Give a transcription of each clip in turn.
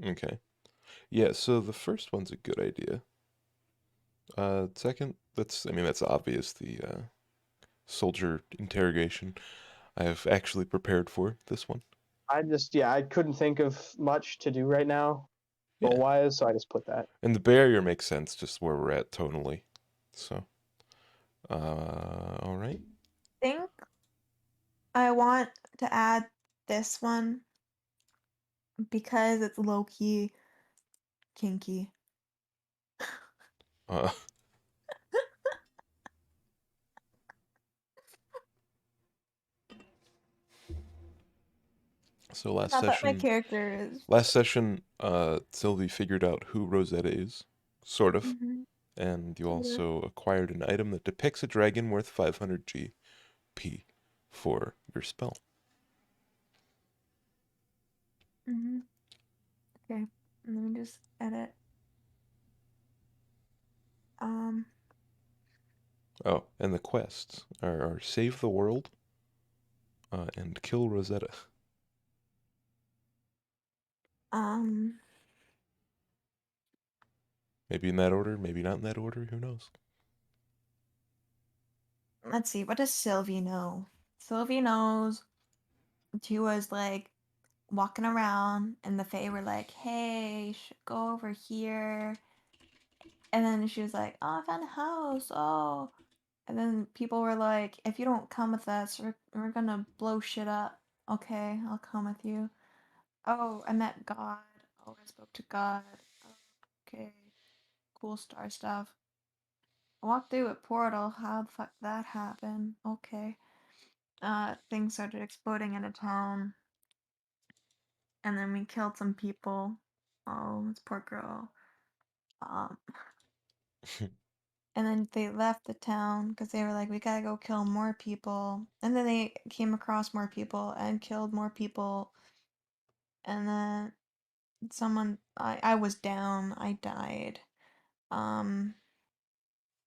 Okay. Yeah, so the first one's a good idea. Second, I mean, that's obvious, the soldier interrogation. I have actually prepared for this one. I couldn't think of much to do right now, Yeah. goal wise, so I just put that. And the barrier makes sense just where we're at tonally. So, all right. Think I want to add this one because it's low key kinky. Uh, so Not that my character is. last session, Sylvie figured out who Rosetta is, sort of, Mhm. and you Yeah. also acquired an item that depicts a dragon worth 500 GP for your spell. Mhm. Okay. Let me just edit. Um. Oh, and the quests are save the world and kill Rosetta. Um. Maybe in that order, maybe not in that order, who knows? Let's see. What does Sylvie know? Sylvie knows she was like walking around, and the Fae were like, "Hey, you should go over here." And then she was like, "Oh, I found a house. Oh." And then people were like, "If you don't come with us, we're gonna blow shit up." Okay, I'll come with you. Oh, I met God. Oh, I spoke to God. Okay, cool star stuff. I walked through a portal. How the fuck that happen? Okay. Things started exploding in a town, and then we killed some people. Oh, this poor girl. Um, and then they left the town because they were like, we gotta go kill more people. And then they came across more people and killed more people. And then I was down. I died. Um,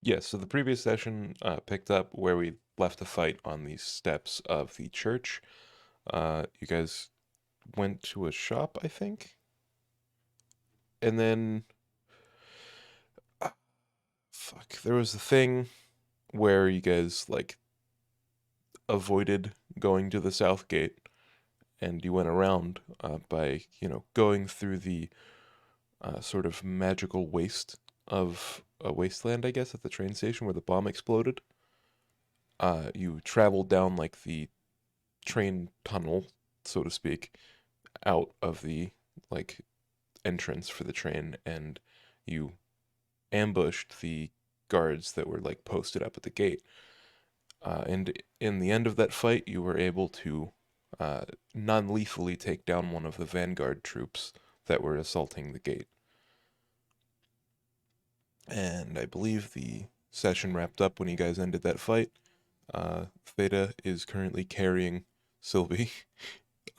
Yeah, so the previous session picked up where we left the fight on the steps of the church. You guys went to a shop, I think, and then fuck, there was a thing where you guys like avoided going to the south gate, and you went around by going through the sort of magical waste of a wasteland, I guess, at the train station where the bomb exploded. You traveled down like the train tunnel, so to speak, out of the like entrance for the train, and you ambushed the guards that were like posted up at the gate. And in the end of that fight, you were able to uh, non-lethally take down one of the vanguard troops that were assaulting the gate. And I believe the session wrapped up when you guys ended that fight. Theta is currently carrying Sylvie,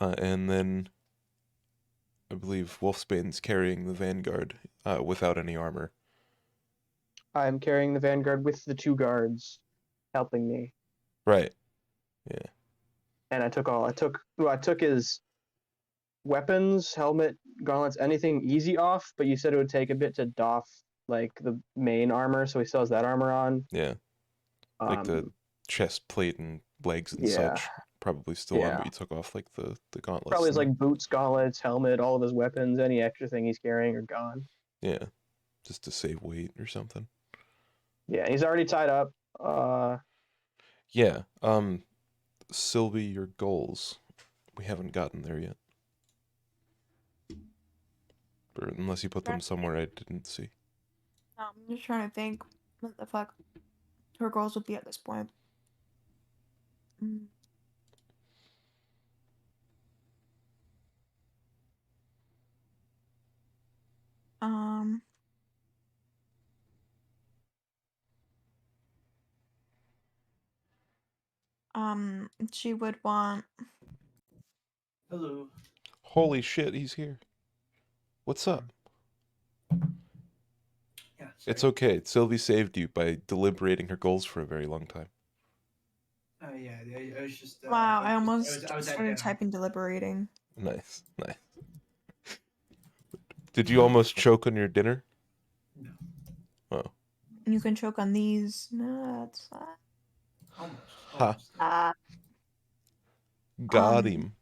and then I believe Wolfsbane's carrying the vanguard without any armor. I'm carrying the vanguard with the two guards helping me, Right. Yeah. and I took his weapons, helmet, gauntlets, anything easy off, but you said it would take a bit to doff like the main armor, so he still has that armor on. Yeah. Like the Um, chest plate and legs and yeah, such probably still on, but yeah. you took off like the Probably gauntlets his and like boots, gauntlets, helmet, all of his weapons, any extra thing he's carrying are gone. yeah, just to save weight or something. Yeah, he's already tied up. Yeah. Sylvie, your goals. We haven't gotten there yet. Or unless you put them trying to think. somewhere I didn't see. I'm just trying to think what the fuck her goals would be at this point. Mm. Um, she would want. Hello. Holy shit, he's here. What's Hmm. up? Yeah, It's sorry. okay. Sylvie saved you by deliberating her goals for a very long time. Yeah, I was just Wow, I focused. I was almost I was at started typing deliberating. Nice, nice. Did you almost choke on your dinner? No, Oh. You can choke on these nuts. almost, Ha. almost. Got him.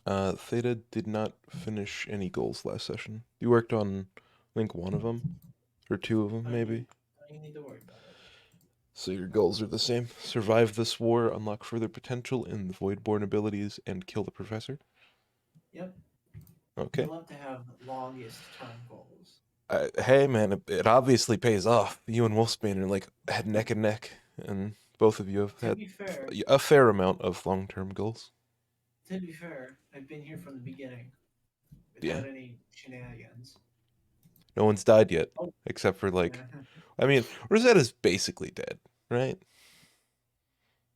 Theta did not finish any goals last session. You worked on, I think, one of them, or two of them, maybe. You need to worry about it. So your goals are the same. Survive this war, unlock further potential in the Voidborn abilities, and kill the professor. Yep. Okay. You love to have longest term goals. Hey, man, it obviously pays off. You and Wolfsbane are like neck and neck, and both of you have To had be fair, a fair amount of long-term goals. I've been here from the beginning Yeah. without any shenanigans. No one's died yet, Oh. except for like, I mean, Rosetta's basically dead, right?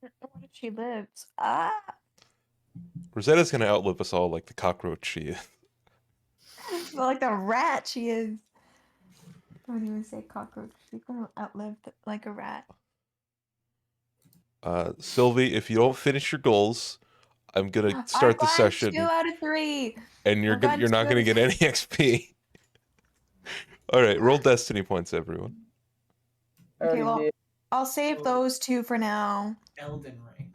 What if she lives? Ah! Rosetta's gonna outlive us all like the cockroach she is. Well, like the rat she is. Don't even say cockroach. She's gonna outlive like a rat. Sylvie, if you don't finish your goals, I'm gonna start I've the gotten 2 session, out of 3. and I've gotten you're 2 not out gonna of get 3. any XP. All right, roll destiny points, everyone. I Okay, already well, did. I'll save So- those 2 for now. Elden Ring.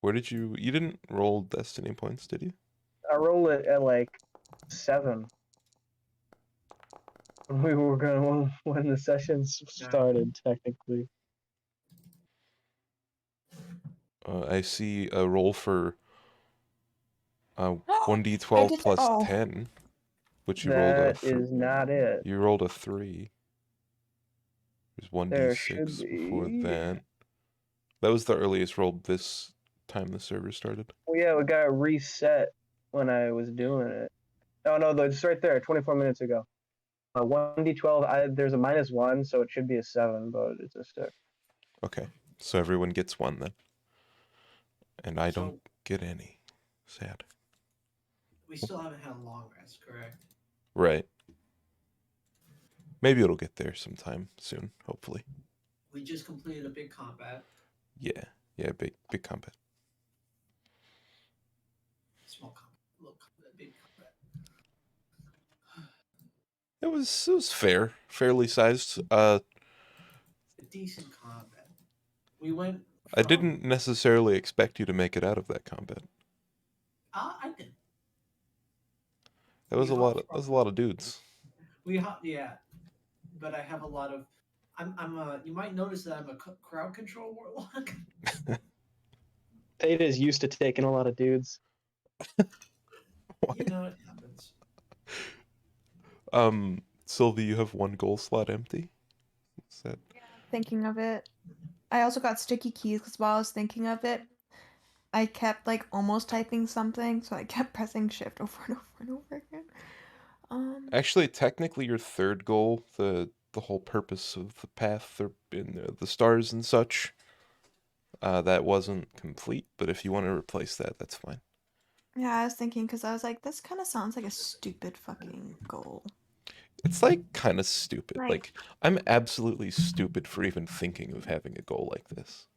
Where did you didn't roll destiny points, did you? I rolled it at like 7. We were gonna when the sessions started technically. I see a roll for I 1d12 did- plus oh. 10, which you rolled That is not it. you rolled a 3. There's There should 1d6 before be. that. That was the earliest roll this time the server started. Well, yeah, it got reset when I was doing it. Oh no, it's right there, 24 minutes ago. 1d12. There's a -1, so it should be a 7, but it's a 6. Okay, so everyone gets 1 then. And I So- don't get any. Sad. We still haven't had a long rest, correct? Right. Maybe it'll get there sometime soon, hopefully. We just completed a big combat. Yeah, big combat. Small combat, little combat, big combat. It was fairly sized. A decent combat. We went. I didn't necessarily expect you to make it out of that combat. I did. That was We a lot hopped of dudes. Yeah, but I have a lot of. You might notice that I'm a crowd control warlock. Theta is used to taking a lot of dudes. You know it happens. Sylvie, you have 1 goal slot empty. Is that Thinking of it. I also got sticky keys because while I was thinking of it, I kept like almost typing something, so I kept pressing shift over and over and over again. Actually, technically, your 3rd goal, the whole purpose of the path or in the stars and such, that wasn't complete. But if you want to replace that, that's fine. Yeah, I was thinking because I was like, this kind of sounds like a stupid fucking goal. It's like kind of stupid. Like- Like I'm absolutely stupid for even thinking of having a goal like this.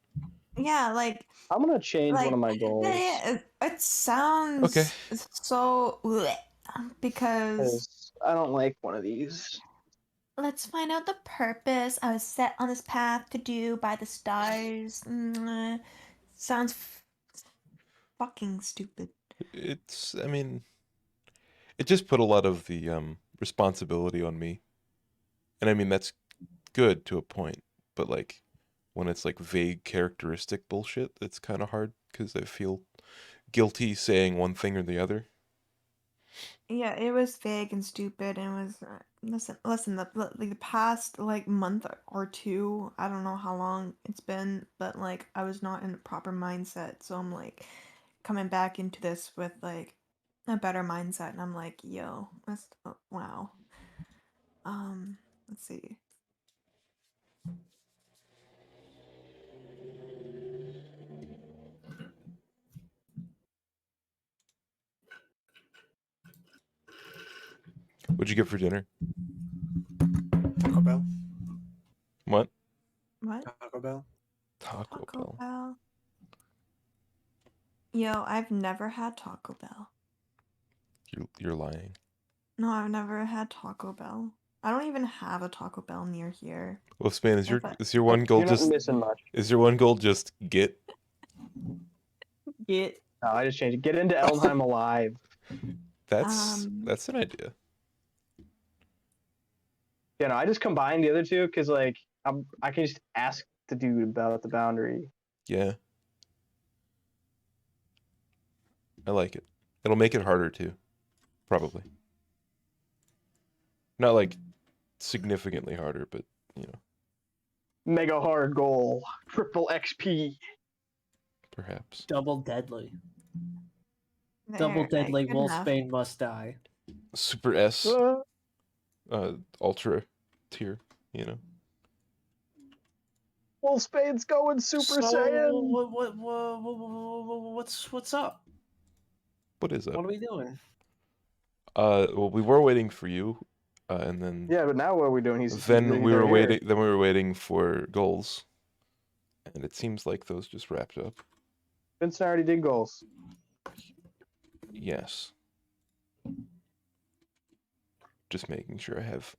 Yeah, like I'm gonna change one like of my goals it sounds Okay. so bleh, because because I don't like one of these. let's find out the purpose I was set on this path to do by the stars. Sounds fucking stupid. I mean, it just put a lot of the responsibility on me. And I mean, that's good to a point, but like when it's like vague characteristic bullshit, it's kind of hard because I feel guilty saying one thing or the other. Yeah, it was vague and stupid, and it was listen. The past like month or 2, I don't know how long it's been, but like I was not in the proper mindset, so I'm like coming back into this with like a better mindset, and I'm like, yo, wow. Let's see. What'd you get for dinner? Taco Bell. What? What? Taco Bell. Taco Taco Bell. Bell. Yo, I've never had Taco Bell. You're lying. No, I've never had Taco Bell. I don't even have a Taco Bell near here. Wolfspan, If I is your one goal You're not just missing much. get? get No, I just changed it. Get into Elmheim alive. That's an idea. You know, I just combined the other two because like I can just ask the dude about the boundary. Yeah. I like it. It'll make it harder too. Probably. Not like significantly harder, but you know, Mega hard goal. Triple XP. perhaps. Double deadly. there, Double deadly. good enough. Wolfsbane must die. Super S, Uh, ultra tier, you know. Wolfsbane's going Super So Saiyan. what's up? What is that? What are we doing? Well, we were waiting for you, and then Yeah, but now what are we doing? He's then he's we were right here. waiting. Then we were waiting for goals, and it seems like those just wrapped up. Vincent already did goals. Yes. Just making sure I have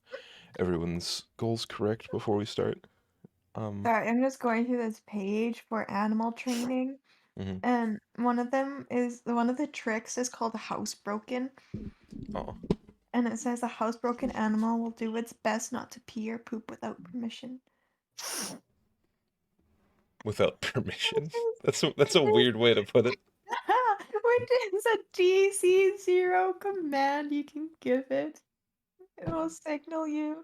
everyone's goals correct before we start. Sorry, I'm just going through this page for animal training, Mhm. and one of the tricks is called housebroken, Oh, and it says a housebroken animal will do its best not to pee or poop without permission. without permission. That's a weird way to put it. Which is a DC0 command you can give it. It will signal you.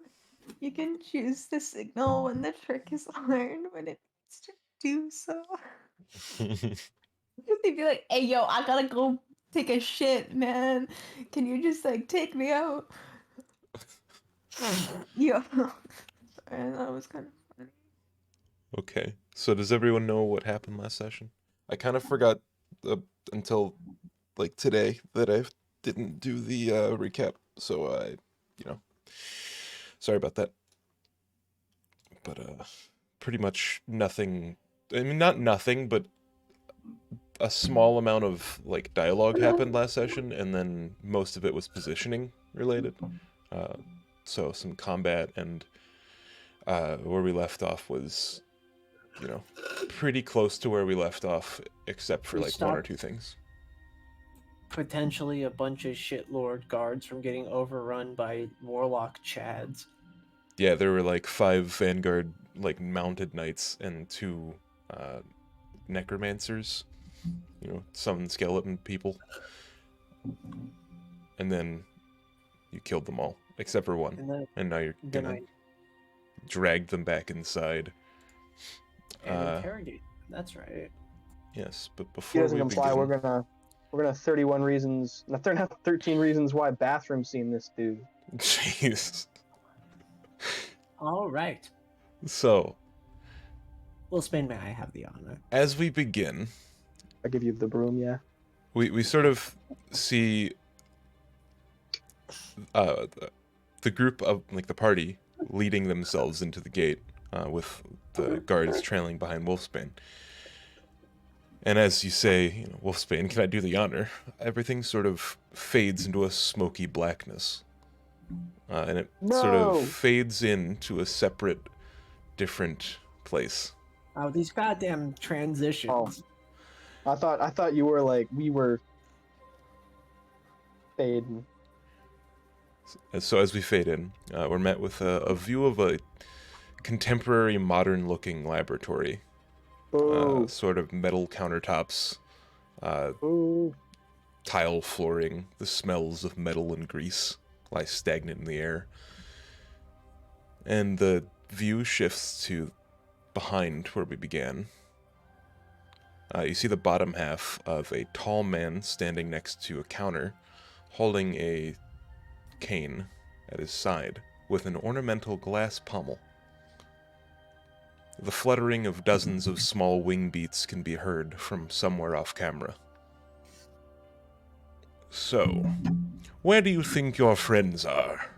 You can choose the signal when the trick is learned when it needs to do so. They'd be like, hey yo, I gotta go take a shit, man. Can you just like take me out? Yo. Sorry, that was kind of funny. Okay. So does everyone know what happened last session? I kind of forgot until like today that I didn't do the recap. So sorry about that. But pretty much nothing. I mean, not nothing, but a small amount of like dialogue happened last session, and then most of it was positioning related. So some combat, and where we left off was, you know, pretty close to where we left off, except for We like one or stopped. two things. Potentially a bunch of shitlord guards from getting overrun by warlock chads. Yeah, there were like 5 Vanguard like mounted knights and 2 necromancers, you know, summon skeleton people. And then you killed them all, except for one. And And now you're then gonna I drag them back inside. interrogate. That's right. Yes, but He before doesn't we comply. begin, We're gonna 31 reasons. Not 13 reasons why bathroom scene this dude. jeez. All right. So, Wolfsbane, may I have the honor? as we begin, I give you the broom, yeah. we sort of see the group of like the party leading themselves into the gate, with the guards trailing behind Wolfsbane. And as you say, you know, Wolfsbane, can I do the honor? Everything sort of fades into a smoky blackness, and it sort No! of fades into a separate, different place. Oh, these goddamn transitions. Oh. I thought you were like we were fading. So as we fade in, we're met with a view of a contemporary, modern-looking laboratory. Ooh. Sort of metal countertops, Ooh. tile flooring, the smells of metal and grease lie stagnant in the air. And the view shifts to behind where we began. You see the bottom half of a tall man standing next to a counter, holding a cane at his side with an ornamental glass pommel. The fluttering of dozens of small wing beats can be heard from somewhere off camera. So, where do you think your friends are?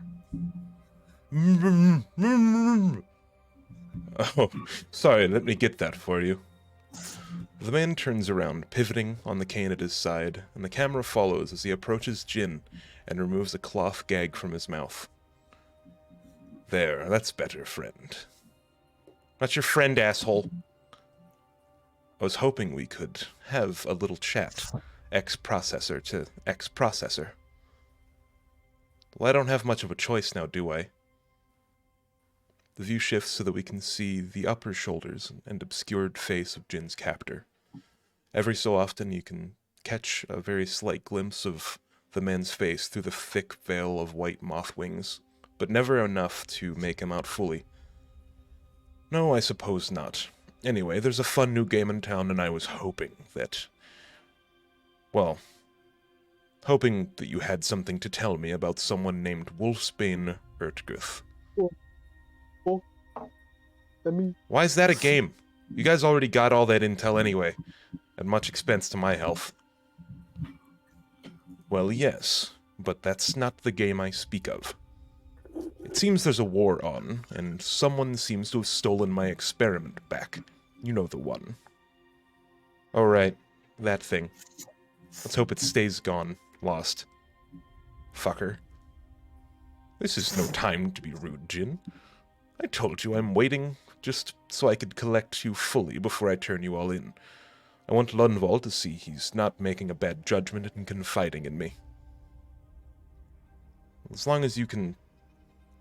Oh, sorry, let me get that for you. The man turns around, pivoting on the cane at his side, and the camera follows as he approaches Jin and removes a cloth gag from his mouth. There, that's better, friend. Not your friend, asshole. I was hoping we could have a little chat, ex-processor to ex-processor. Well, I don't have much of a choice now, do I? The view shifts so that we can see the upper shoulders and obscured face of Jin's captor. Every so often you can catch a very slight glimpse of the man's face through the thick veil of white moth wings, but never enough to make him out fully. No, I suppose not. Anyway, there's a fun new game in town, and I was hoping that... Well, hoping that you had something to tell me about someone named Wolfsbane Urtguth. Why is that a game? You guys already got all that intel anyway, at much expense to my health. Well, yes, but that's not the game I speak of. It seems there's a war on, and someone seems to have stolen my experiment back. You know the one. Alright, that thing. Let's hope it stays gone, lost. Fucker. This is no time to be rude, Jin. I told you I'm waiting just so I could collect you fully before I turn you all in. I want Lundvall to see he's not making a bad judgment and confiding in me. As long as you can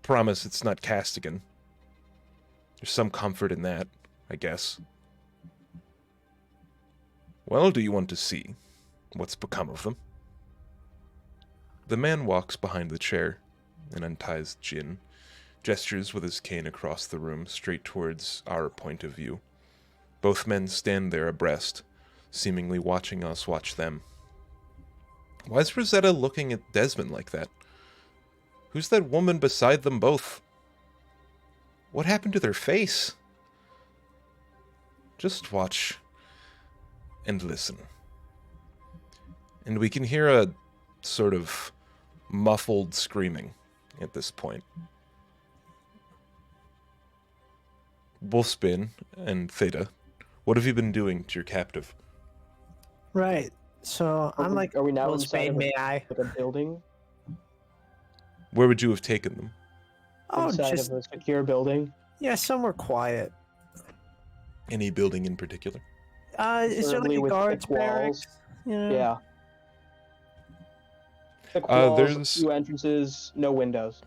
promise it's not Castigan. There's some comfort in that, I guess. Well, do you want to see what's become of them? The man walks behind the chair and unties Jin, gestures with his cane across the room straight towards our point of view. Both men stand there abreast, seemingly watching us watch them. Why is Rosetta looking at Desmond like that? Who's that woman beside them both? What happened to their face? Just watch and listen. And we can hear a sort of muffled screaming at this point. Wolfsbane and Theta, what have you been doing to your captive? Right. So I'm like, are we now well, inside Spain, of may I? like a building? Where would you have taken them? Oh, Inside just of a secure building? yeah, somewhere quiet. Any building in particular? Is there like Preferably a with guards thick walls. barracks? You know? Yeah. Thick walls, there's- few entrances, no windows.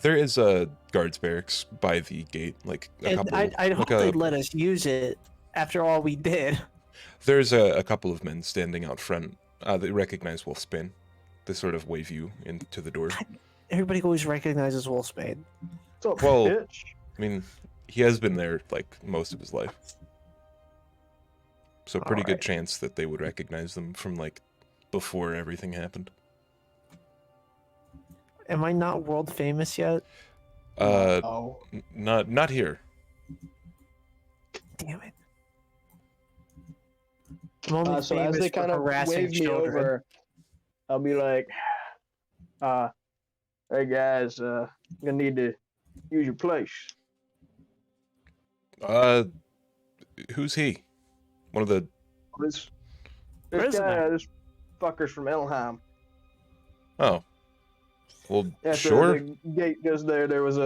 There is a guards barracks by the gate, like a And couple. I'd hope like they'd let us use it after all we did. There's a couple of men standing out front. They recognize Wolfsbane. They sort of wave you into the door. Everybody always recognizes Wolfsbane. What's up, Well, bitch? I mean, he has been there like most of his life. So pretty good Alright. chance that they would recognize them from like before everything happened. Am I not world famous yet? Oh. Not here. Damn it. I'm only So as famous they for kind of harassing wave me children. over, I'll be like, hey guys, I'm gonna need to use your place. Who's he? One of the. This Prisoner. this fucker's from Elheim. Oh. Well, After sure. the gate goes there was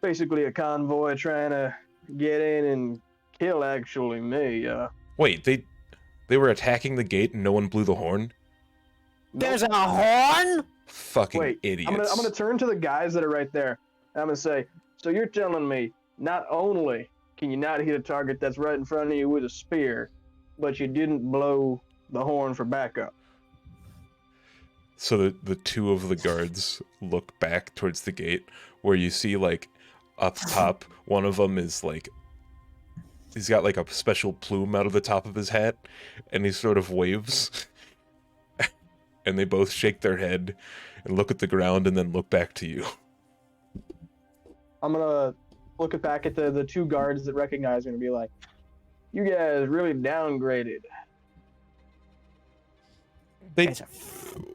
basically a convoy trying to get in and kill actually me. Wait, they were attacking the gate and no one blew the horn? There's a horn? Fucking Wait, idiots. I'm gonna turn to the guys that are right there. And I'm gonna say, so you're telling me not only can you not hit a target that's right in front of you with a spear, but you didn't blow the horn for backup? So the two of the guards look back towards the gate, where you see like up top, one of them is like, he's got like a special plume out of the top of his hat, and he sort of waves, and they both shake their head and look at the ground and then look back to you. I'm gonna look back at the two guards that recognize me and be like, you guys really downgraded. They, Guys are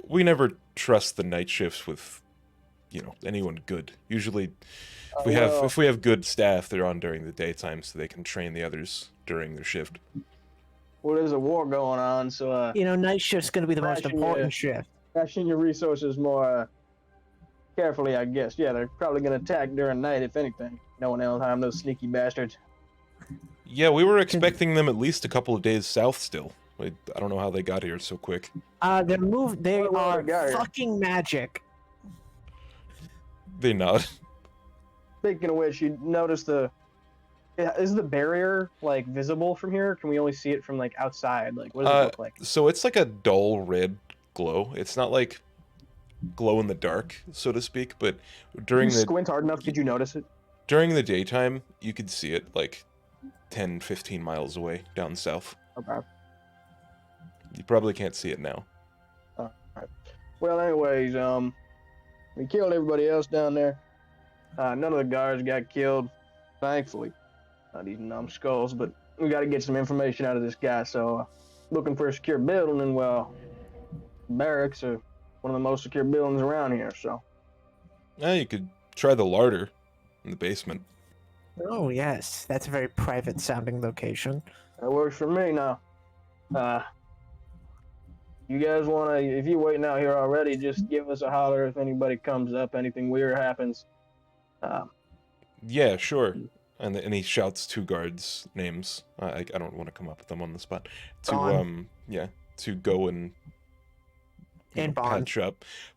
we never trust the night shifts with anyone good. Usually, if Well, we have good staff, they're on during the daytime, so they can train the others during their shift. well, there's a war going on, so Night shift's going to be the most Ration, important shift. ration your resources more carefully, I guess. Yeah, they're probably gonna attack during night, if anything. Knowing Elheim, those sneaky bastards. Yeah, we were expecting them at least a couple of days south still. I don't know how they got here so quick. They Well, are they got here. fucking magic. They not. Speaking of which, you notice is the barrier like visible from here? Can we only see it from like outside? Like, what does it look like? So it's like a dull red glow. It's not like glow in the dark, so to speak, but during You the squint hard enough, did you notice it? during the daytime, you could see it like 10, 15 miles away down south. Okay. You probably can't see it now. Well, anyways, we killed everybody else down there. None of the guards got killed, thankfully. These numbskulls, but we got to get some information out of this guy. So, looking for a secure building, and well, barracks are one of the most secure buildings around here. So, You could try the larder in the basement. Oh, yes. That's a very private sounding location. that works for me now. You guys want to, if you're waiting out here already, just give us a holler if anybody comes up, anything weird happens. Yeah, sure. And he shouts two guards' names. I don't want to come up with them on the spot. To go and And bond.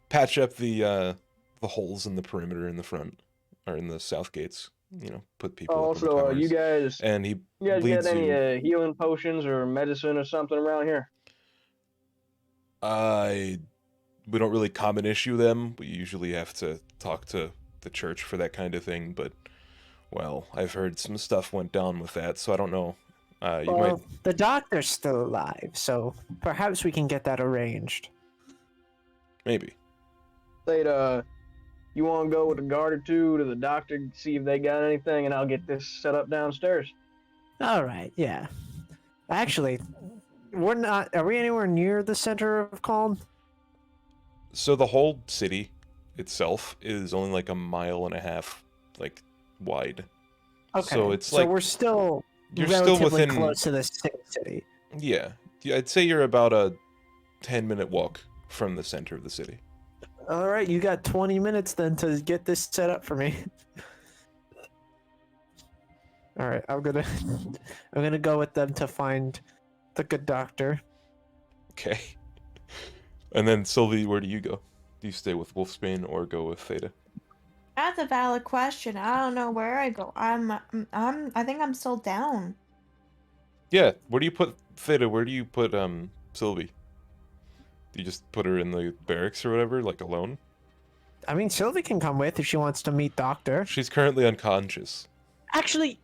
patch up the holes in the perimeter in the front or in the south gates. Put people. up on the Also, you towers. guys, And he you guys leads got any you. healing potions or medicine or something around here? We don't really common issue them. We usually have to talk to the church for that kind of thing. But well, I've heard some stuff went down with that, so I don't know. You might. The doctor's still alive, so perhaps we can get that arranged. Maybe. You want to go with a guard or two to the doctor, see if they got anything, and I'll get this set up downstairs. All right, yeah. Actually, we're not. Are we anywhere near the center of Calm? So the whole city itself is only like a mile and a half, like, wide. Okay, So it's like we're still you're still relatively within. close to the city. Yeah, I'd say you're about a 10-minute walk from the center of the city. All right, you got 20 minutes then to get this set up for me. All right, I'm gonna go with them to find the good doctor. Okay. And then Sylvie, where do you go? Do you stay with Wolfsbane or go with Theta? That's a valid question. I don't know where I go. I think I'm still down. Yeah, where do you put Theta? Where do you put Sylvie? Do you just put her in the barracks or whatever, like alone? I mean, Sylvie can come with if she wants to meet Doctor. She's currently unconscious. Actually,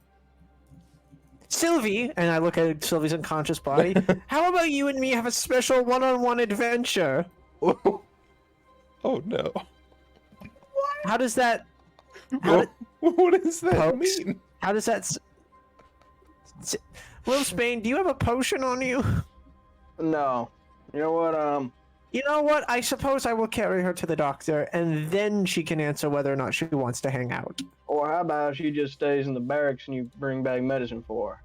Sylvie, and I look at Sylvie's unconscious body. How about you and me have a special one-on-one adventure? Oh no. How does that? What does that Pokes? mean? How does that? Will Spain, do you have a potion on you? No. You know what? You know what? I suppose I will carry her to the doctor, and then she can answer whether or not she wants to hang out. Or how about she just stays in the barracks and you bring back medicine for her?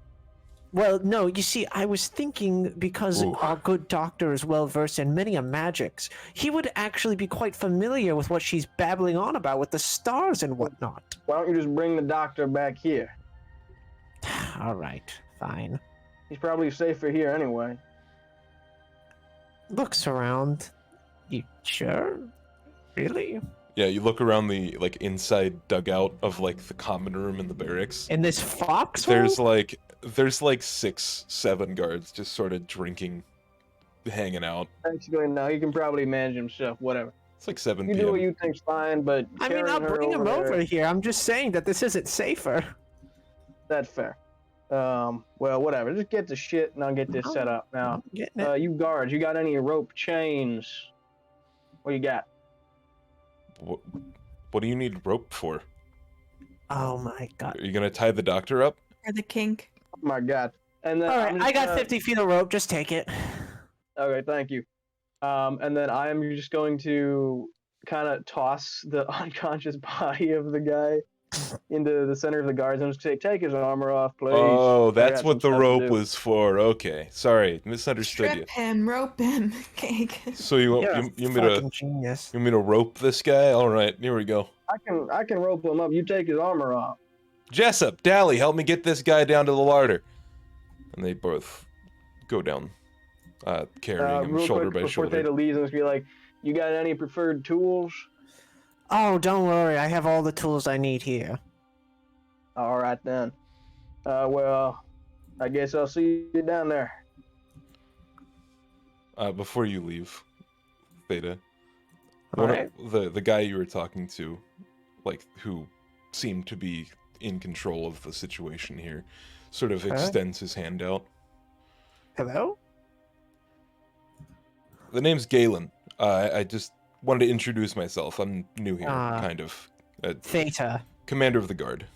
Well, no, you see, I was thinking because Ooh. our good doctor is well versed in many magics, he would actually be quite familiar with what she's babbling on about with the stars and whatnot. Why don't you just bring the doctor back here? All right, fine. He's probably safer here anyway. Looks around. You sure? Really? Yeah, you look around the like inside dugout of like the common room in the barracks. In this foxhole? There's like 6, 7 guards just sort of drinking, hanging out. Actually, no, he can probably manage himself, whatever. It's like 7 You p.m. do what you think's fine, but I mean, I'll carrying her bring him over there, here. I'm just saying that this isn't safer. That's fair. Well, whatever. Just get the shit and I'll get this set up. Now, Getting it. you guards, you got any rope chains? What you got? What do you need rope for? Oh my god. Are you gonna tie the doctor up? Or the kink. Oh my god. And then All right, I'm just I got gonna- 50 feet of rope. Just take it. Okay, thank you. And then I am just going to kind of toss the unconscious body of the guy into the center of the guards. I'm just gonna say, take his armor off, please. Oh, I that's got some what the stuff to rope do. was for. Okay, sorry, misunderstood you. Strip him, rope him, cake. So You're a you want me to fucking genius. rope this guy? All right, here we go. I can rope him up. You take his armor off. Jessup, Dally, help me get this guy down to the larder. And they both go down, carrying him Real shoulder quick by before shoulder. Theta leaves, I'm just be like, you got any preferred tools? Oh, don't worry. I have all the tools I need here. All right then. Well, I guess I'll see you down there. Before you leave, Theta, All right. the guy you were talking to, like, who seemed to be in control of the situation here, sort of extends his hand out. Hello? The name's Galen. I just wanted to introduce myself. I'm new here, Ah. kind of. Theta. Commander of the guard.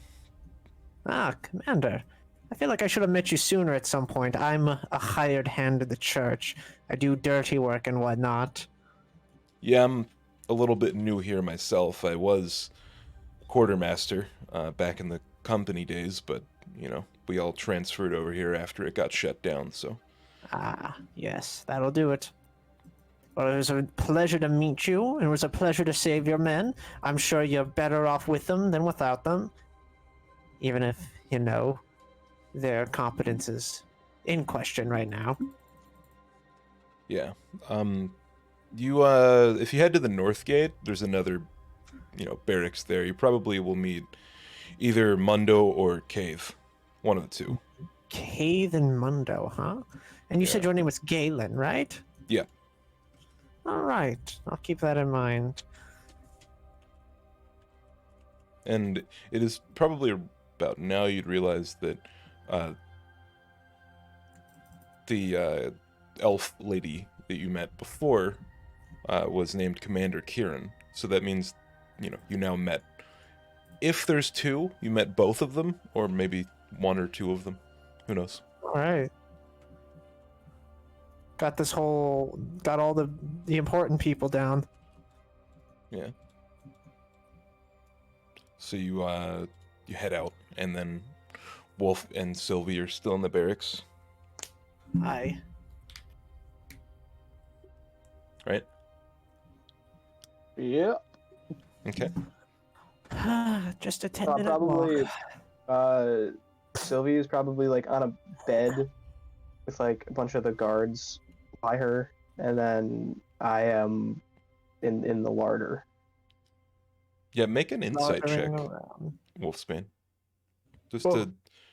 Ah, Commander. I feel like I should have met you sooner at some point. I'm a hired hand of the church. I do dirty work and whatnot. Yeah, I'm a little bit new here myself. I was quartermaster back in the company days, but, you know, we all transferred over here after it got shut down, so... Ah, yes, that'll do it. Well, it was a pleasure to meet you, and it was a pleasure to save your men. I'm sure you're better off with them than without them. Even if, you know, their competence is in question right now. Yeah. You, if you head to the north gate, there's another, you know, barracks there. You probably will meet either Mundo or Cave. One of the two. Cave and Mundo, huh? And you said Yeah. your name was Galen, right? Yeah. All right, I'll keep that in mind. And it is probably about now you'd realize that the elf lady that you met before was named Commander Kieran. So that means, you know, you now met. If there's two, you met both of them, or maybe one or two of them. Who knows? All right. Got all the important people down. Yeah. So you head out, and then Wolf and Sylvie are still in the barracks, Hi. right? Yep. Okay. Just a 10-minute Probably. walk. Sylvie is probably like on a bed with like a bunch of the guards by her, and then I am in the larder. Yeah, make an insight check, Wandering around. Wolfsbane. Just Oh. to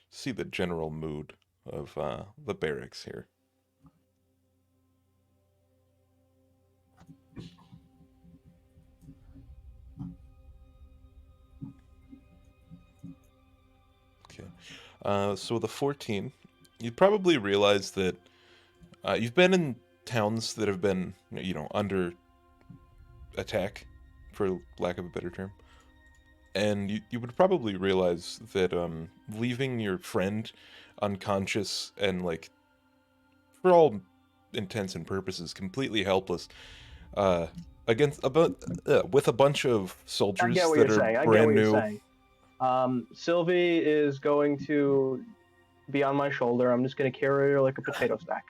see the general mood of the barracks here. Okay. So the 14, you'd probably realize that you've been in towns that have been, you know, under attack, for lack of a better term. And you would probably realize that leaving your friend unconscious and, like, for all intents and purposes, completely helpless against with a bunch of I soldiers get what that you're are saying. I get brand what new. you're saying. Sylvie is going to be on my shoulder. I'm just going to carry her like a potato stack.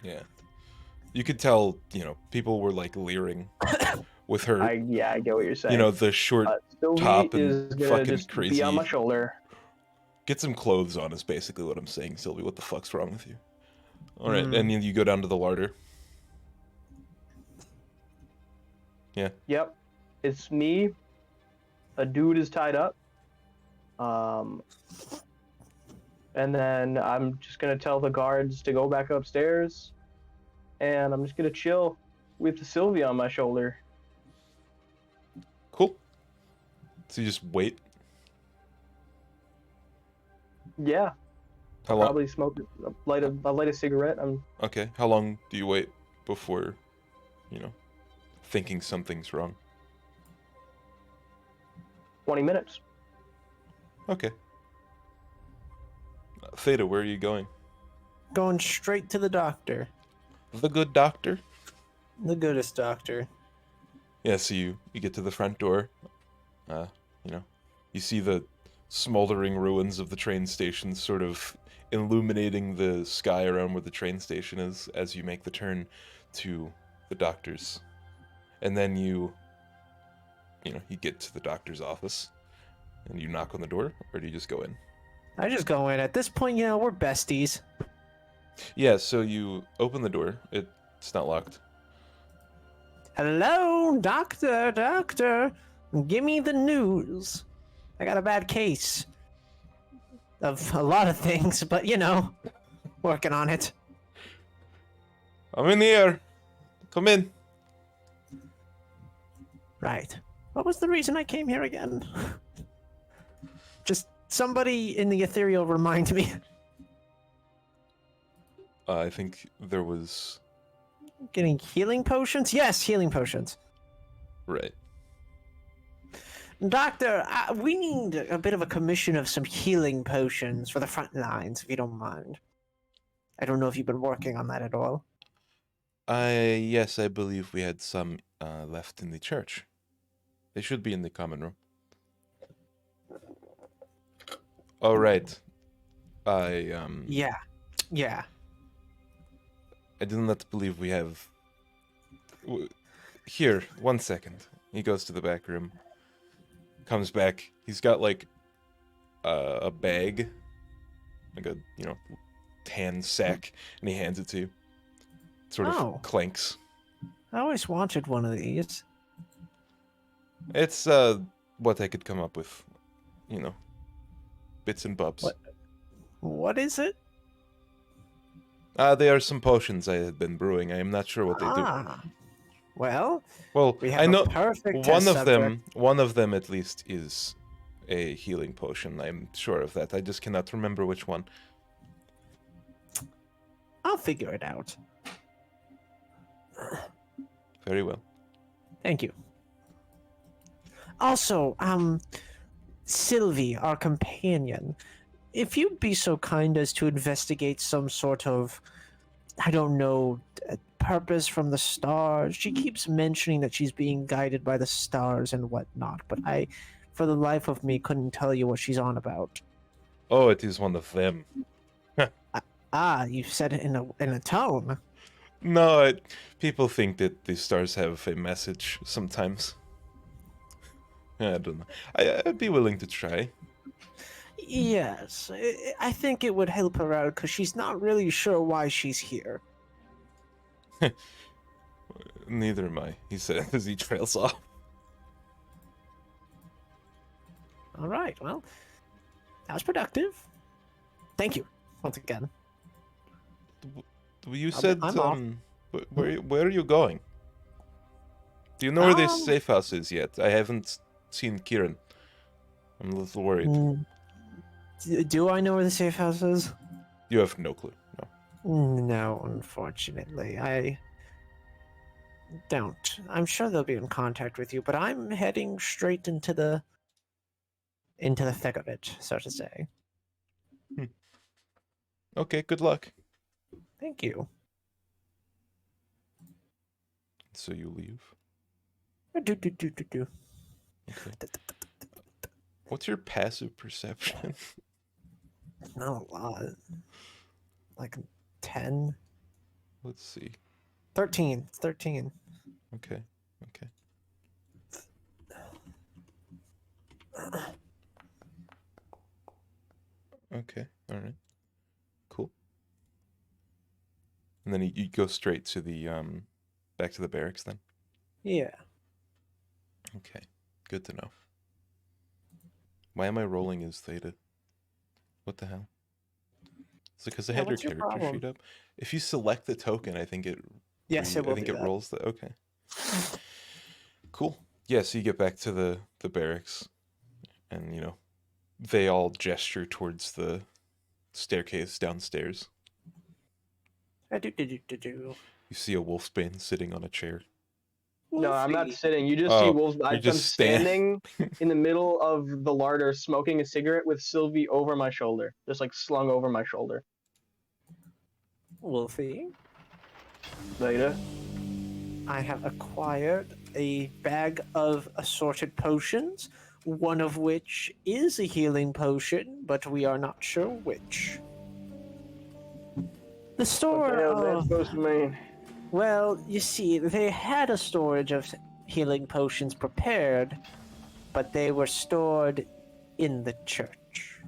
Yeah. You could tell, you know, people were, like, leering with her. I get what you're saying. You know, the short Sylvie top and is gonna fucking just crazy. be on my shoulder. Get some clothes on is basically what I'm saying, Sylvie. What the fuck's wrong with you? All right, Hmm. and then you go down to the larder. Yeah. Yep, it's me. A dude is tied up. And then I'm just gonna tell the guards to go back upstairs, and I'm just gonna chill with Sylvie on my shoulder. Cool. So you just wait. Yeah, How long? probably smoke I'll light a cigarette. Okay. How long do you wait before, you know, thinking something's wrong? 20 minutes. Okay. Theta, where are you going? Going straight to the doctor. The good doctor? The goodest doctor. Yeah, so you get to the front door. You know, you see the smoldering ruins of the train station sort of illuminating the sky around where the train station is as you make the turn to the doctor's. And then you get to the doctor's office and you knock on the door, or do you just go in? I just go in. At this point, we're besties. Yeah, so you open the door. It's not locked. Hello, doctor. Give me the news. I got a bad case of a lot of things, but working on it. I'm in here. Come in. Right. What was the reason I came here again? Just somebody in the ethereal remind me. I think there was... Getting healing potions? Yes, healing potions. Right. Doctor, we need a bit of a commission of some healing potions for the front lines, if you don't mind. I don't know if you've been working on that at all. Yes, I believe we had some left in the church. They should be in the common room. All right. Yeah. I do not believe we have... Here, 1 second. He goes to the back room. Comes back. He's got, like, a bag. Like a, tan sack. And he hands it to you. Sort of clanks. I always wanted one of these. It's, what I could come up with. Bits and bobs. What is it? They are some potions I had been brewing. I am not sure what they do. Well, we have I know a perfect one test of them. subject. One of them, at least, is a healing potion. I'm sure of that. I just cannot remember which one. I'll figure it out. Very well. Thank you. Also, Sylvie, our companion, if you'd be so kind as to investigate some sort of, I don't know, purpose from the stars. She keeps mentioning that she's being guided by the stars and whatnot, but I, for the life of me, couldn't tell you what she's on about. Oh, it is one of them. You said it in a tone. No, people think that the stars have a message sometimes. I don't know. I'd be willing to try. Yes, I think it would help her out because she's not really sure why she's here. Neither am I, he said as he trails off. All right, well, that was productive. Thank you, once again. You said, I'm off. where are you going? Do you know where this safe house is yet? I haven't seen Kieran. I'm a little worried. Do I know where the safe house is? You have no clue, no. No, unfortunately. I don't. I'm sure they'll be in contact with you, but I'm heading straight into the thick of it, so to say. Okay, good luck. Thank you. So you leave. Do. Okay. What's your passive perception? Not a lot. Like 10? Let's see. 13. 13. Okay. Okay, alright. Cool. And then you go straight to the, back to the barracks then? Yeah. Okay, good to know. Why am I rolling as Theta? What the hell? Is it because I had your what's your character problem? sheet up? If you select the token, I think it... Yes, it will I think do it that. rolls the... Okay. Cool. Yeah, so you get back to the barracks. And, they all gesture towards the staircase downstairs. Do. You see a wolfsbane sitting on a chair. No, I'm not Wolfie. sitting. You just see Oh, wolves. I'm just standing in the middle of the larder, smoking a cigarette with Sylvie over my shoulder, just like slung over my shoulder. Wolfie. Later. I have acquired a bag of assorted potions, one of which is a healing potion, but we are not sure which. The What store the hell is that of... supposed to mean? Well, you see, they had a storage of healing potions prepared, but they were stored in the church.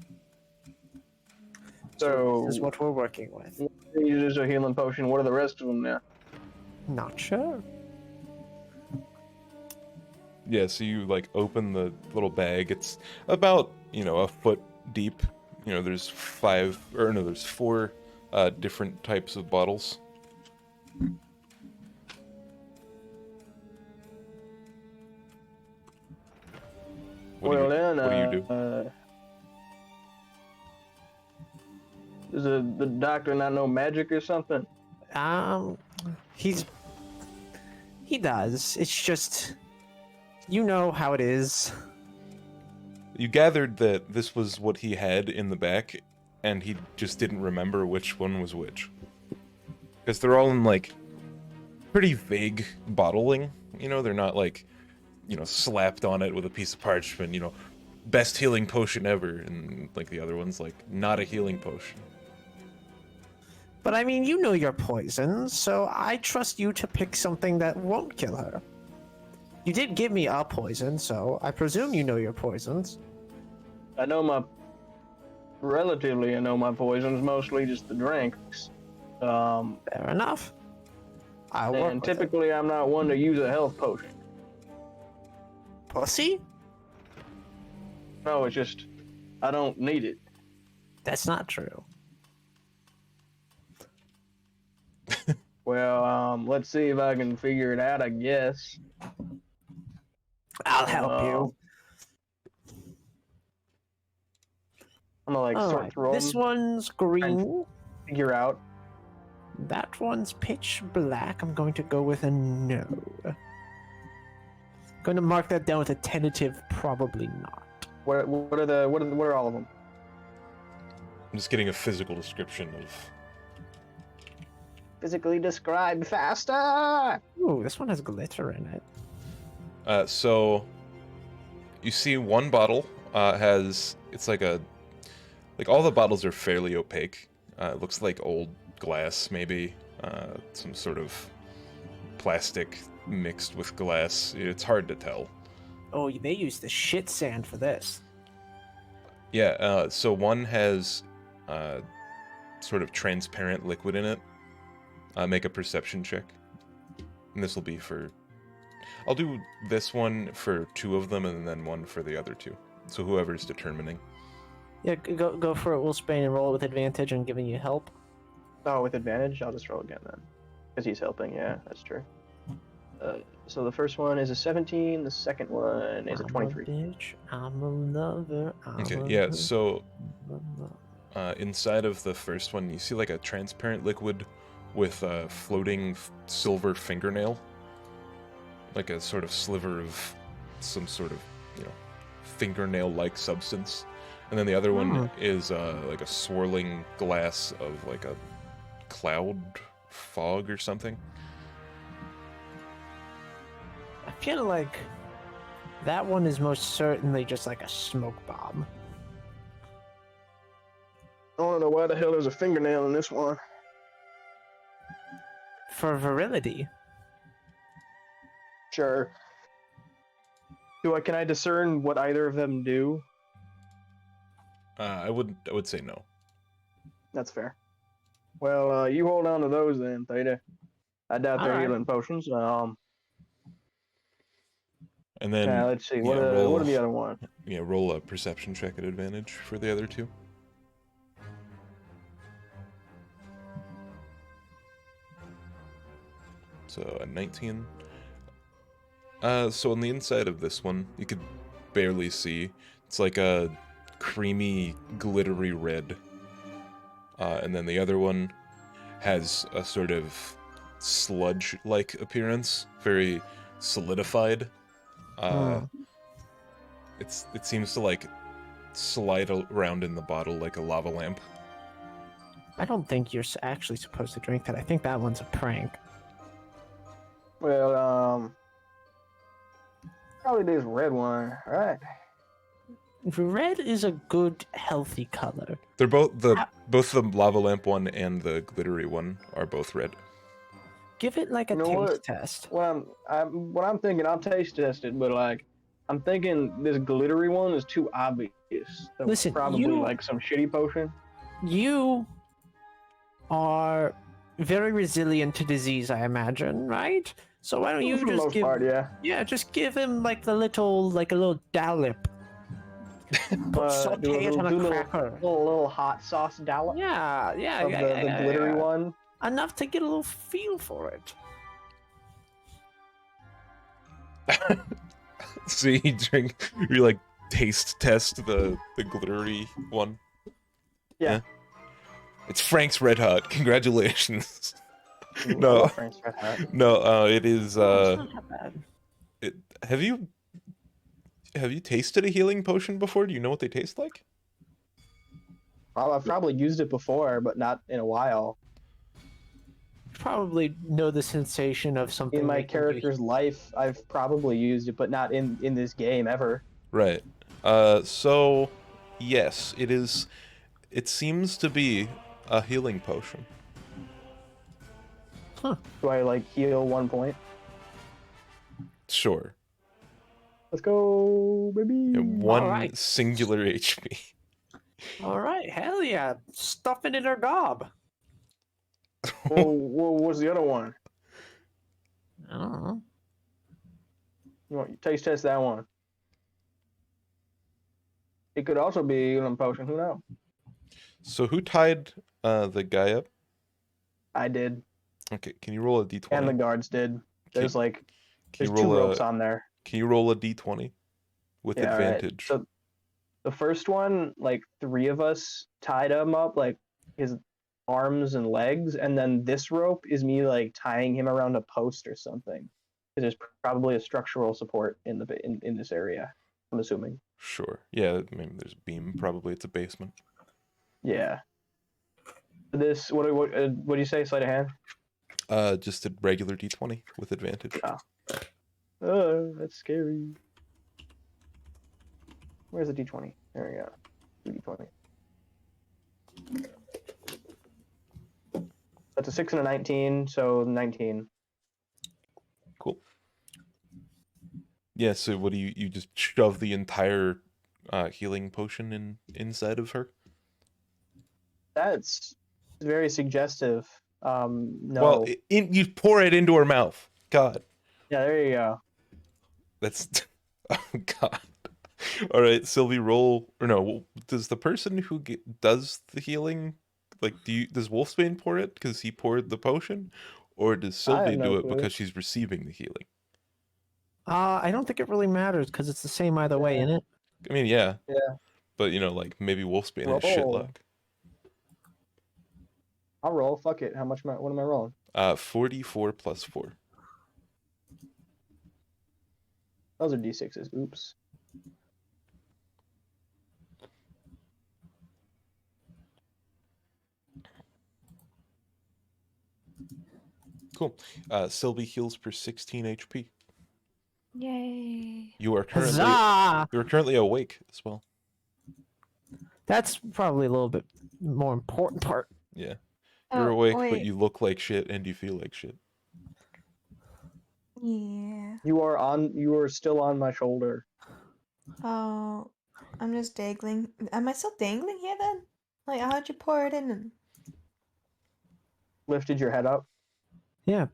So this is So, what we're working with. these is a healing potion. What are the rest of them now? Not sure. Yeah, so you like open the little bag. It's about, a foot deep. There's there's four different types of bottles. What do you do? Does the doctor not know magic or something? He does. It's just, you know how it is. You gathered that this was what he had in the back, and he just didn't remember which one was which. Because they're all in, like, pretty vague bottling. They're not, like, slapped on it with a piece of parchment, best healing potion ever, and, like, the other one's, like, not a healing potion. But I mean, you know your poisons, so I trust you to pick something that won't kill her. You did give me a poison, so I presume you know your poisons. I know my poisons, mostly just the drinks. Fair enough. I'll work And with it. typically I'm not one to use a health potion. Pussy? No, it's just, I don't need it. That's not true. Well, let's see if I can figure it out, I guess. I'll help you. I'm gonna like sort Alright, through this them, one's green. figure out. That one's pitch black. I'm going to go with a no. Going to mark that down with a tentative probably not. What are all of them? I'm just getting a physical description of... Physically describe faster. Ooh, this one has glitter in it. So, you see one bottle it's like all the bottles are fairly opaque. It looks like old glass, maybe, some sort of plastic mixed with glass. It's hard to tell. Oh, they use the shit sand for this. Yeah, so one has sort of transparent liquid in it. Make a perception check. And this will be for... I'll do this one for two of them and then one for the other two. So whoever's determining. Yeah, go for it, Will Spain, and roll it with advantage and giving you help. Oh, with advantage? I'll just roll again then. Because he's helping, yeah, that's true. So the first one is a 17, the second one is a 23. I'm a bitch, I'm a lover, Okay, yeah, so inside of the first one, you see like a transparent liquid with a floating silver fingernail. Like a sort of sliver of some sort of, fingernail-like substance. And then the other one is like a swirling glass of like a cloud fog or something. I feel like that one is most certainly just like a smoke bomb. I don't know why the hell there's a fingernail in this one. For virility. Sure. Can I discern what either of them do? I would say no. That's fair. Well, you hold on to those then, Theta. I doubt they're Alright. healing potions. And then Let's see. What roll, are the other ones? Yeah, roll a perception check at advantage for the other two. So a 19. So on the inside of this one, you could barely see. It's like a creamy, glittery red. And then the other one has a sort of sludge-like appearance, very solidified. It seems to like slide around in the bottle like a lava lamp. I don't think you're actually supposed to drink that. I think that one's a prank. Well, Probably this red one. All right. Red is a good, healthy color. They're both How- both the lava lamp one and the glittery one are both red. Give it like a You know taste what? test. What I'm thinking, I'll taste test it, but like, I'm thinking this glittery one is too obvious. So Listen, probably you- like some shitty potion. You are very resilient to disease, I imagine, right? So why don't you For the just most give? part, yeah. Yeah, just give him like a little dollop. Saute it on a cracker. little hot sauce dollop Yeah, of yeah, the glittery yeah. one. Enough to get a little feel for it. So you like taste test the glittery one. Yeah. It's Frank's Red Hot. Congratulations. Ooh, I No. love Frank's Red Hot. No, it is. It's not that bad. Have you tasted a healing potion before? Do you know what they taste like? Well, I've probably used it before, but not in a while. You probably know the sensation of something In my making you- character's life, I've probably used it, but not in this game ever. Right. So yes, it is. It seems to be a healing potion. Do I like heal 1 point? Sure. Let's go, baby. Yeah, one Alright. singular HP. All right, hell yeah, stuff it in her gob. What's the other one? I don't know. You want taste test that one? It could also be a healing potion. Who knows? So who tied the guy up? I did, Okay, can you roll a d20? and the guards did. There's like Can there's you 2 roll ropes a on there. Can you roll a d20 with Yeah, all right. advantage? So the first one, like 3 of us tied him up, like his arms and legs, and then this rope is me like tying him around a post or something. There's probably a structural support in in this area. I'm assuming. Sure. Yeah, maybe there's a beam. Probably it's a basement. Yeah. This what do you say? Sleight of hand. Just a regular d20 with advantage. Oh, that's scary. Where's the d20? There we go. 2d20. That's a 6 and a 19, so 19. Cool. Yeah. So what do you just shove the entire healing potion inside of her? That's very suggestive. No. Well, you pour it into her mouth. God. Yeah, there you go. That's oh God. All right, Sylvie, roll or no? Does the person who does the healing, like, does Wolfsbane pour it because he poured the potion, or does Sylvie no do it clue. because she's receiving the healing? I don't think it really matters because it's the same either way, Yeah. isn't it? I mean, yeah. Yeah. But like maybe Wolfsbane has shit Roll. luck. I'll roll. Fuck it. What am I rolling? 44 plus 4. Those are d6s. Oops. Cool. Sylvie heals for 16 HP. Yay. You are currently Huzzah! awake as well. That's probably a little bit more important part. Yeah. You're Oh, awake, but wait. you look like shit and you feel like shit. Yeah. You are still on my shoulder. Oh, I'm just dangling. Am I still dangling here then? Like, how'd you pour it in? Lifted your head up. Yeah.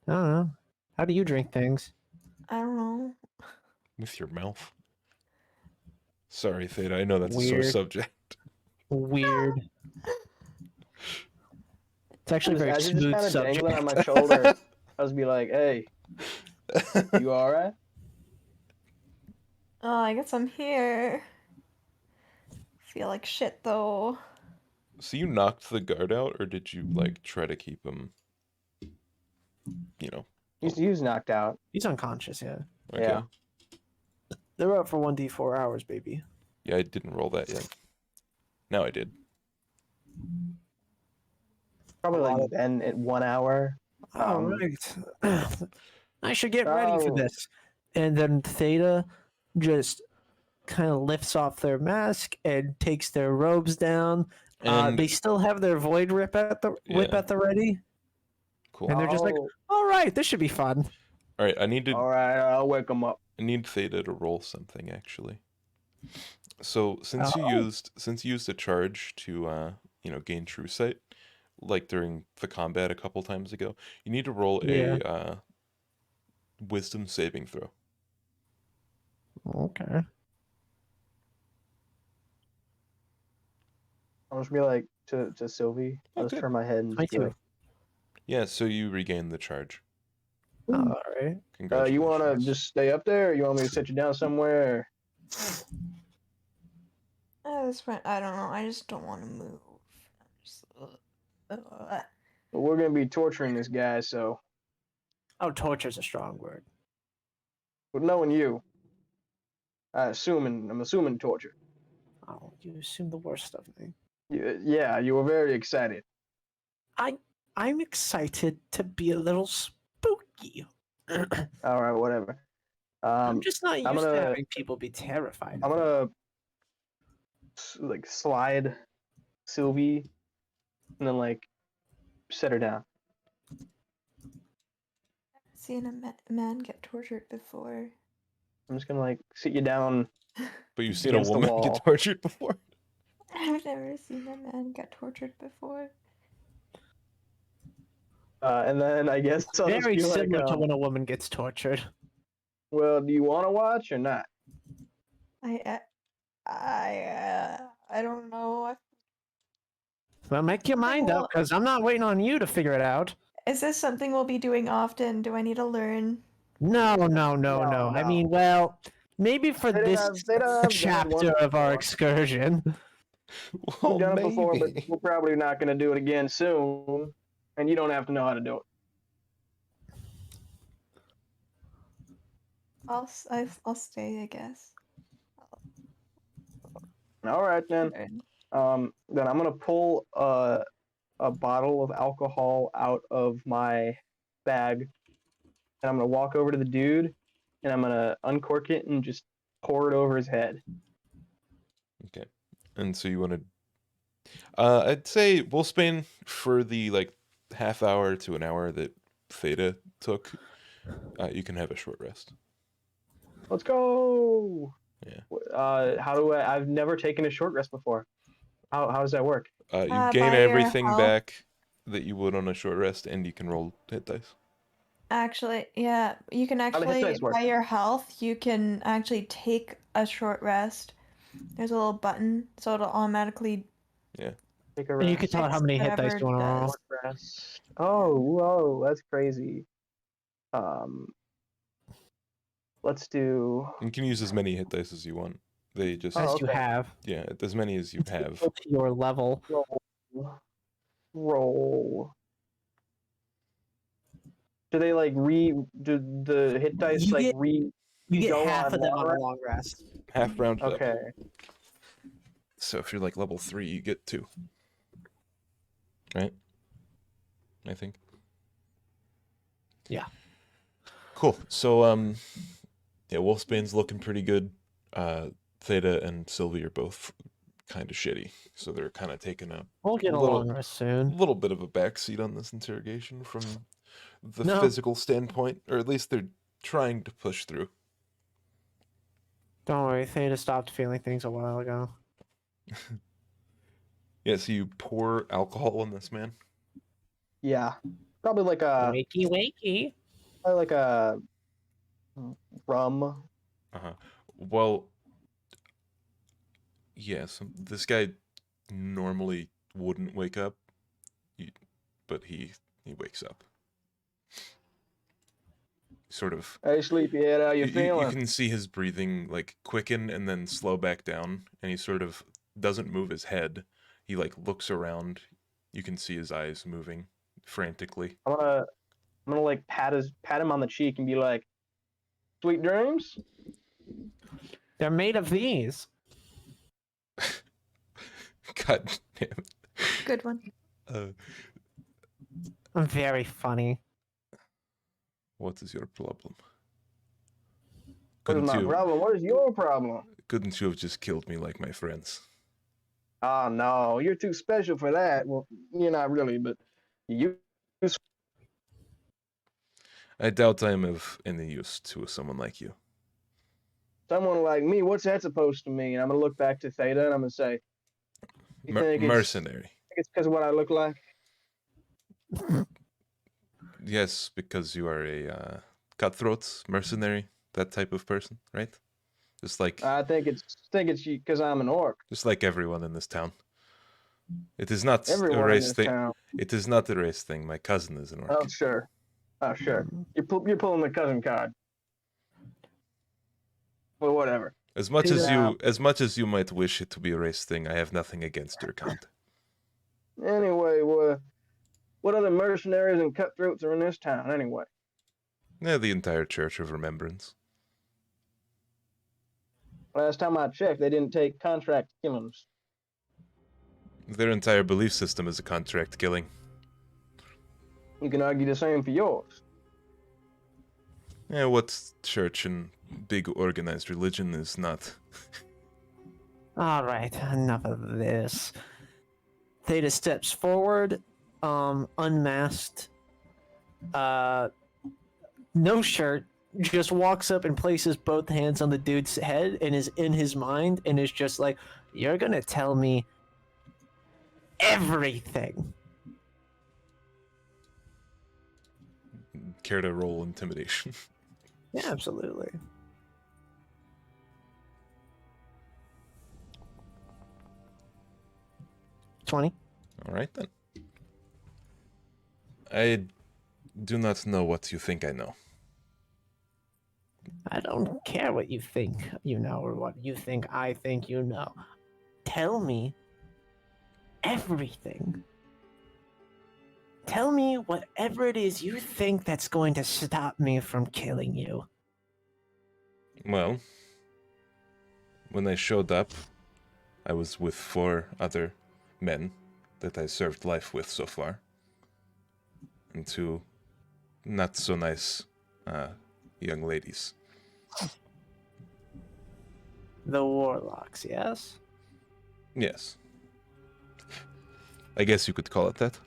I don't know. How do you drink things? I don't know. With your mouth. Sorry, Theta, I know that's a sore Weird. subject. Weird. It's actually a very As you're just smooth kind of subject. dangling on my shoulder, I was be like, "Hey, you all right?" Oh, I guess I'm here. Feel like shit though. So you knocked the guard out, or did you like try to keep him? He was knocked out. He's unconscious, yeah. Okay. Yeah. They're up for 1d4 hours, baby. Yeah, I didn't roll that yet. Now I did. Probably like then at 1 hour. All right. I should get ready for Oh. this. and then Theta just kind of lifts off their mask and takes their robes down. And They still have their void whip at Yeah. the ready, cool. and they're just like, "All right, this should be fun." All right, I all right, I'll wake them up. need Theta to roll something actually. So since you Oh. used a charge to gain true sight, like during the combat a couple times ago, you need to roll Yeah. a wisdom saving throw. Okay. I'll just be like to Sylvie. I'll just Okay. turn my head and just be 22. like, Yeah, so you regain the charge. All right. Congratulations. you want to just stay up there, or you want me to sit you down somewhere? That's fine. I don't know. I just don't want to move. Just, Well, we're gonna be torturing this guy, so Oh, torture's a strong word. with knowing you, I'm assuming torture. Oh, you assume the worst of me. Yeah, you were very excited. I'm excited to be a little spooky. All right, whatever. I'm just not used to gonna- having people be terrified. I'm gonna like slide Sylvie, and then like set her down. seen a man get tortured before. I'm just gonna like sit you down. But you've seen a Against the woman wall. get tortured before? I've never seen a man get tortured before. And then I guess I'll just Very be like, similar to when a woman gets tortured. well, do you want to watch or not? I don't know. Well, make your mind up, because I'm not waiting on you to figure it out. Is this something we'll be doing often? Do I need to learn? No. I No. mean, well, maybe for They don't this have done one chapter of our before. excursion. Well, We've done it before, but maybe. we're probably not gonna do it again soon. And you don't have to know how to do it. I'll stay, I guess. All right then. Learn. Then I'm gonna pull a bottle of alcohol out of my bag, and I'm gonna walk over to the dude, and I'm gonna uncork it and just pour it over his head. Okay. And so you want to I'd say Wolfsbane for the like half hour to an hour that Theta took, you can have a short rest. Let's go. Yeah. How do I've never taken a short rest before. How does that work? You By gain your everything health. back that you would on a short rest, and you can roll hit dice. Actually, yeah, you can the hit actually, dice work? by your health, you can actually take a short rest. There's a little button, so it'll automatically. Take a And you rest. can tell how many hit dice Whatever you want to roll. does. Rest. Oh, whoa, that's crazy. Let's do. You can use as many hit dice as you want. They just Oh, As you okay. have. yeah, as many as you have. Equal to your level. Roll. Do they like do the hit dice You like get- re? You get Go half on of them long on a rest? long rest. Half rounded up. Okay. So if you're like level 3, you get 2. Right? I think. Yeah. Cool. So yeah, Wolfsbane's looking pretty good. Theta and Sylvie are both kind of shitty, so they're kind of taking a We'll get a little- long rest soon. little bit of a backseat on this interrogation from the No. physical standpoint, or at least they're trying to push through. Don't worry, Theta stopped feeling things a while ago. Yeah, so you pour alcohol on this man. Yeah. Probably like a Wakey. rum. Well, yeah, so this guy normally wouldn't wake up, but he wakes up. Sort of. Hey, sleepyhead, how you You feeling? can see his breathing like quicken and then slow back down, and he sort of doesn't move his head. He like looks around. You can see his eyes moving frantically. I'm gonna like pat him on the cheek and be like, "Sweet dreams." They're made of these. God damn it. Good one. I'm very funny. What is your problem? What is my problem? What is your problem? couldn't you have just killed me like my friends? Oh no, you're too special for that. Well, you're not really, but you I doubt I am of any use to someone like you. someone like me. What's that supposed to mean? I'm gonna look back to Theta and I'm gonna say, you think Mercenary. it's because of what I look like? Yes, because you are a cutthroat, mercenary, that type of person, right? Just like I think it's because I'm an orc. everyone in this town. It is not a Everyone in race this thing. town. It is not a race thing. My cousin is an orc. Oh sure, oh sure. You're pulling the cousin card. Well, whatever. As much Yeah. as you might wish it to be a race thing, I have nothing against your kind. Anyway, what other mercenaries and cutthroats are in this town? Anyway, Yeah, the entire Church of Remembrance. last time I checked, they didn't take contract killings. Their entire belief system is a contract killing. You can argue the same for yours. Yeah, what church and big organized religion is not? All right, enough of this. Theta steps forward, unmasked, no shirt, just walks up and places both hands on the dude's head and is in his mind and is just like, "You're gonna tell me everything." Care to roll intimidation? Yeah, absolutely. $20. All right then. I do not know what you think I know. I don't care what you think you know or what you think I think you know. Tell me everything. Tell me whatever it is you think that's going to stop me from killing you. Well, when I showed up, I was with 4 other men that I served life with so far. And 2 not so nice young ladies. The warlocks, yes? Yes. I guess you could call it that.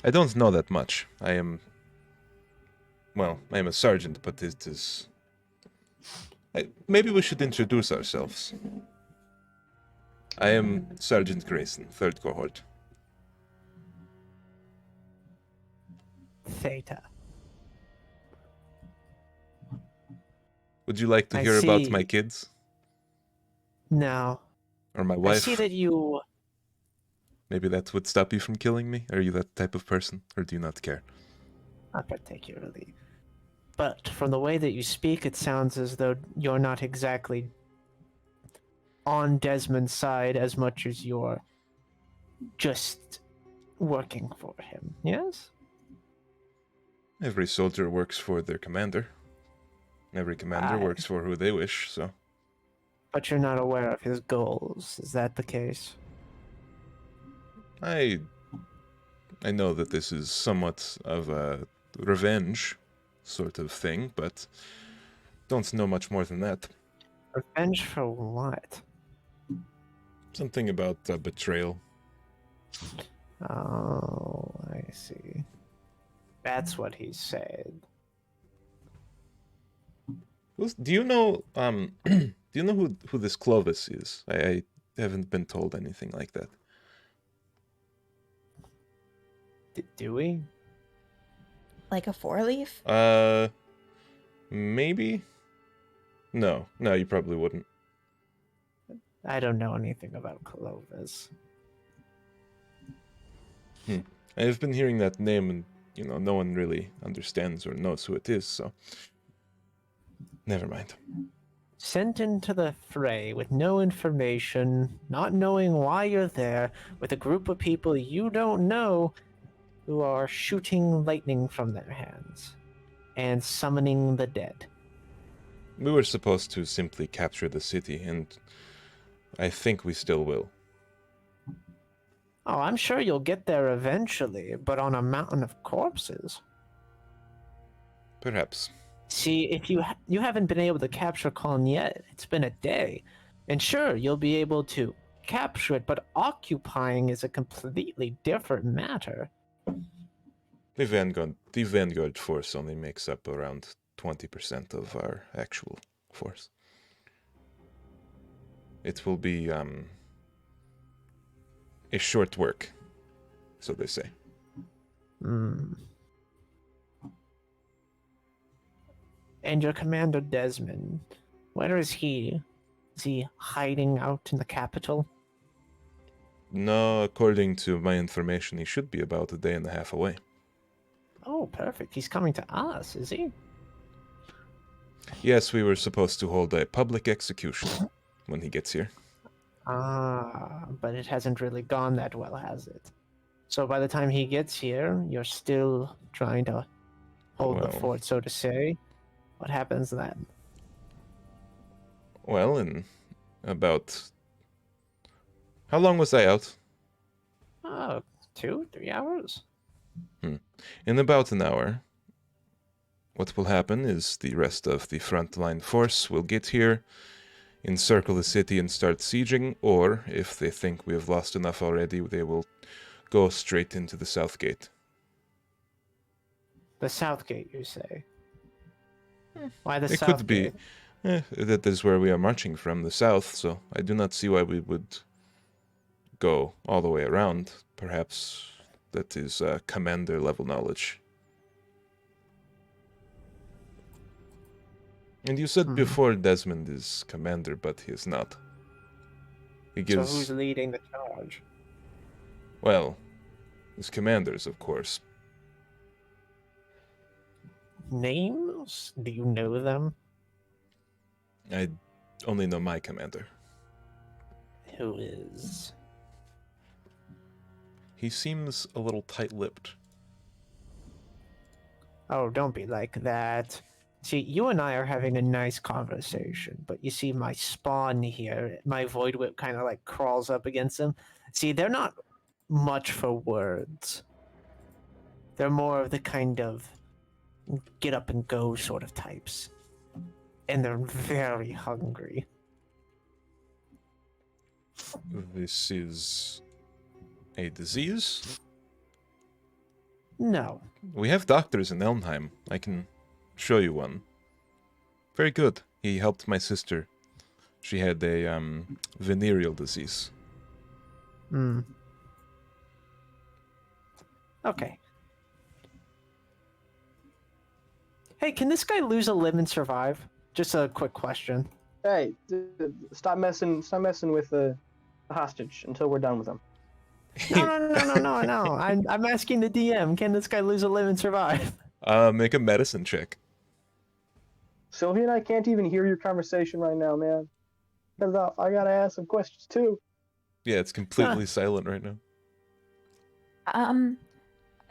I don't know that much. I am a sergeant, but it is... maybe we should introduce ourselves. I am Sergeant Grayson, 3rd cohort. Theta. Would you like to I hear about see. my kids? No. Or my I wife? see that you... Maybe that would stop you from killing me? Are you that type of person? Or do you not care? Not particularly. But from the way that you speak, it sounds as though you're not exactly on Desmond's side as much as you're just working for him, yes? Every soldier works for their commander. Every commander Aye. works for who they wish, so... But you're not aware of his goals, is that the case? I know that this is somewhat of a revenge sort of thing, but don't know much more than that. Revenge for what? Something about betrayal. Oh, I see. That's what he said. Do you know do you know who this Clovis is? I haven't been told anything like that. Do we? Like a 4-leaf? Maybe? No, you probably wouldn't. I don't know anything about Clovis. I've been hearing that name and, no one really understands or knows who it is, so... Never mind. Sent into the fray with no information, not knowing why you're there, with a group of people you don't know who are shooting lightning from their hands and summoning the dead. We were supposed to simply capture the city, and I think we still will. Oh, I'm sure you'll get there eventually, but on a mountain of corpses. Perhaps. See, if you haven't been able to capture Colin yet, it's been a day. And sure, you'll be able to capture it, but occupying is a completely different matter. The Vanguard force only makes up around 20% of our actual force. It will be a short work, so they say. Hmm. And your commander Desmond, where is he? Is he hiding out in the capital? No, according to my information, he should be about a day and a half away. Oh, perfect. He's coming to us, is he? Yes, we were supposed to hold a public execution when he gets here. Ah, but it hasn't really gone that well, has it? So by the time he gets here, you're still trying to hold the Well. fort, so to say. What happens then? Well, in about... How long was I out? Oh, 2-3 hours? In about an hour. What will happen is the rest of the frontline force will get here, encircle the city and start sieging, or, if they think we have lost enough already, they will go straight into the south gate. The South Gate, you say? Why the It South could be. Gate? That is where we are marching from, the south, so I do not see why we would go all the way around. Perhaps that is commander level knowledge. And you said before Desmond is commander, but he is not. He So gives... who's leading the charge? Well, his commanders, of course. Names? Do you know them? I only know my commander. Who is? He seems a little tight-lipped. Oh, don't be like that. See, you and I are having a nice conversation, but you see my spawn here, my void whip kind of like crawls up against them. See, they're not much for words. They're more of the kind of get up and go sort of types. And they're very hungry. This is a disease? No. We have doctors in Elmheim. I can show you one. Very good. He helped my sister. She had a venereal disease. Okay. Hey, can this guy lose a limb and survive? Just a quick question. Hey, stop messing with the hostage until we're done with him. No. I'm asking the DM. Can this guy lose a limb and survive? Make a medicine check. Sylvia and I can't even hear your conversation right now, man. Cause I gotta ask some questions too. Yeah, it's completely silent right now.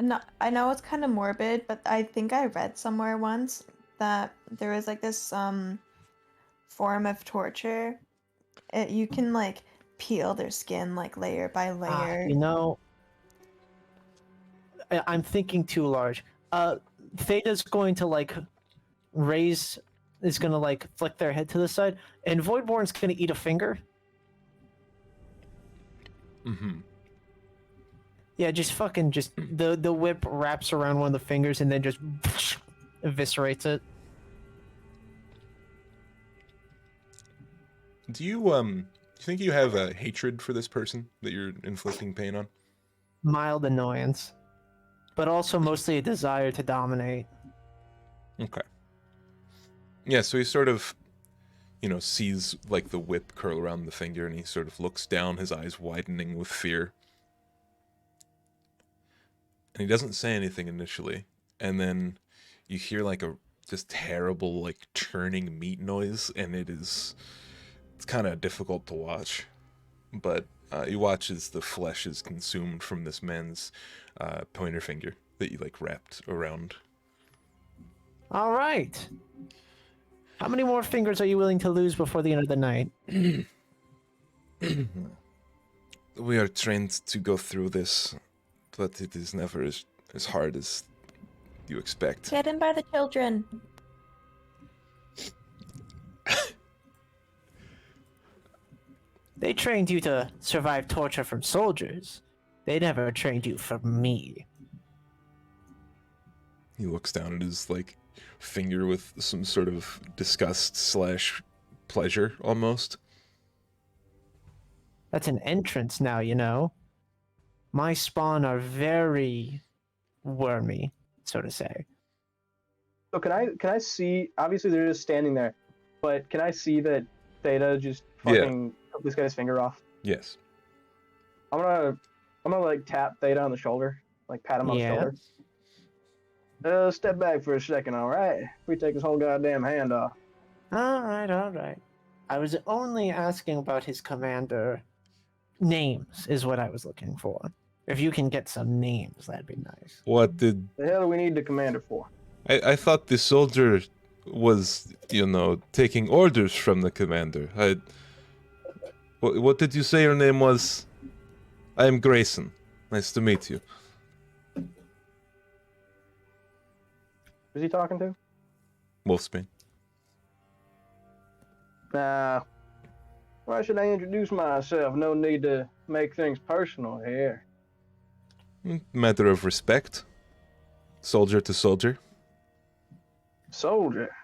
No, I know it's kind of morbid, but I think I read somewhere once that there was like this form of torture. You can like peel their skin like layer by layer. You know, I'm thinking too large. Theta's going to like is gonna like flick their head to the side, and Voidborn's gonna eat a finger. Mm-hmm. Yeah, just the whip wraps around one of the fingers and then just eviscerates it. Do you think you have a hatred for this person that you're inflicting pain on? Mild annoyance, but also mostly a desire to dominate. Okay. Yeah, so he sort of, sees like the whip curl around the finger, and he sort of looks down, his eyes widening with fear. And he doesn't say anything initially, and then you hear like a just terrible like churning meat noise, and it's kind of difficult to watch. But you watch as the flesh is consumed from this man's pointer finger that you like wrapped around. All right. How many more fingers are you willing to lose before the end of the night? We are trained to go through this, but it is never as hard as you expect. Get in by the children. They trained you to survive torture from soldiers. They never trained you for me. He looks down at his, like, finger with some sort of disgust slash pleasure, almost. That's an entrance now, you know. My spawn are very wormy, so to say. So can I see? Obviously, they're just standing there, but can I see that Theta just Yeah. fucking took this guy's finger off? Yes. I'm gonna like tap Theta on the shoulder, like pat him on the Yeah. shoulder. Step back for a second, all right? If we take his whole goddamn hand off. All right. I was only asking about his commander names, is what I was looking for. If you can get some names, that'd be nice. What did... The hell do we need the commander for? I thought the soldier was, you know, taking orders from the commander. What did you say your name was? I am Grayson. Nice to meet you. Who's he talking to? Wolfsbane. Nah. Why should I introduce myself? No need to make things personal here. Matter of respect. Soldier to soldier. Soldier?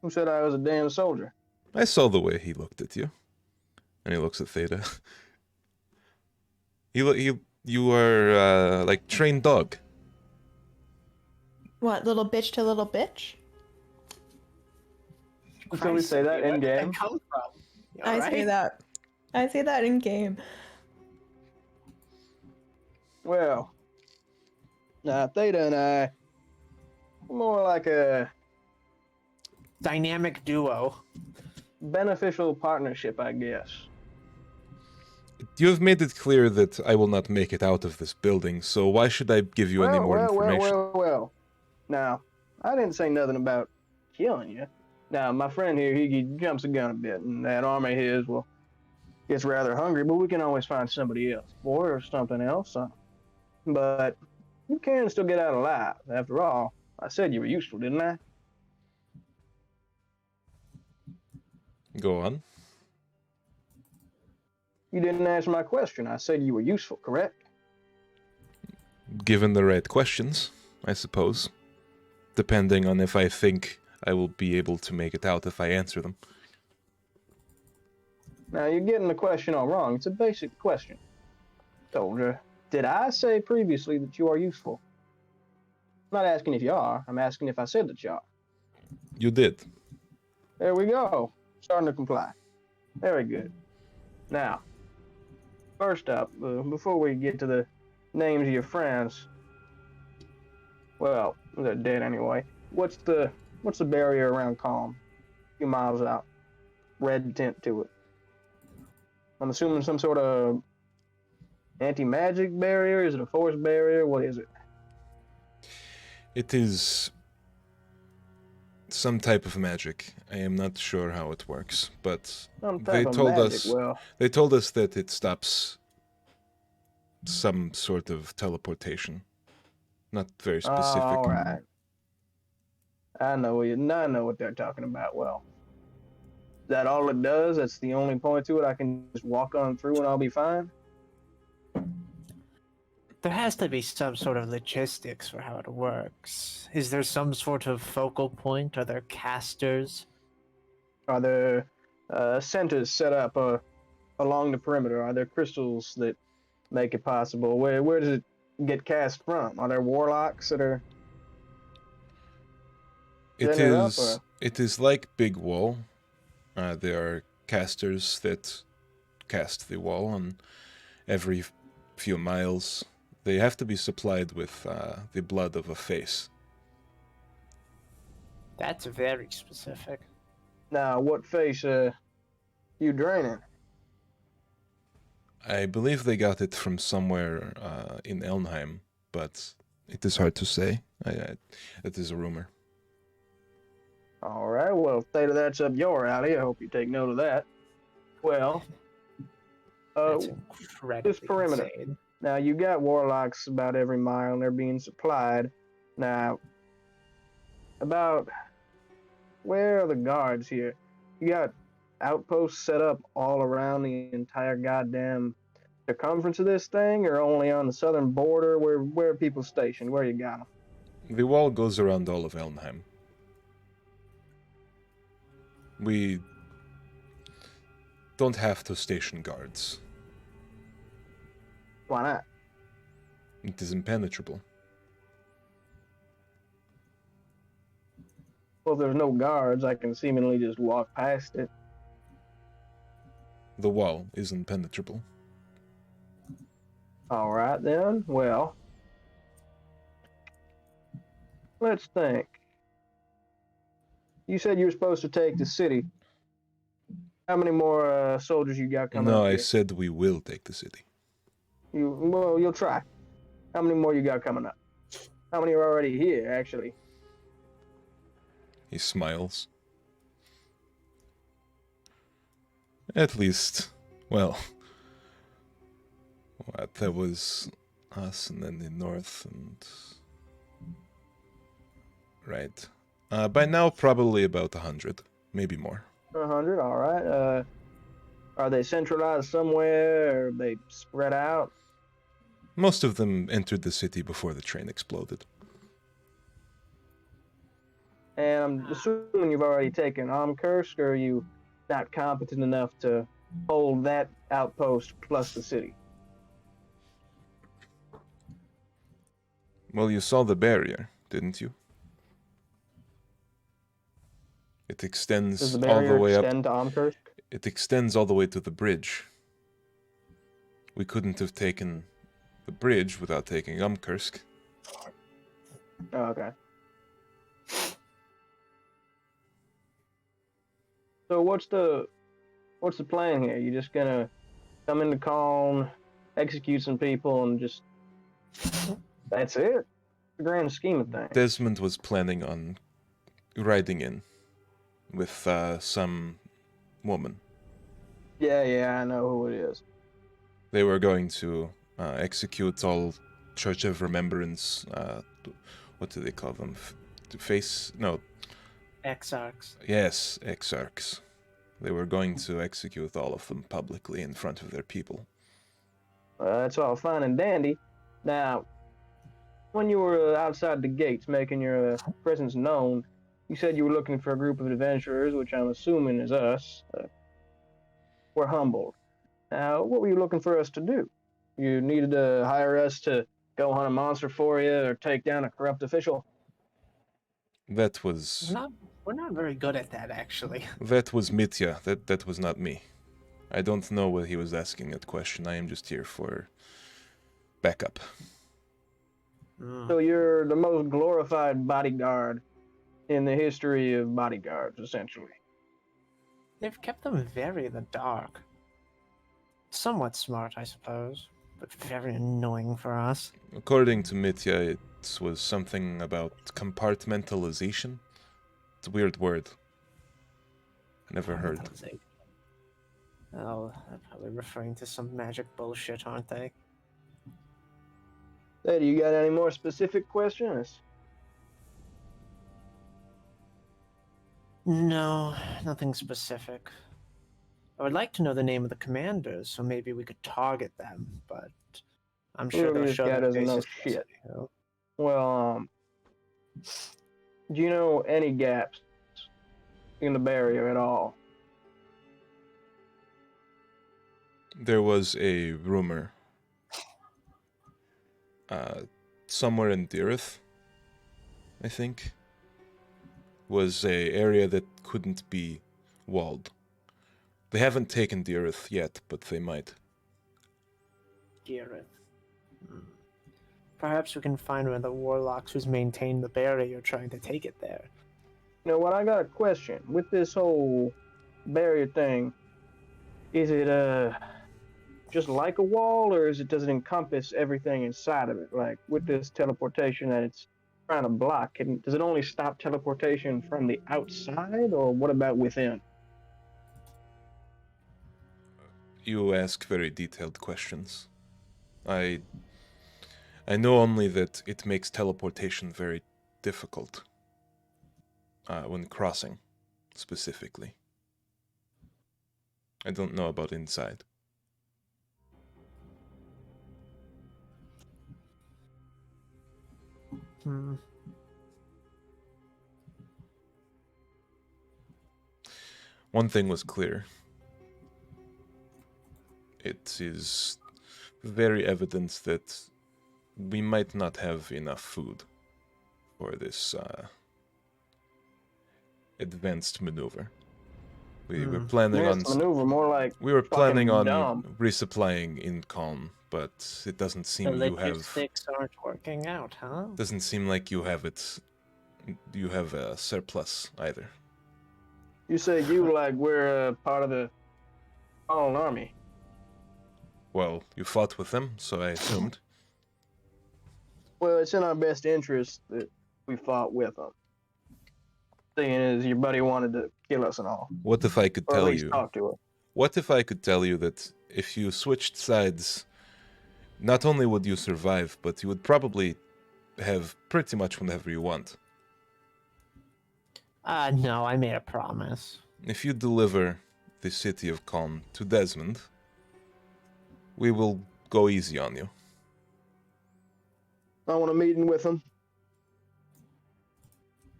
Who said I was a damn soldier? I saw the way he looked at you. And he looks at Theta. You are, like, trained dog. What, little bitch to little bitch? Can we say that in game? Come from? I say that. I say that in game. Well, nah, Theta and I, more like a Dynamic duo. beneficial partnership, I guess. You have made it clear that I will not make it out of this building, so why should I give you any more information? Well. Now, I didn't say nothing about killing you. Now, my friend here, he jumps the gun a bit, and that army of his, well, gets rather hungry, but we can always find somebody else or something else. But you can still get out alive. After all, I said you were useful, didn't I? Go on. You didn't answer my question. I said you were useful, correct? Given the right questions, I suppose. Depending on if I think I will be able to make it out if I answer them. Now, you're getting the question all wrong. It's a basic question. Soldier, did I say previously that you are useful? I'm not asking if you are. I'm asking if I said that you are. You did. There we go. Starting to comply. Very good. Now, first up, before we get to the names of your friends, well, they're dead anyway. What's the barrier around Calm? A few miles out. Red tint to it. I'm assuming some sort of anti-magic barrier. Is it a force barrier? What is it? It is some type of magic. I am not sure how it works, but Some they type of told magic. us Well, they told us that it stops some sort of teleportation. Not very specific. all right. I know what they're talking about. Well, is that all it does? That's the only point to it. I can just walk on through and I'll be fine. There has to be some sort of logistics for how it works. Is there some sort of focal point? Are there casters? Are there centers set up along the perimeter? Are there crystals that make it possible? Where does it get cast from? Are there warlocks that are? It is like Big Wall. There are casters that cast the wall on every few miles. They have to be supplied with the blood of a face. That's very specific. Now, what face you draining? I believe they got it from somewhere in Elnheim, but it is hard to say. It is a rumor. All right. Well, Theta, that's up your alley. I hope you take note of that. Well, That's incredibly this perimeter. insane. Now, you got warlocks about every mile, and they're being supplied. Now, about where are the guards here? You got outposts set up all around the entire goddamn circumference of this thing, or only on the southern border? Where are people stationed? Where you got them? The wall goes around all of Elmheim. We don't have to station guards. Why not? It is impenetrable. Well, if there's no guards, I can seemingly just walk past it. The wall is impenetrable. All right then. Well, let's think. You said you were supposed to take the city. How many more soldiers you got coming No, up I here? said we will take the city. You'll try. How many more you got coming up? How many are already here, actually? He smiles. At least, well, there was us and then the north and... Right. By now, probably about 100, maybe more. 100, all right. Are they centralized somewhere, or are they spread out? Most of them entered the city before the train exploded. And I'm assuming you've already taken Omkursk, or are you not competent enough to hold that outpost plus the city? Well, you saw the barrier, didn't you? It Does extends the all the barrier way up. extend to Omkursk? It extends all the way to the bridge. We couldn't have taken the bridge without taking Umkursk. Oh, okay. So what's the plan here? You just gonna come into Calm, execute some people, and just that's it? The grand scheme of things. Desmond was planning on riding in with some woman. Yeah, I know who it is. They were going to execute all Church of Remembrance. What do they call them? No. Exarchs. Yes, exarchs. They were going to execute all of them publicly in front of their people. That's all fine and dandy. Now, when you were outside the gates making your presence known, you said you were looking for a group of adventurers, which I'm assuming is us. We're humbled. Now, what were you looking for us to do? You needed to hire us to go hunt a monster for you or take down a corrupt official? That was We're not very good at that, actually. that was Mitya. That was not me. I don't know what he was asking that question. I am just here for backup. So you're the most glorified bodyguard in the history of bodyguards, essentially. They've kept them very in the dark. Somewhat smart, I suppose, but very annoying for us. According to Mitya, it was something about compartmentalization. It's a weird word. I never heard. Oh, they're probably referring to some magic bullshit, aren't they? Hey, do you got any more specific questions? No, nothing specific. I would like to know the name of the commanders, so maybe we could target them, but I'm sure Clearly they'll this show guy their doesn't know faces to us shit. anyhow. Well, do you know any gaps in the barrier at all? There was a rumor somewhere in Dirith, I think, was a area that couldn't be walled. They haven't taken Dirith yet, but they might. Gareth. Perhaps we can find one of the warlocks who's maintained the barrier trying to take it there. You know what? I got a question. With this whole barrier thing, is it just like a wall, or does it encompass everything inside of it? Like with this teleportation that it's trying to block, does it only stop teleportation from the outside, or what about within? You ask very detailed questions. I know only that it makes teleportation very difficult when crossing, specifically. I don't know about inside. Hmm. One thing was clear. It is very evident that we might not have enough food for this advanced maneuver. We were planning on Advanced maneuver, more like we were planning fucking on dumb. resupplying in Calm, but it doesn't The seem you have. logistics aren't working out, huh? Doesn't seem like you have it. You have a surplus either. You say you like we're part of the fallen army. Well, you fought with them, so I assumed. Well, it's in our best interest that we fought with them. Seeing as your buddy wanted to kill us and all, What if I could or at tell least you? talk to us. What if I could tell you that if you switched sides, not only would you survive, but you would probably have pretty much whatever you want. No, I made a promise. If you deliver the city of Calm to Desmond, we will go easy on you. I want a meeting with him.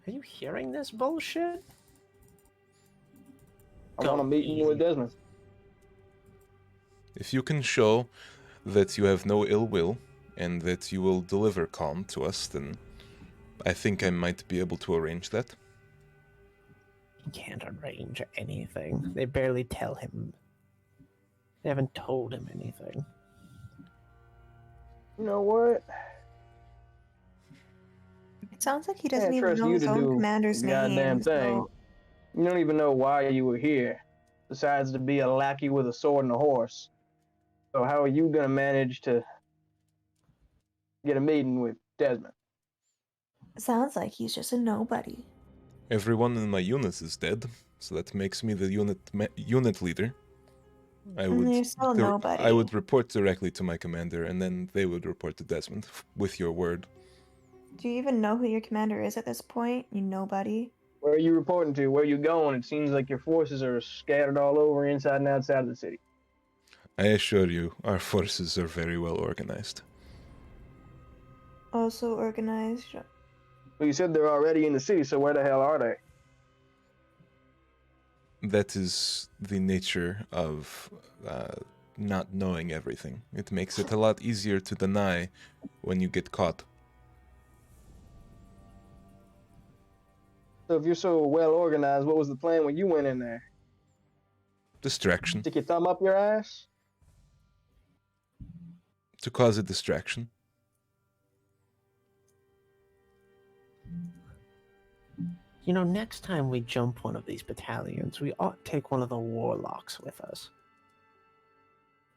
Are you hearing this bullshit? I Go want a meeting with easy. Desmond. If you can show that you have no ill will and that you will deliver Calm to us, then I think I might be able to arrange that. He can't arrange anything. They barely tell him. They haven't told him anything. You know what? It sounds like he doesn't Can't even trust know you his to own do commander's the goddamn name. thing. So You don't even know why you were here, besides to be a lackey with a sword and a horse. So how are you gonna manage to get a meeting with Desmond? it sounds like he's just a nobody. Everyone in my unit is dead, so that makes me the unit leader. I And would you're still nobody. I would report directly to my commander, and then they would report to Desmond with your word. Do you even know who your commander is at this point? You nobody. Where are you reporting to? Where are you going? It seems like your forces are scattered all over inside and outside of the city. I assure you, our forces are very well organized. Also organized. Well, you said they're already in the city, so where the hell are they? That is the nature of not knowing everything. It makes it a lot easier to deny when you get caught. So if you're so well organized, what was the plan when you went in there? Distraction. Stick your thumb up your ass? To cause a distraction. You know, next time we jump one of these battalions, we ought to take one of the warlocks with us.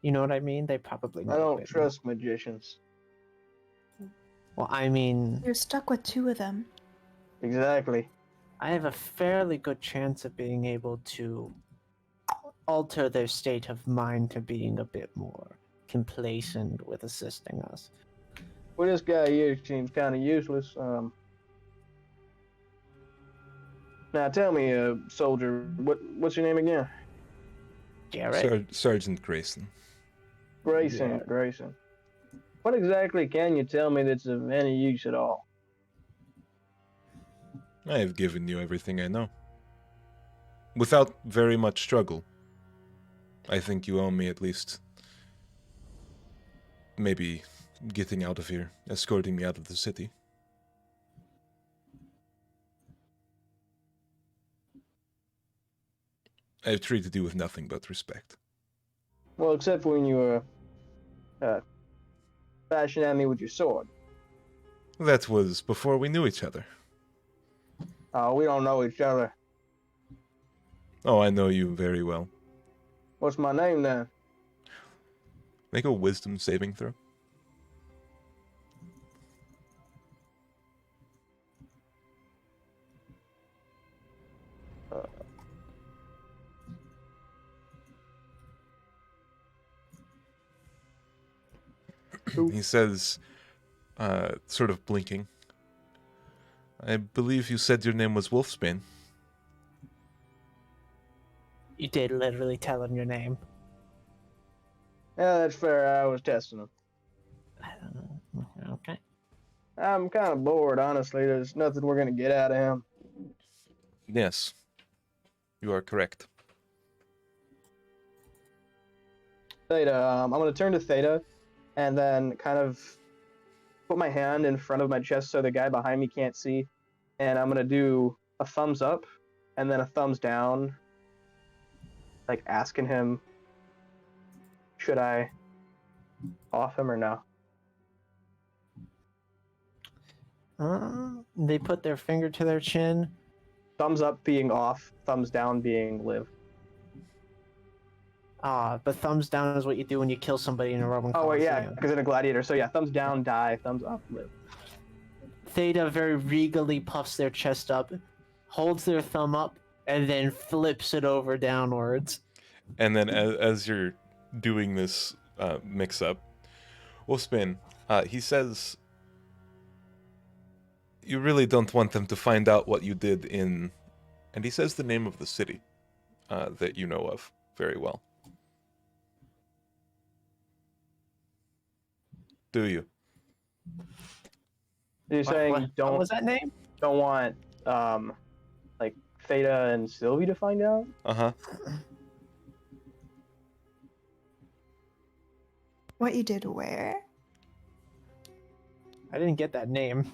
You know what I mean? They probably know I a don't bit trust magicians. more. Well, I mean, You're stuck with two of them. Exactly. I have a fairly good chance of being able to alter their state of mind to being a bit more complacent with assisting us. Well, this guy here seems kind of useless. Now tell me, soldier, what's your name again? Garrett? Sergeant Grayson. Grayson. Yeah. Grayson. What exactly can you tell me that's of any use at all? I have given you everything I know. Without very much struggle. I think you owe me at least maybe getting out of here, escorting me out of the city. I have treated you with nothing but respect. Well, except when you were bashing at me with your sword. That was before we knew each other. Oh, we don't know each other. Oh, I know you very well. What's my name then? Make a wisdom saving throw. He says, sort of blinking, I believe you said your name was Wolfsbane. You did literally tell him your name. Yeah, that's fair. I was testing him. Okay. I'm kind of bored, honestly. There's nothing we're gonna get out of him. Yes, you are correct. Theta, I'm gonna turn to Theta, and then kind of put my hand in front of my chest so the guy behind me can't see, and I'm gonna do a thumbs up, and then a thumbs down, like asking him, should I off him or no? They put their finger to their chin. Thumbs up being off, thumbs down being live. But thumbs down is what you do when you kill somebody in a Roman Oh wait, yeah, Colosseum. because in a gladiator. So yeah, thumbs down, die. Thumbs up, live. Theta very regally puffs their chest up, holds their thumb up, and then flips it over downwards. And then as you're doing this mix-up, Wolfsbane, he says, you really don't want them to find out what you did in... And he says the name of the city that you know of very well. Do you? You're saying What don't was that name? don't want like Theta and Sylvie to find out? Uh-huh. What you did where? I didn't get that name.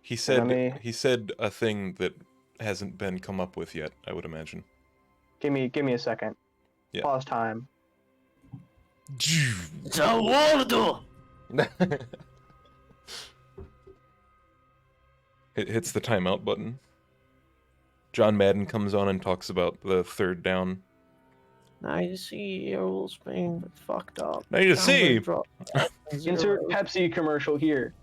He said me- he said a thing that hasn't been come up with yet, I would imagine. Give me a second. Yeah. Pause time. Zawardo! It hits the timeout button. John Madden comes on and talks about the third down. Now you see your rules being fucked up. Now you see. Insert Pepsi commercial here.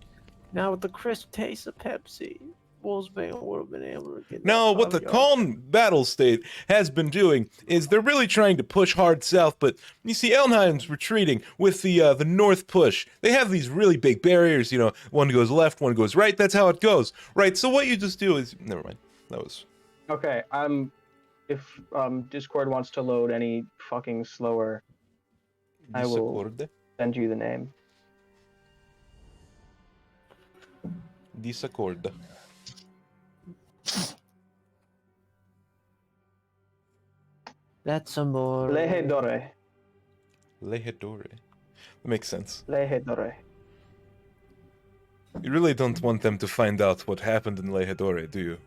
Now with the crisp taste of Pepsi, Wolfsbane would have been able to get. No, that what the caviar. calm battle state has been doing is they're really trying to push hard south, but you see Elnheim's retreating with the north push. They have these really big barriers, you know, one goes left, one goes right, that's how it goes. Right, so what you just do is never mind. That was Okay, if Discord wants to load any fucking slower, I will Disacorde. send you the name. Disacorde. That's amore. Lehedore. Lehedore. That makes sense. Lehedore. You really don't want them to find out what happened in Lehedore, do you?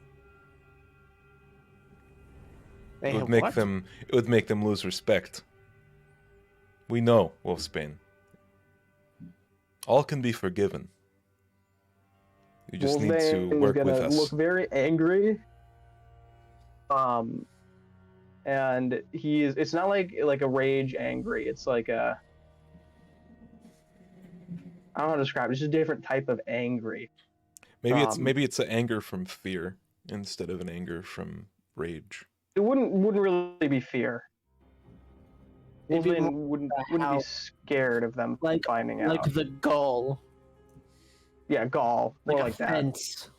They It have would make what? them. It would make them lose respect. We know, Wolfsbane. All can be forgiven. You just need to Wolfbane is work with gonna us. look very angry. And it's not like a rage angry. It's like a, I don't know how to describe it. It's just a different type of angry. Maybe it's an anger from fear instead of an anger from rage. It wouldn't really be fear. Maybe Wolfbane more wouldn't how- be scared of them like finding out. like the goal, Yeah, gall. More like that. offense.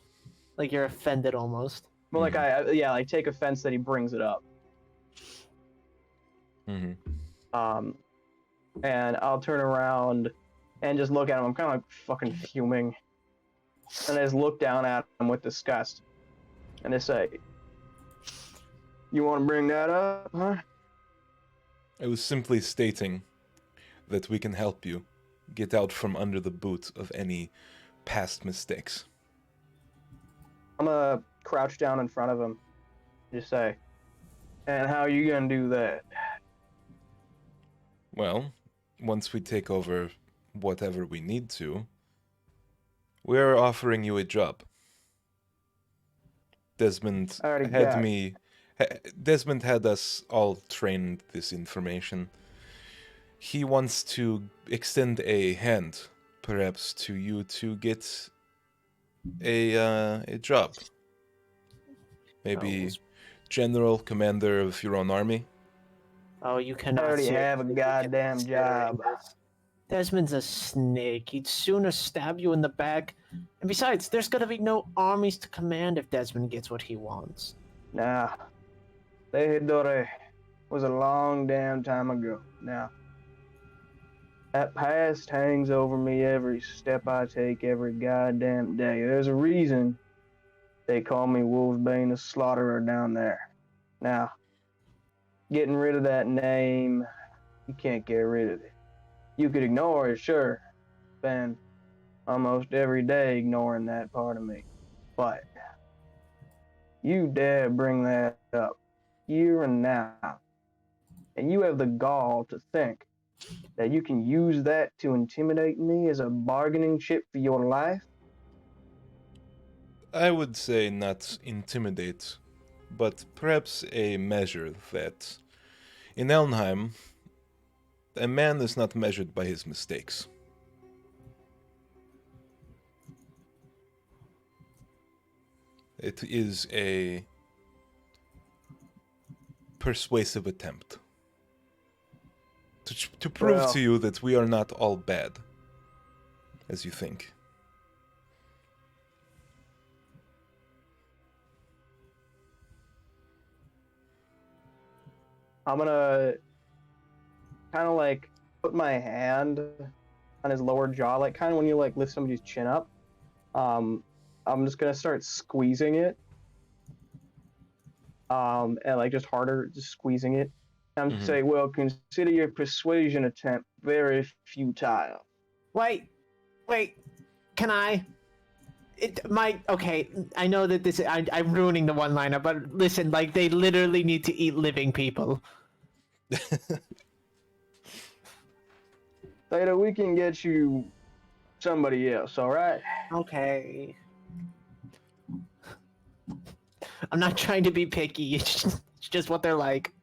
Like you're offended almost. More like like take offense that he brings it up. Mm-hmm. And I'll turn around and just look at him. I'm kind of like fucking fuming. And I just look down at him with disgust. And I say, you want to bring that up, huh? I was simply stating that we can help you get out from under the boot of any past mistakes. I'm gonna crouch down in front of him. Just say, and how are you gonna do that? Well, once we take over whatever we need to, we're offering you a job. Desmond I already had got it. me. Desmond had us all trained this information. He wants to extend a hand, perhaps, to you to get a job. Maybe general commander of your own army. Oh, you I cannot. already seriously have a be goddamn considering job. this. Desmond's a snake. He'd sooner stab you in the back. And besides, there's gonna be no armies to command if Desmond gets what he wants. Nah. Tehedore was a long damn time ago. Now, that past hangs over me every step I take, every goddamn day. There's a reason they call me Wolfbane the Slaughterer down there. Now, getting rid of that name, you can't get rid of it. You could ignore it, sure. Spend almost every day ignoring that part of me. But you dare bring that up here and now, and you have the gall to think that you can use that to intimidate me as a bargaining chip for your life? I would say not intimidate, but perhaps a measure that in Elnheim, a man is not measured by his mistakes. It is a persuasive attempt to prove Well, to you that we are not all bad, as you think. I'm gonna kind of like put my hand on his lower jaw, like kind of when you like lift somebody's chin up. I'm just gonna start squeezing it, and like just harder, just squeezing it. I'm Mhm. say, well, consider your persuasion attempt very futile. Wait, can I? Okay, I know that I'm ruining the one-liner, but listen, like, they literally need to eat living people. Theta, we can get you somebody else, all right? Okay. I'm not trying to be picky, it's just what they're like.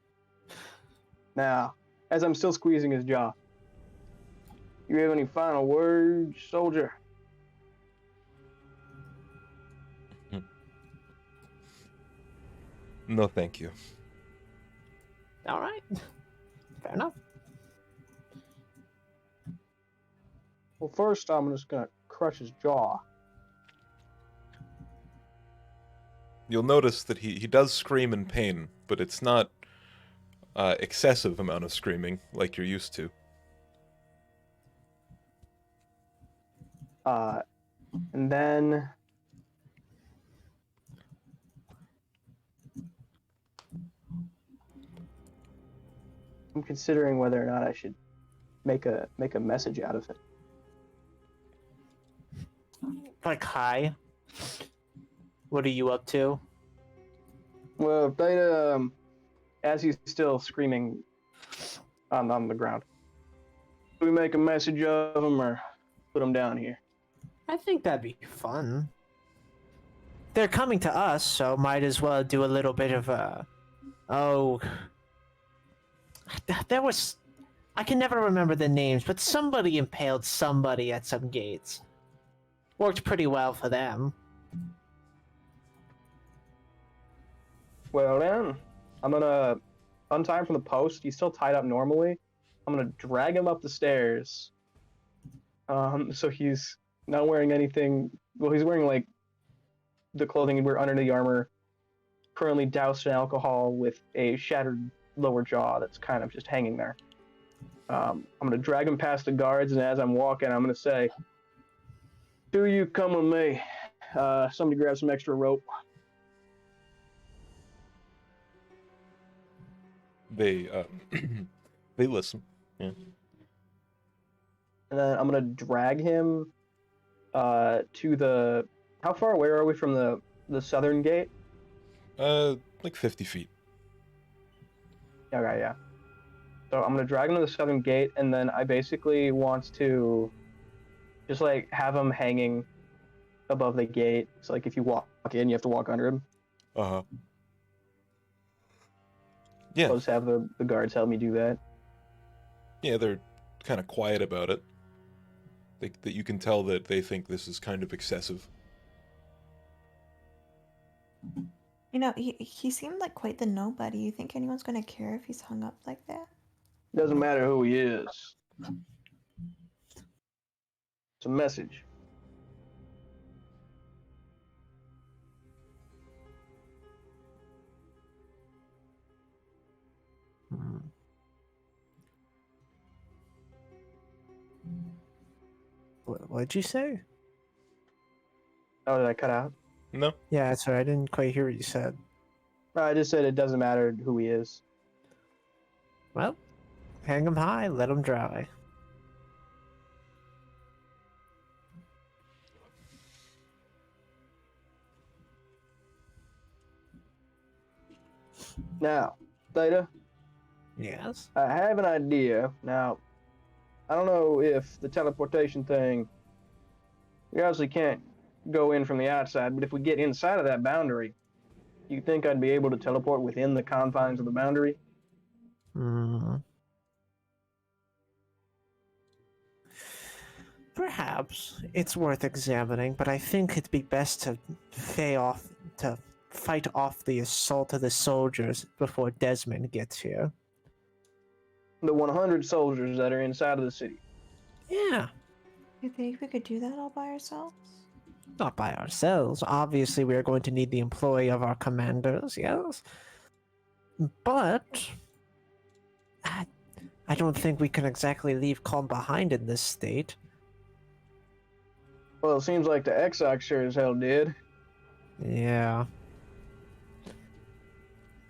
Now, as I'm still squeezing his jaw, you have any final words, soldier? No, thank you. Alright. Fair enough. Well, first I'm just gonna crush his jaw. You'll notice that he does scream in pain, but it's not excessive amount of screaming like you're used to. And then I'm considering whether or not I should make a message out of it. Like, hi. What are you up to? Well, Theta, as he's still screaming on the ground, do we make a message of him or put him down here? I think that'd be fun. They're coming to us, so might as well do a little bit of a... Oh... There was... I can never remember the names, but somebody impaled somebody at some gates. Worked pretty well for them. Well then, I'm gonna untie him from the post. He's still tied up normally. I'm gonna drag him up the stairs. So he's not wearing anything. Well, he's wearing like the clothing he'd wear under the armor. Currently doused in alcohol with a shattered lower jaw that's kind of just hanging there. I'm gonna drag him past the guards, and as I'm walking, I'm gonna say, "Do you come with me? Somebody grab some extra rope." They they listen. Yeah. And then I'm gonna drag him to the. How far away are we from the southern gate? Like 50 feet. Okay, yeah. So I'm gonna drag him to the southern gate, and then I basically want to just like have him hanging above the gate. So like if you walk in, you have to walk under him. Uh-huh. Yeah. I'll just have the guards help me do that. Yeah, they're kind of quiet about it. That you can tell that they think this is kind of excessive. You know, he seemed like quite the nobody. You think anyone's gonna care if he's hung up like that? Doesn't matter who he is. It's a message. What did you say? Oh, did I cut out? No. Yeah, sorry, I didn't quite hear what you said. I just said it doesn't matter who he is. Well, hang 'em high, let 'em dry. Now, Theta, Yes? I have an idea. Now, I don't know if the teleportation thing, we obviously can't go in from the outside, but if we get inside of that boundary, you think I'd be able to teleport within the confines of the boundary? Hmm. Perhaps it's worth examining, but I think it'd be best to fight off the assault of the soldiers before Desmond gets here. The 100 soldiers that are inside of the city. Yeah, You think we could do that all by ourselves? not by ourselves. Obviously, we are going to need the employ of our commanders, yes? But I don't think we can exactly leave Calm behind in this state. Well, it seems like the Exox sure as hell did. Yeah.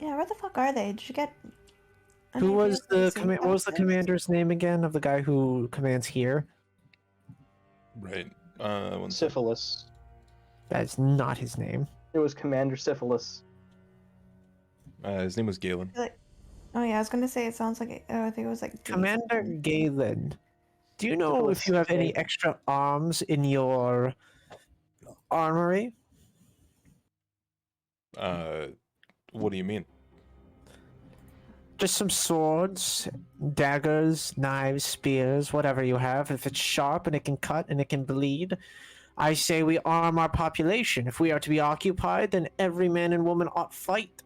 Yeah, where the fuck are they? Did you get? Who was the command? what was the commander's name again of the guy who commands here? Right. One sec. Syphilis. That is not his name. It was Commander Syphilis. His name was Galen. Oh yeah, I was gonna say it sounds like I think it was like Commander Galen. Do you know if Syphilis, you have any okay. extra arms in your armory? What do you mean? Just some swords, daggers, knives, spears, whatever you have. If it's sharp and it can cut and it can bleed, I say we arm our population. If we are to be occupied, then every man and woman ought fight.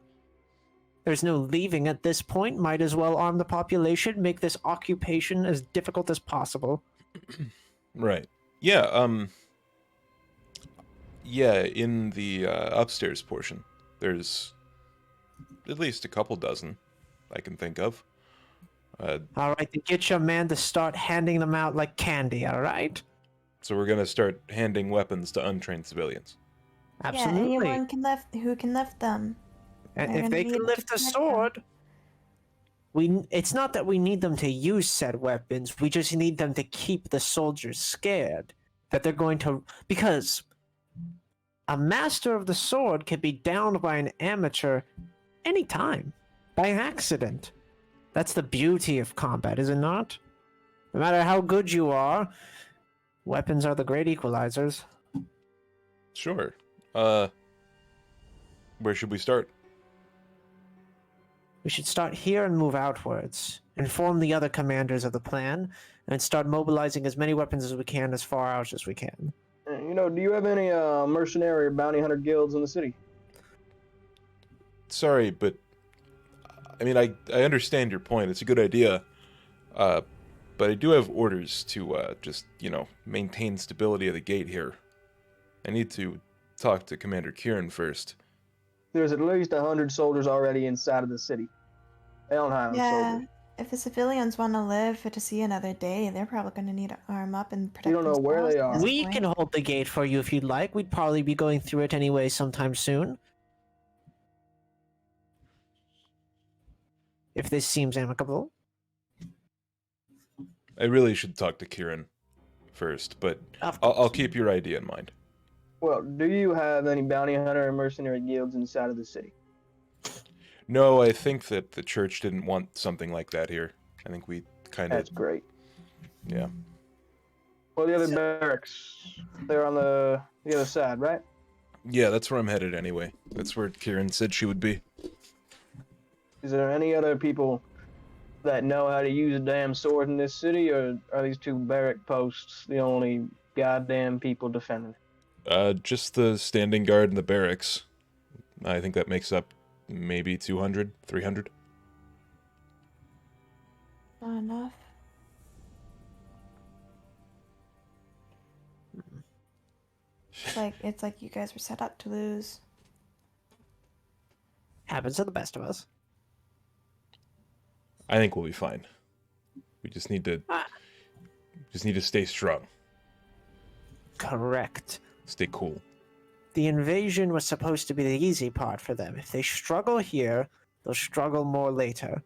There's no leaving at this point. Might as well arm the population, make this occupation as difficult as possible. Right. Yeah, yeah, in the upstairs portion, there's at least a couple dozen I can think of. All right, then get your man to start handing them out like candy, all right? So we're gonna start handing weapons to untrained civilians. Absolutely. Yeah, anyone can lift who can lift them. And They're if gonna they need can to lift a protect them. sword, it's not that we need them to use said weapons. We just need them to keep the soldiers scared that they're going to, because a master of the sword can be downed by an amateur anytime by accident. That's the beauty of combat, is it not? No matter how good you are, weapons are the great equalizers. Sure. Where should we start? We should start here and move outwards. Inform the other commanders of the plan, and start mobilizing as many weapons as we can as far out as we can. You know, do you have any mercenary or bounty hunter guilds in the city? Sorry, but I mean, I understand your point. It's a good idea. But I do have orders to just, maintain stability of the gate here. I need to talk to Commander Kieran first. There's at least 100 soldiers already inside of the city. Elnheim Yeah, soldiers. if the civilians want to live to see another day, they're probably gonna need to arm up and protect don't know where themselves they at are. this We point. can hold the gate for you if you'd like. We'd probably be going through it anyway sometime soon. If this seems amicable. I really should talk to Kieran first, but Of I'll course. keep your idea in mind. Well, do you have any bounty hunter or mercenary guilds inside of the city? No, I think that the church didn't want something like that here. I think we kind of, That's great. yeah. Well, the other barracks, they're on the other side, right? Yeah, that's where I'm headed anyway. That's where Kieran said she would be. Is there any other people that know how to use a damn sword in this city, or are these two barrack posts the only goddamn people defending? Just the standing guard and the barracks. I think that makes up maybe 200, 300. Not enough. It's like you guys were set up to lose. Happens to the best of us. I think we'll be fine. We just need to stay strong. correct. Stay cool. The invasion was supposed to be the easy part for them. If they struggle here, they'll struggle more later.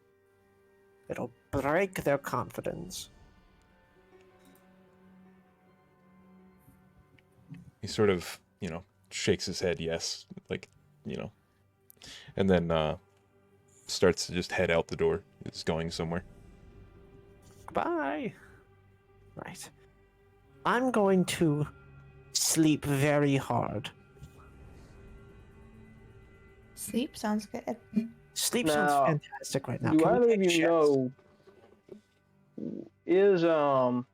It'll break their confidence. He sort of, shakes his head, yes, and then starts to just head out the door. It's going somewhere. Bye. Right. I'm going to sleep very hard. Sleep sounds good. Sleep Now, sounds fantastic right now. Do Can we either take of you shifts? know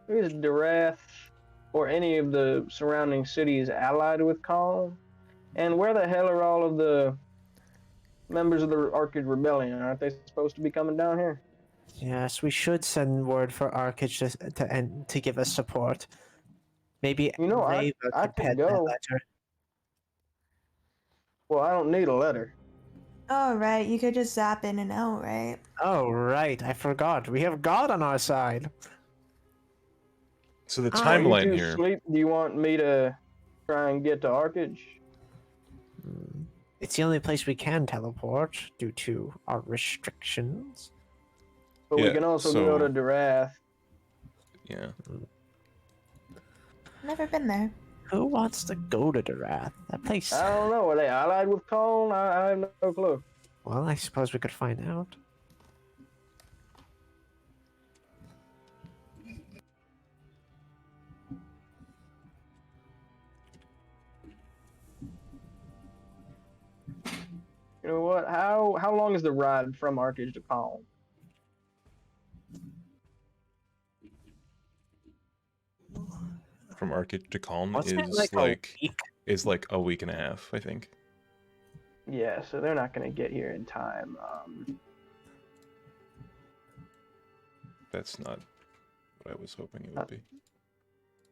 is Darath or any of the surrounding cities allied with Calm? And where the hell are all of the members of the Arcade Rebellion? Aren't they supposed to be coming down here? Yes, we should send word for Arcage to give us support. Maybe You know, I Rava could could pet that go. letter. Well, I don't need a letter. Oh, right. You could just zap in and out, right? Oh, right. I forgot. We have God on our side. So the Are you timeline two here. asleep? Do you want me to try and get to Arcage? It's the only place we can teleport due to our restrictions. But we Yeah, can also so- go to Darath. Yeah. Never been there. Who wants to go to Darath? That place. I don't know. Are they allied with Calm? I have no clue. Well, I suppose we could find out. You know what? How long is the ride from Arcage to Calm? From Arcade to Calm Wasn't it is like a week? like a week and a half, I think. Yeah, so they're not gonna get here in time. That's not what I was hoping it would be.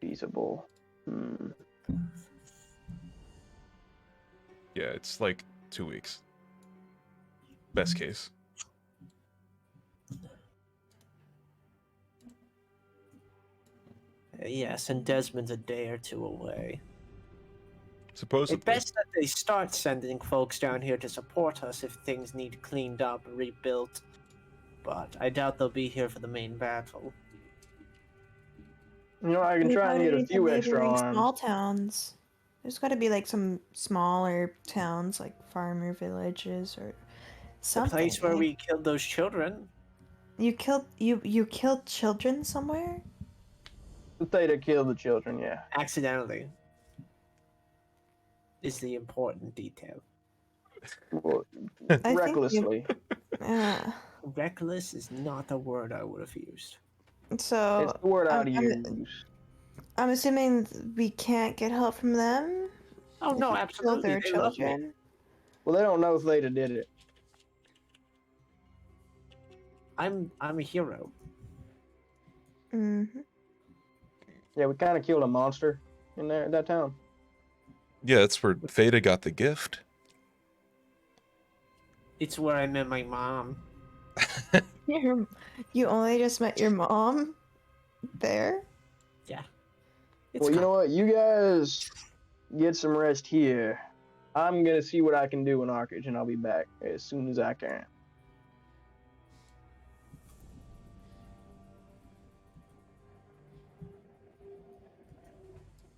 Feasible. Yeah, it's like 2 weeks. Best case. Yes, and Desmond's a day or two away. Supposedly. It's best that they start sending folks down here to support us if things need cleaned up, rebuilt. But I doubt they'll be here for the main battle. You know, I can try and get a few extra small arms. towns. There's got to be like some smaller towns, like farmer villages or The something. place where eh? we killed those children. You killed children somewhere? The Theta killed the children, yeah. Accidentally. Is the important detail. Well, I think you- recklessly. Reckless is not a word I would have used. So It's the word out of I'm- use. I'm assuming we can't get help from them. Oh if no, we killed absolutely. their They love me. children. Well, they don't know if Theta did it. I'm a hero. Mm-hmm. Yeah, we kind of killed a monster in that town. Yeah, that's where Theta got the gift. It's where I met my mom. You only just met your mom there? It's Well, you know what? You guys get some rest here. I'm gonna see what I can do in Arcage, and I'll be back as soon as I can.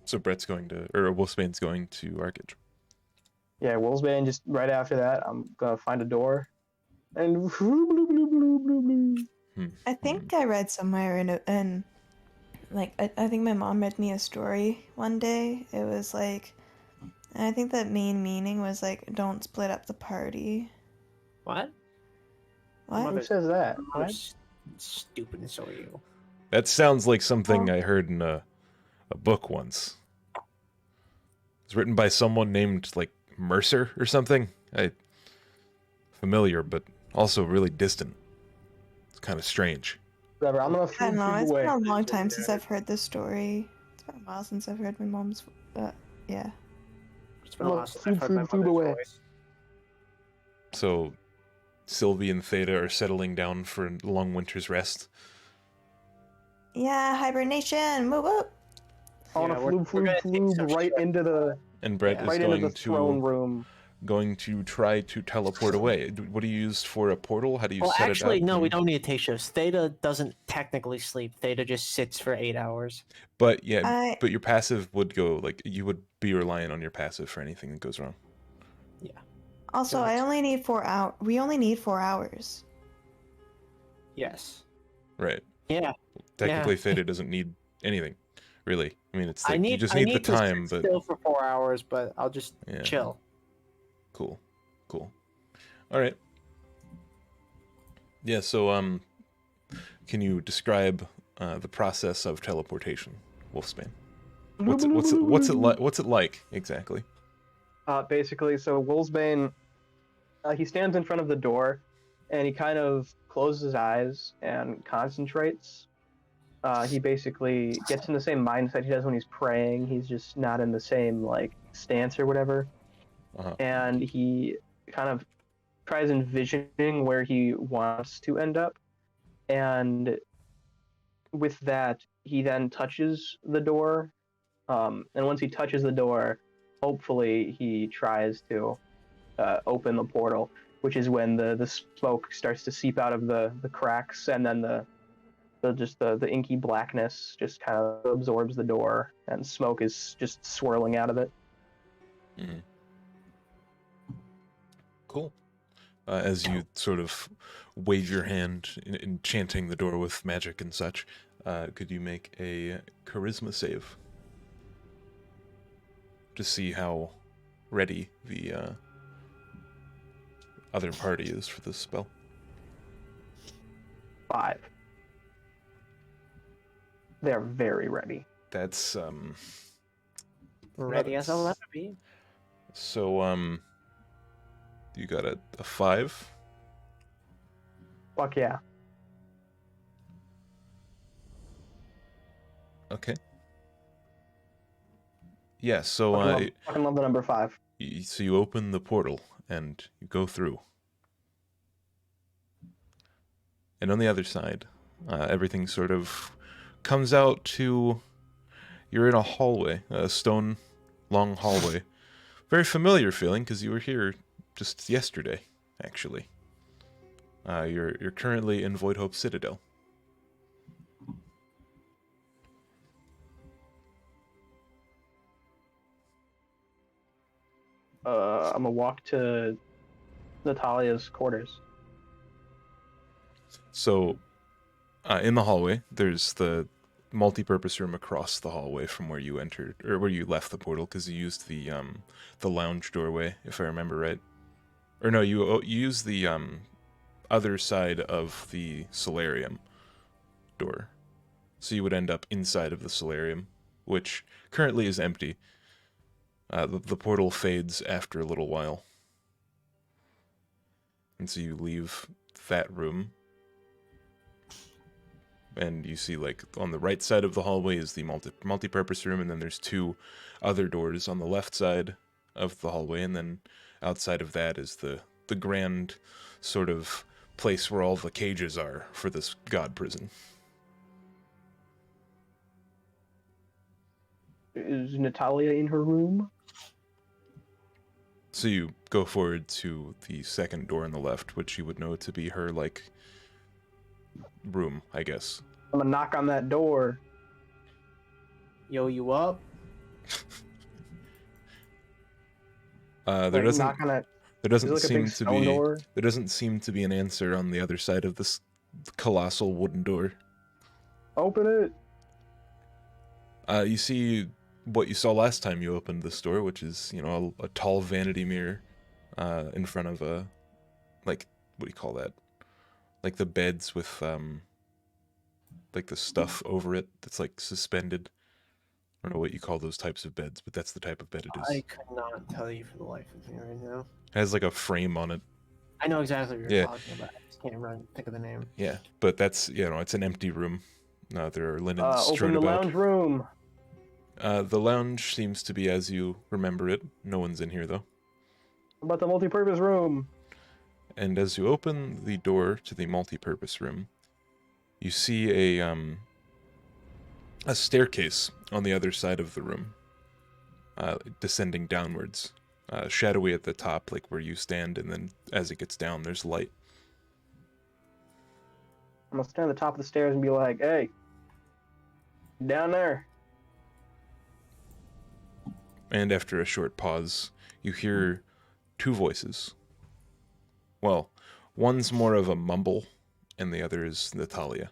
So Brett's going to, or Wolfsbane's going to Arcage. Yeah, Wolfsbane, just right after that, I'm gonna find a door. And bloop, bloop, bloop, bloop, bloop, bloop. I think I read somewhere in like I think my mom read me a story one day. It was like, and I think that main meaning was like, don't split up the party. What? What? Who says that? I'm What? stupid and so are you. That sounds like something Oh. I heard in a book once. It's written by someone named like Mercer or something. Familiar, but also really distant. It's kind of strange. Whatever. I'm gonna I don't flip know. It's away. been a long time since I've heard this story. It's been a while since I've heard my mom's. Yeah. It's been a while Look, since I've heard my food mother's away. voice. So Sylvie and Theta are settling down for a long winter's rest. Yeah, hibernation. Whoop whoop. I want to we're gonna take floob some right shit. into the And Brett Yeah. is right into the throne room. going to try to teleport away. What do you use for a portal? How do you Well, set actually, it up? no, we And- don't need to take shifts. Theta doesn't technically sleep. Theta just sits for 8 hours. But yeah, I but your passive would go like you would be reliant on your passive for anything that goes wrong. also I only need 4 hours. We only need 4 hours. Yes. Right. Yeah. Technically, Theta doesn't need anything, really. I mean, it's like you just I need the need to time, sit but still for 4 hours, but I'll just yeah, chill. cool. All right. Yeah. So can you describe the process of teleportation, Wolfsbane? What's it like exactly? Basically, so Wolfsbane, he stands in front of the door, and he kind of closes his eyes and concentrates. He basically gets in the same mindset he does when he's praying. He's just not in the same like stance or whatever, Uh-huh. and he kind of tries envisioning where he wants to end up, and with that, he then touches the door. And once he touches the door, hopefully he tries to open the portal, which is when the smoke starts to seep out of the cracks, and then the inky blackness just kind of absorbs the door, and smoke is just swirling out of it. Mm-hmm. Cool. As you sort of wave your hand, enchanting the door with magic and such, could you make a charisma save to see how ready the other party is for this spell? 5. They're very ready. That's Ready as I'll nuts. ever be. So you got a 5. Fuck yeah. Okay. Yeah. So Fucking love the number 5. so you open the portal and you go through, and on the other side, everything sort of comes out to. You're in a hallway, a stone long hallway. Very familiar feeling because you were here just yesterday, actually. You're currently in Void Hope Citadel. I'm gonna walk to Natalia's quarters. So, in the hallway, there's the multi-purpose room across the hallway from where you entered, or where you left the portal, because you used the lounge doorway, if I remember right. Or no, you used the other side of the solarium door. So you would end up inside of the solarium, which currently is empty. The portal fades after a little while. And so you leave that room. And you see, like, on the right side of the hallway is the multi-purpose room, and then there's 2 other doors on the left side of the hallway, and then outside of that is the grand sort of place where all the cages are for this god prison. Is Natalia in her room? So you go forward to the second door on the left, which you would know to be her, like, room, I guess. I'm gonna knock on that door. Yo, you up? There Like, doesn't knock on it. there Is it doesn't like a seem big to stone be door? there doesn't seem to be an answer on the other side of this colossal wooden door. Open it. You see what you saw last time you opened this door, which is, you know, a tall vanity mirror in front of a, like, what do you call that? Like the beds with like the stuff over it that's like suspended. I don't know what you call those types of beds, but that's the type of bed it is. I could not tell you for the life of me right now. It has like a frame on it. I know exactly what you're Yeah. talking about. I just can't remember, think of the name. Yeah, but that's, you know, it's an empty room. There are linens Open strewn the about. lounge room. The lounge seems to be as you remember it. No one's in here, though. What about the multi-purpose room? And as you open the door to the multi-purpose room, you see a staircase on the other side of the room, descending downwards, shadowy at the top, like where you stand, and then as it gets down, there's light. I'm gonna stand at the top of the stairs and be like, "Hey, down there." And after a short pause, you hear two voices. Well, one's more of a mumble, and the other is Natalia.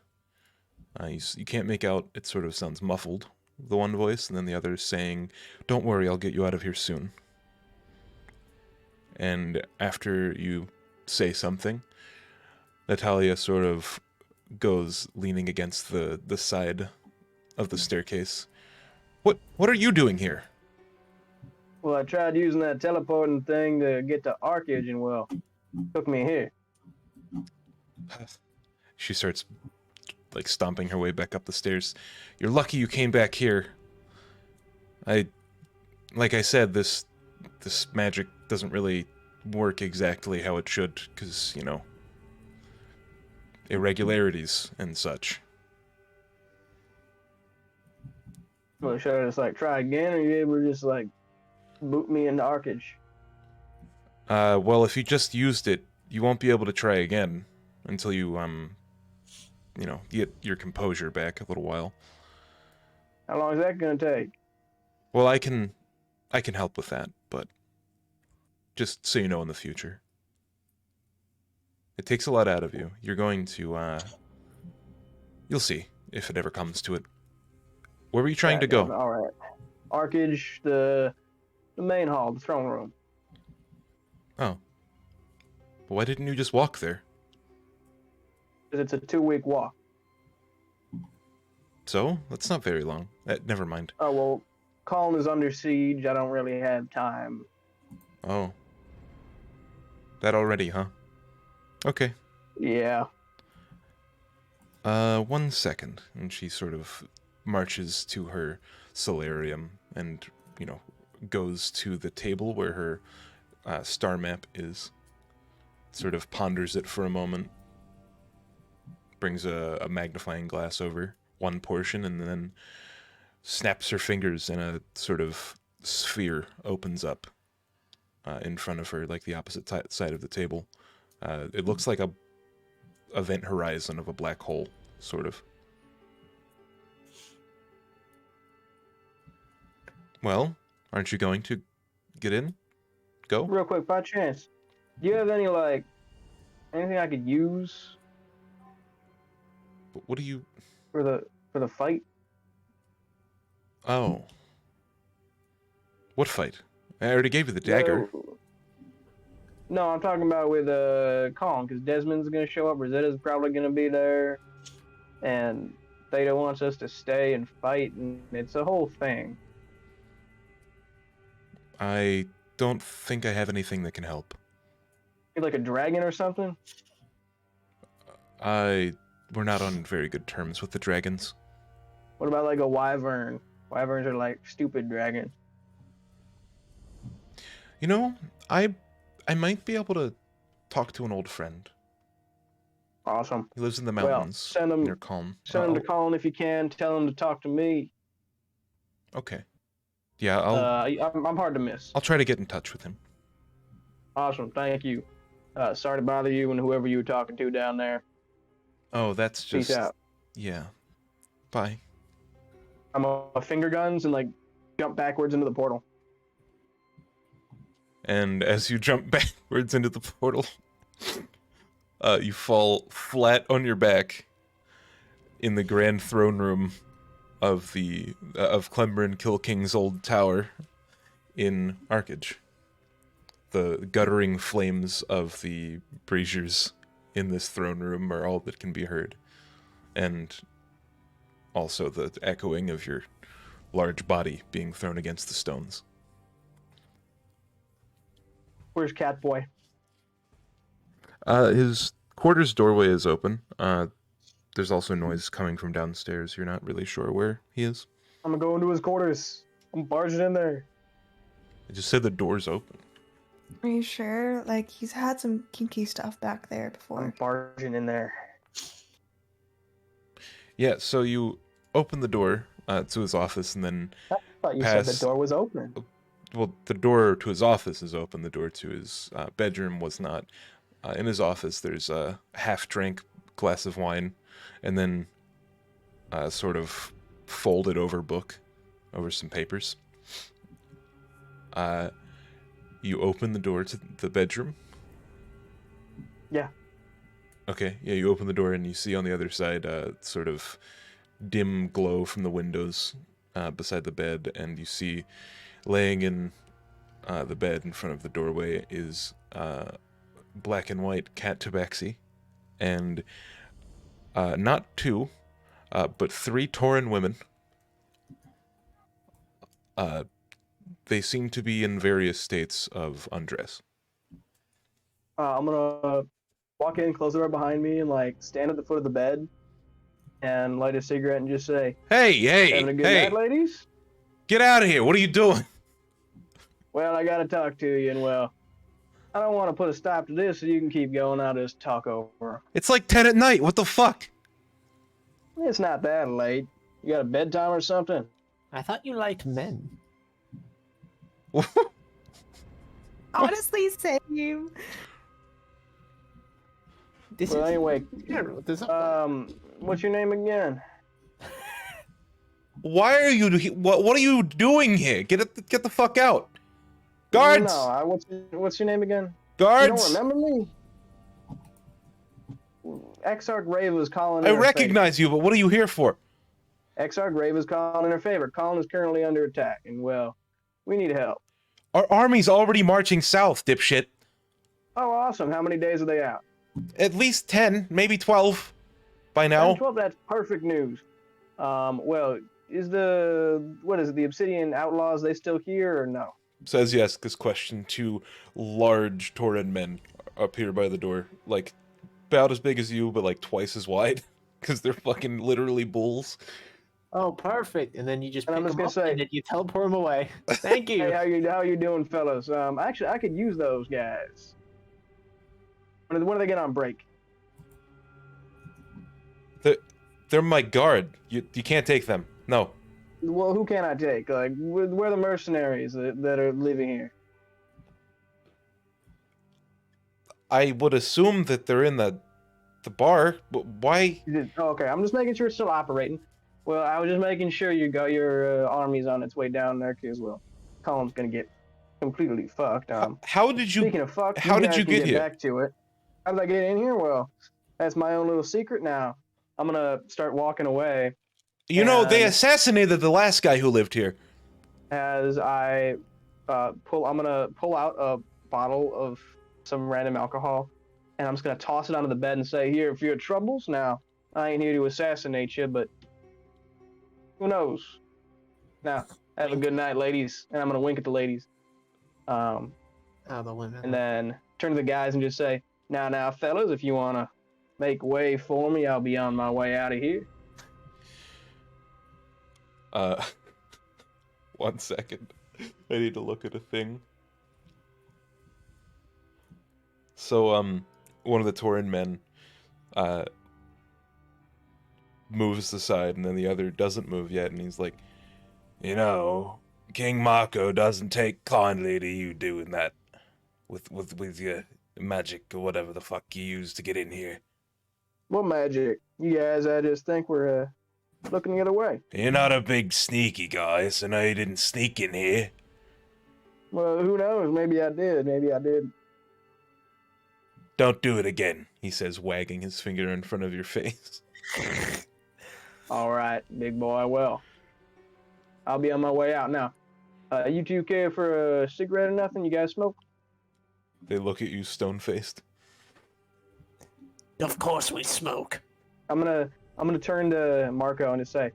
You can't make out, it sort of sounds muffled, the one voice, and then the other is saying, "Don't worry, I'll get you out of here soon." And after you say something, Natalia sort of goes leaning against the side of the staircase. What are you doing here? Well, I tried using that teleporting thing to get to Arcage, and well, took me here. She starts like stomping her way back up the stairs. You're lucky you came back here. Like I said, this magic doesn't really work exactly how it should, because, you know, irregularities and such. Well, should I just like try again, or are you able to just like boot me into Arcage? Well, if you just used it, you won't be able to try again until you, you know, get your composure back a little while. How long is that gonna take? Well, I can help with that, but just so you know in the future. It takes a lot out of you. You're going to, you'll see, if it ever comes to it. Where were you trying to go? All right, Arcage, the main hall, the throne room. Oh. Why didn't you just walk there? Because it's a 2-week walk. So? That's not very long. Never mind. Oh, well, Colin is under siege. I don't really have time. Oh. That already, huh? Okay. Yeah. 1 second. And she sort of marches to her solarium and, you know, goes to the table where her star map is. Sort of ponders it for a moment. Brings a magnifying glass over one portion and then snaps her fingers and a sort of sphere opens up in front of her, like the opposite side of the table. It looks like a event horizon of a black hole, sort of. Well, aren't you going to get in? Go? Real quick, by chance, do you have any like anything I could use What do you... for the fight? Oh. What fight? I already gave you the dagger. No, I'm talking about with Colin, because Desmond's gonna show up. Rosetta's probably gonna be there, and Theta wants us to stay and fight, and it's a whole thing. I don't think I have anything that can help. Like a dragon or something? We're not on very good terms with the dragons. What about like a wyvern? Wyverns are like stupid dragons. You know, I might be able to talk to an old friend. Awesome. He lives in the Well, mountains send him. near Calm. Send him to Colin if you can. Tell him to talk to me. Okay. Yeah, I'm hard to miss. I'll try to get in touch with him. Awesome. Thank you. Sorry to bother you and whoever you were talking to down there. Oh, that's just... Peace out. Yeah. Bye. I'm a finger guns and like jump backwards into the portal. And as you jump backwards into the portal, you fall flat on your back in the grand throne room of the of Clember Kilking's old tower in Arcage. The guttering flames of the braziers in this throne room are all that can be heard, and also the echoing of your large body being thrown against the stones. Where's Catboy? His quarters doorway is open. There's also noise coming from downstairs. You're not really sure where he is. I'm gonna go into his quarters. I'm barging in there. I just said the door's open. Are you sure? Like, he's had some kinky stuff back there I'm before. barging in there. Yeah, so you open the door to his office, and then I thought you said the pass. door was open. Well, the door to his office is open. The door to his bedroom was not. In his office, there's a half-drank glass of wine, and then a sort of folded over book over some papers. You open the door to the bedroom. Yeah. Okay, yeah, you open the door and you see on the other side sort of dim glow from the windows beside the bed, and you see laying in the bed in front of the doorway is black and white cat tabaxi, and not two, but three Tauran women. They seem to be in various states of undress. I'm gonna walk in, close the door behind me, and like stand at the foot of the bed and light a cigarette and just say, Hey, "Having a good night, ladies? get out of here! What are you doing? Well, I gotta talk to you, and well, I don't want to put a stop to this, so you can keep going. I'll just talk over. It's like 10 at night. What the fuck? It's not that late. You got a bedtime or something? I thought you liked men. Honestly, same. This Well, is anyway, this what's your name again? Why are you? What are you doing here? Get the fuck out! Guards! No, what's your name again? Guards! You don't remember me? Exarch Rave was calling. I in her recognize you, but what are you here for? favor. Exarch Rave is calling in her favor. Colin is currently under attack, and well, we need help. Our army's already marching south, dipshit. Oh, awesome! How many days are they out? At least 10, maybe 12 by now. 12, that's perfect news. Well, the Obsidian Outlaws, they still here or no? Says yes, this question. Two large Tauran men appear by the door. Like, about as big as you, but like twice as wide. Because they're fucking literally bulls. Oh, perfect. And then you just And pick I'm just them gonna up say- and then you teleport them away. Thank you. Hey, how you doing, fellas? Actually, I could use those guys. When do they get on break? They're my guard. You can't take them. No. Well, who can I take? Like, we're the mercenaries that are living here. I would assume that they're in the bar, but why? Oh, okay, I'm just making sure it's still operating. Well, I was just making sure you got your army's on its way down there, because, well, Colin's gonna get completely fucked. How did you? Speaking of fuck, how did guys you can get here? Back to it. How did I get in here? Well, that's my own little secret now. I'm gonna start walking away You know, they And- assassinated the last guy who lived here. as I'm gonna pull out a bottle of some random alcohol, and I'm just gonna toss it onto the bed and say, "Here, if you're troubles, now I ain't here to assassinate you, but who knows? Now, have a good night, ladies." And I'm gonna wink at the ladies, Oh, the women. and then turn to the guys and just say, "Now, fellas, if you wanna make way for me, I'll be on my way out of here." One second. I need to look at a thing. So, one of the Tauran men, moves aside, and then the other doesn't move yet, and he's like, you know, King Marco doesn't take kindly to you doing that with your magic or whatever the fuck you use to get in here. What magic? You guys, I just think we're looking the other way. You're not a big sneaky guy, so no, you didn't sneak in here. Well, who knows? Maybe I did. Maybe I did. Don't do it again, he says, wagging his finger in front of your face. All right, big boy. Well, I'll be on my way out now. You two care for a cigarette or nothing? You guys smoke? They look at you stone-faced. Of course we smoke. I'm gonna turn to Marco and just say,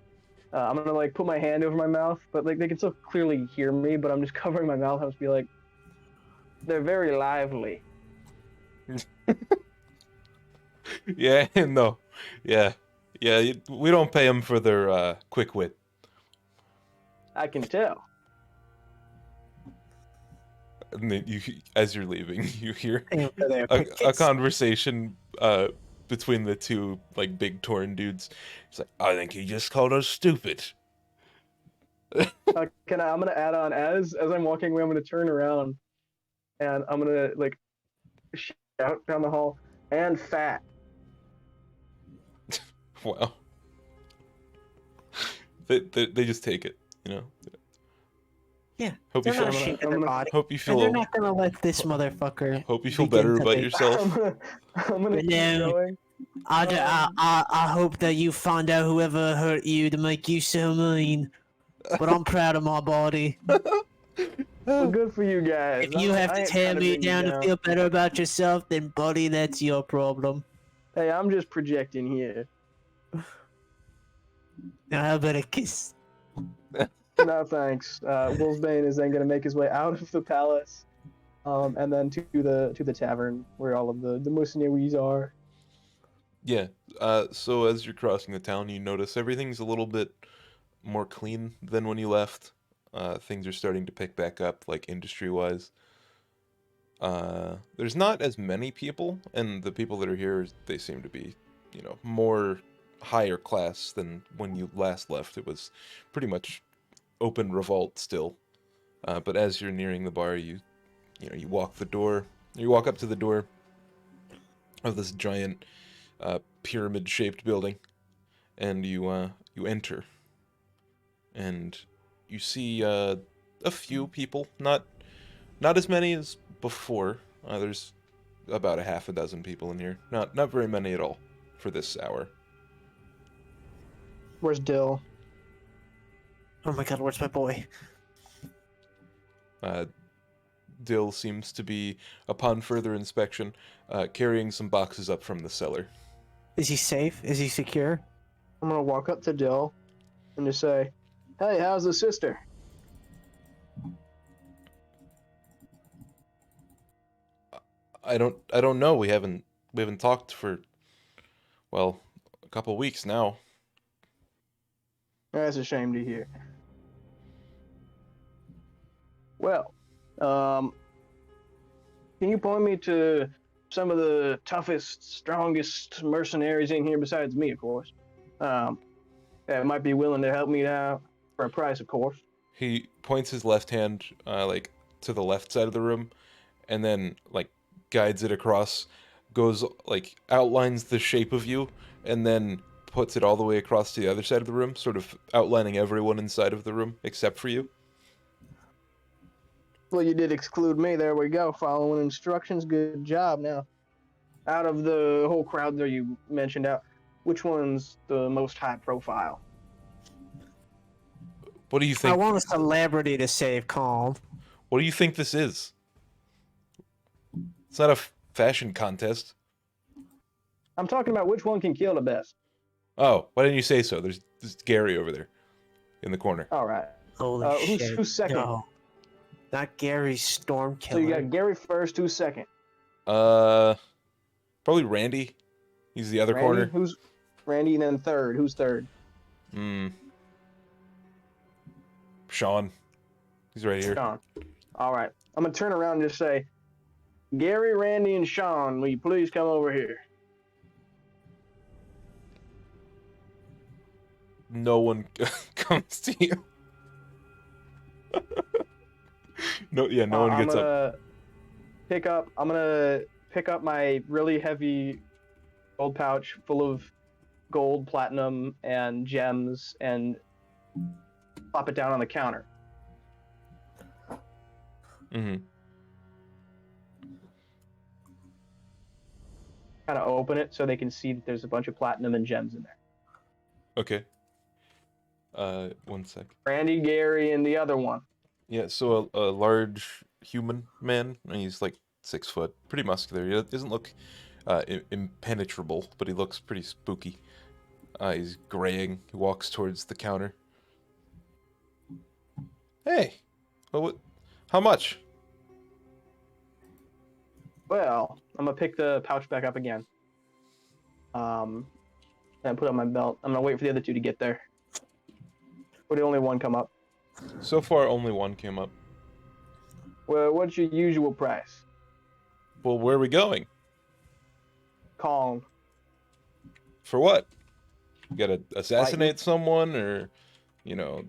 I'm gonna like put my hand over my mouth, but like they can still clearly hear me, but I'm just covering my mouth. I'll just be like, they're very lively. Yeah, no. Yeah. Yeah, we don't pay them for their quick wit. I can tell. And then as you're leaving, you hear They're a conversation between the two, like, big Tauran dudes. It's like, I think he just called us stupid. I'm gonna add on as I'm walking away. I'm gonna turn around and I'm gonna like shout down the hall and fat. Wow. They just take it, you know. Yeah, Hope you they're not feel ashamed of I'm their gonna- body, hope you and they're feel not gonna let this motherfucker. hope you feel begin better to about make- yourself. I'm gonna keep No. going. I hope that you find out whoever hurt you to make you so mean. But I'm proud of my body. Well, good for you guys. If you have I to ain't tear trying to me bring you down to down. feel better about yourself, then buddy, that's your problem. Hey, I'm just projecting here. Now how about a kiss? No thanks. Wolfsbane is then gonna make his way out of the palace, and then to the tavern where all of the mercenaries are. Yeah. So as you're crossing the town, you notice everything's a little bit more clean than when you left. Things are starting to pick back up, like industry-wise. There's not as many people, and the people that are here, they seem to be, you know, more higher class than when you last left. It was pretty much open revolt still. But as you're nearing the bar, you walk up to the door of this giant pyramid-shaped building, and you enter, and you see a few people, not as many as before. There's about a half a dozen people in here. Not very many at all for this hour. Where's Dill? Oh my god, where's my boy? Dill seems to be, upon further inspection, carrying some boxes up from the cellar. Is he safe? Is he secure? I'm gonna walk up to Dill and just say, "Hey, how's the sister?" I don't know. We haven't talked for, well, a couple weeks now. That's a shame to hear. Well, can you point me to some of the toughest, strongest mercenaries in here besides me, of course? That might be willing to help me out for a price, of course. He points his left hand, like, to the left side of the room, and then, like, guides it across, goes, like, outlines the shape of you, and then puts it all the way across to the other side of the room, sort of outlining everyone inside of the room, except for you. Well, you did exclude me. There we go. Following instructions. Good job. Now, out of the whole crowd there you mentioned out, which one's the most high profile? What do you I think? want a celebrity to save Calm. What do you think this is? It's not a fashion contest. I'm talking about which one can kill the best. Oh, why didn't you say so? There's Gary over there, in the corner. All right. Holy shit. Who's second? No. Not Gary's storm So killer. you got Gary first. Who's second? Probably Randy. He's the other Randy. corner. Who's Randy? And then third. Who's third? Sean. He's right here. Sean. All right. I'm gonna turn around and just say, Gary, Randy, and Sean, will you please come over here? No one comes to you. No one gets up. I'm gonna pick up my really heavy gold pouch full of gold, platinum, and gems, and plop it down on the counter. Mm-hmm. Kind of open it so they can see that there's a bunch of platinum and gems in there. Okay. 1 sec. Randy, Gary, and the other one. Yeah, so a large human man. He's like 6 foot, pretty muscular. He doesn't look impenetrable, but he looks pretty spooky. He's graying. He walks towards the counter. Hey, well, what? How much? Well, I'm gonna pick the pouch back up again. And put it on my belt. I'm gonna wait for the other two to get there. Or did only one come up? So far, only one came up. Well, what's your usual price? Well, where are we going? Calm. For what? You gotta assassinate someone, or, you know,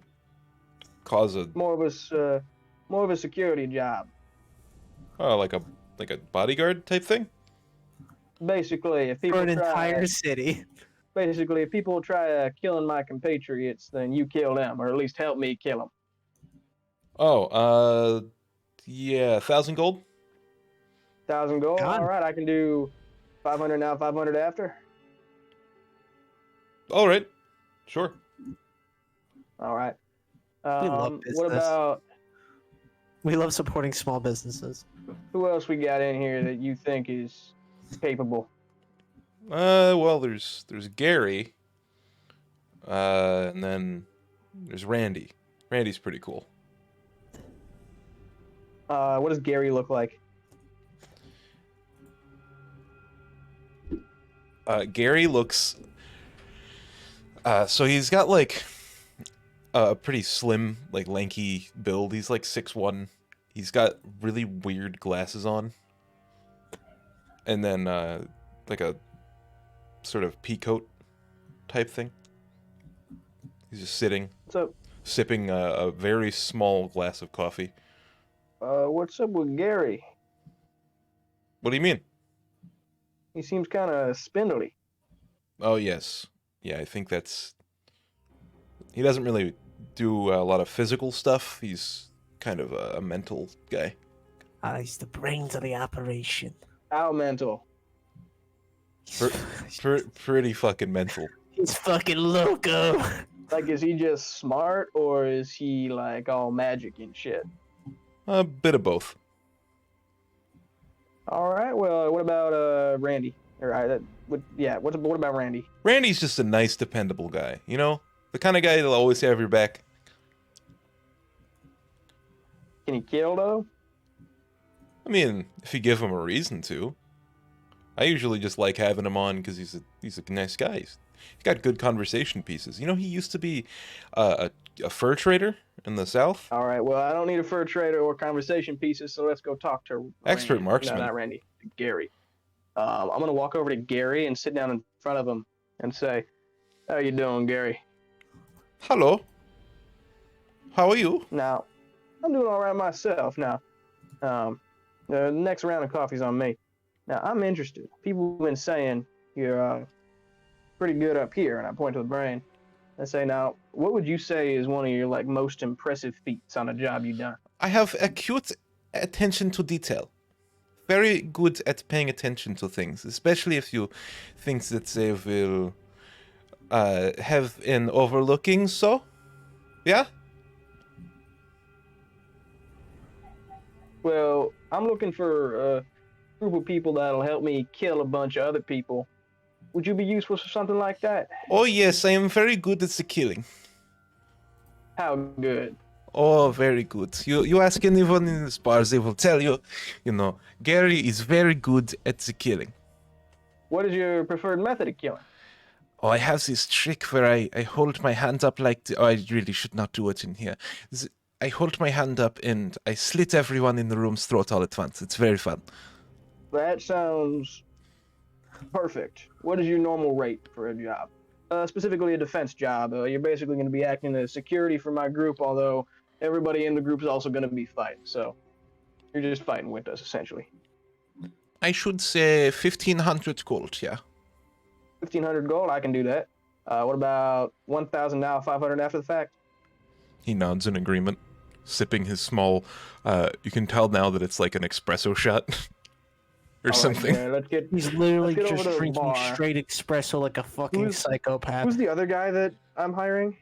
cause a more of a security job. like a bodyguard type thing? Basically, if For people an entire try, city. basically if people try killing my compatriots, then you kill them, or at least help me kill them. Oh, yeah, 1,000 gold? 1,000 gold. Done. All right, I can do 500 now, 500 after. All right, sure. All right. We love What business. about We love supporting small businesses. who else we got in here that you think is capable? Well, there's Gary, and then there's Randy. Randy's pretty cool. What does Gary look like? Gary looks. So he's got like a pretty slim, like lanky build. He's like 6'1". He's got really weird glasses on, and then like a sort of pea coat type thing. He's just sitting, So, sipping a very small glass of coffee. what's up with Gary? What do you mean? He seems kind of spindly. Oh, yes. Yeah, I think that's... He doesn't really do a lot of physical stuff. He's kind of a mental guy. He's the brains of the operation. How mental? Pretty fucking mental. He's fucking loco. Like, is he just smart, or is he like all magic and shit? A bit of both. All right. Well, what about Randy? What about Randy? Randy's just a nice, dependable guy, you know? The kind of guy that'll always have your back. Can he kill though? I mean, if you give him a reason to. I usually just like having him on because he's a nice guy. He's got good conversation pieces. You know, he used to be a fur trader in the South. All right. Well, I don't need a fur trader or conversation pieces, so let's go talk to Expert Randy. marksman. No, not Randy. Gary. I'm gonna walk over to Gary and sit down in front of him and say, "How you doing, Gary?" Hello. How are you? Now, I'm doing all right myself. Now, the next round of coffee's on me. Now, I'm interested. People have been saying you're pretty good up here, and I point to the brain. I say, now, what would you say is one of your like most impressive feats on a job you've done? I have acute attention to detail. Very good at paying attention to things, especially if you think that they will have an overlooking. So, yeah. Well, I'm looking for a group of people that'll help me kill a bunch of other people. Would you be useful for something like that? Oh yes, I am very good at the killing. How good? Oh, very good. You ask anyone in this bar, they will tell you, you know, Gary is very good at the killing. What is your preferred method of killing? Oh, I have this trick where I hold my hand up like... Oh, I really should not do it in here. I hold my hand up and I slit everyone in the room's throat all at once. It's very fun. That sounds perfect. What is your normal rate for a job? Specifically a defense job. You're basically going to be acting as security for my group, although everybody in the group is also going to be fighting. So you're just fighting with us, essentially. I should say 1,500 gold, yeah. 1,500 gold, I can do that. What about 1,000 now, 500 after the fact? He nods in agreement, sipping his small... you can tell now that it's like an espresso shot. Or All right, something. yeah, let's get. He's literally Let's get just over to the drinking bar. straight espresso like a fucking Who's- psychopath. Who's the other guy that I'm hiring?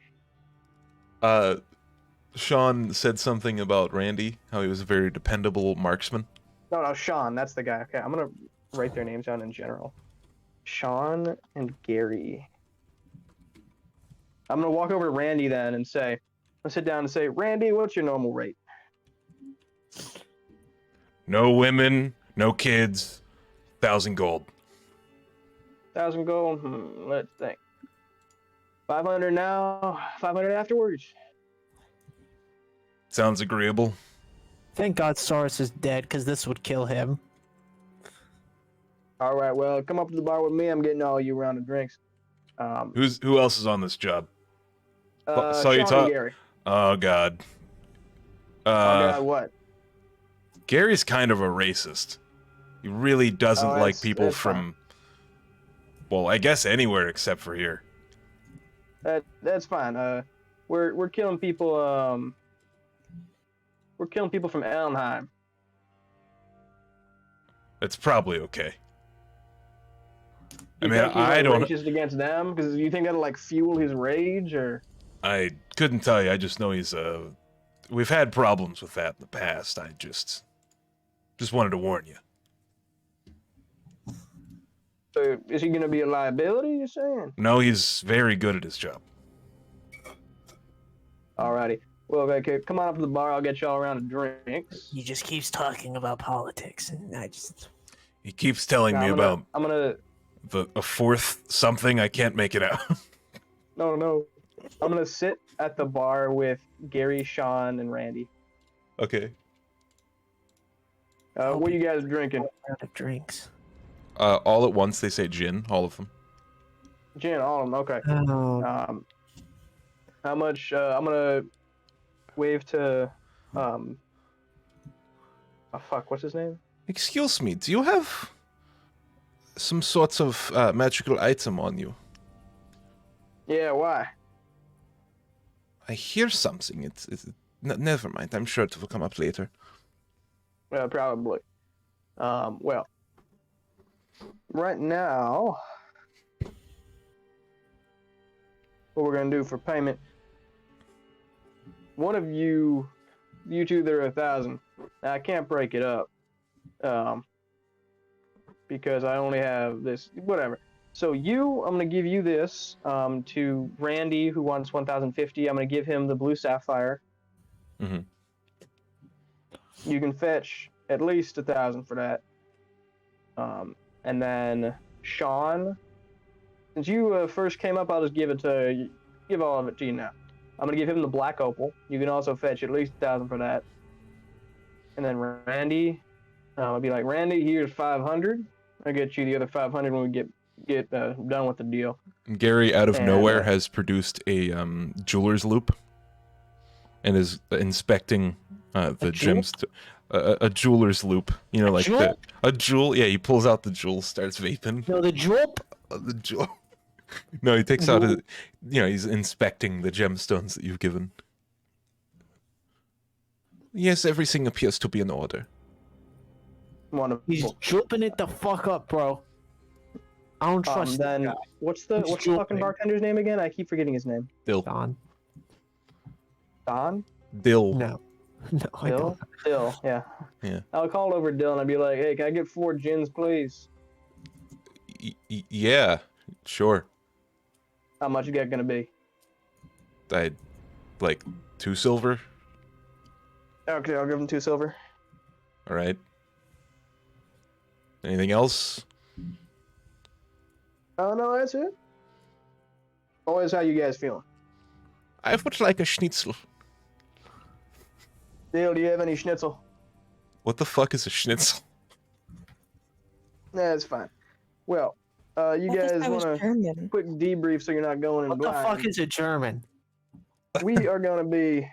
Sean said something about Randy, how he was a very dependable marksman. No, Sean. That's the guy. Okay, I'm gonna write their names down in general. Sean and Gary. I'm gonna walk over to Randy then and say, I'll sit down and say, Randy, what's your normal rate? No women, no kids, 1,000 gold. 1,000 gold. Let's think. 500 now, 500 afterwards. Sounds agreeable. Thank God Saurus is dead, because this would kill him. All right, well, come up to the bar with me. I'm getting all you a round of drinks. Who else is on this job? saw you Sean talk- and Gary. Oh God. Oh God, what? Gary's kind of a racist. He really doesn't Oh, like people that's fine. from, well, I guess anywhere except for here. That's fine. We're killing people. We're killing people from Elmheim. It's probably okay. I You mean, think he's I like don't. racist against them? Because you think that'll like fuel his rage, or? I couldn't tell you. I just know he's we've had problems with that in the past. I just wanted to warn you. So is he going to be a liability? You're saying? No, he's very good at his job. Alrighty. Well, okay, come on up to the bar. I'll get y'all around to drinks. He just keeps talking about politics, and I just. He keeps telling me I'm about gonna. a fourth something. I can't make it out. No. I'm gonna sit at the bar with Gary, Sean, and Randy. Okay. What are you guys drinking? Out of drinks. All at once they say gin, all of them. Gin, all of them. Okay. Oh, How much? I'm gonna wave to. Oh fuck! What's his name? Excuse me, do you have some sorts of magical item on you? Yeah. Why? I hear something. Never mind. I'm sure it will come up later. Probably. Well. Right now, what we're gonna do for payment? One of you two, there are 1,000. Now, I can't break it up, because I only have this. Whatever. So I'm gonna give you this. To Randy, who wants 1,050. I'm gonna give him the blue sapphire. Mm-hmm. You can fetch at least 1,000 for that. And then Sean, since you first came up, I'll just give all of it to you now. I'm gonna give him the black opal. You can also fetch at least 1,000 for that. And then Randy, I'll be like, Randy, here's 500. I'll get you the other 500 when we get done with the deal. Gary, out of And, nowhere, has produced a jeweler's loop and is inspecting the gems. A jeweler's loop, you know, like jewel? a jewel. Yeah, he pulls out the jewel, starts vaping. no, the jewel. The jewel. No, he takes out he's inspecting the gemstones that you've given. Yes, everything appears to be in order. Wonderful. He's jumping it the fuck up, bro. I don't trust that Then guy. what's the fucking jumping. bartender's name again? I keep forgetting his name. Dill. Don. Don? Dill. No. No, I Dill? don't. Dill, yeah. Yeah. I'll call over Dill and I'd be like, hey, can I get 4 gins, please? Yeah, sure. How much you got gonna be? I'd like 2 silver. Okay, I'll give him 2 silver. All right. Anything else? Oh, no, that's it. Always how you guys feeling? I would like a schnitzel. Dill, do you have any schnitzel? What the fuck is a schnitzel? Nah, it's fine. Well, you I thought guys that was want a German. quick debrief so you're not going in What the blind. fuck is a German? We are going to be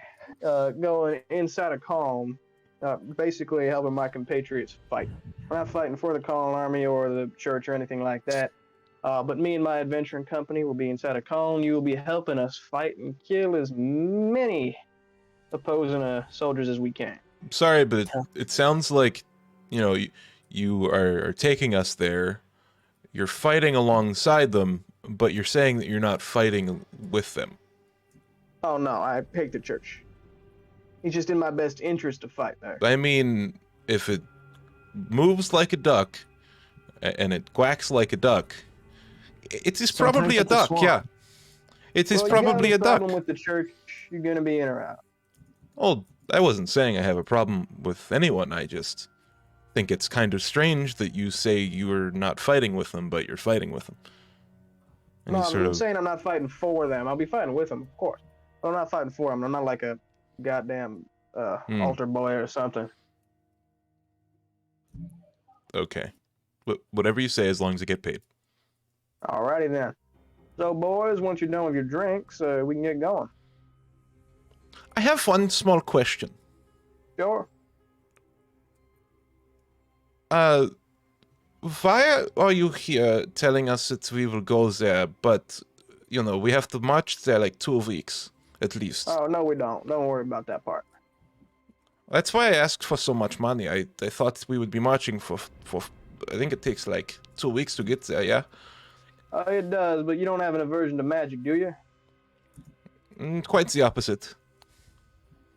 going inside a calm, basically helping my compatriots fight. We're not fighting for the Calm Army or the church or anything like that. But me and my adventuring company will be inside a calm. You will be helping us fight and kill as many opposing soldiers as we can. Sorry, but it sounds like, you are taking us there. You're fighting alongside them, but you're saying that you're not fighting with them. Oh no, I hate the church. It's just in my best interest to fight there. I mean, if it moves like a duck and it quacks like a duck, it is probably a it's a duck, swamp. yeah. It is Well, probably you a got duck. problem with the church, you're gonna be in or out. Oh, I wasn't saying I have a problem with anyone. I just think it's kind of strange that you say you're not fighting with them, but you're fighting with them. And No, you I'm sort of, saying I'm not fighting for them. I'll be fighting with them, of course. But I'm not fighting for them. I'm not like a goddamn altar boy or something. okay. Whatever you say, as long as you get paid. Alrighty then. So, boys, once you're done with your drinks, we can get going. I have one small question. Sure. Why are you here telling us that we will go there, but, you know, we have to march there like 2 weeks, at least? Oh, no, we don't. Don't worry about that part. That's why I asked for so much money. I thought we would be marching for I think it takes like 2 weeks to get there, yeah? It does, but you don't have an aversion to magic, do you? Quite the opposite.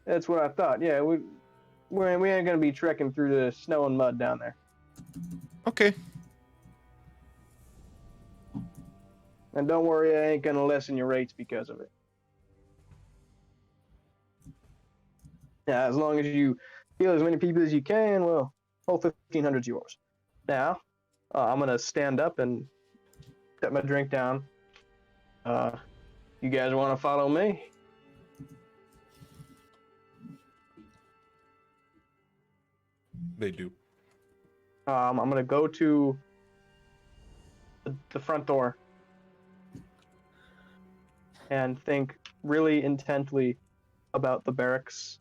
That's what I thought. Yeah, we ain't gonna be trekking through the snow and mud down there. Okay. And don't worry, I ain't gonna lessen your rates because of it. Yeah, as long as you heal as many people as you can, well, whole 1,500's yours. Now, I'm gonna stand up and set my drink down. You guys want to follow me? They do. I'm gonna go to the front door and think really intently about the barracks,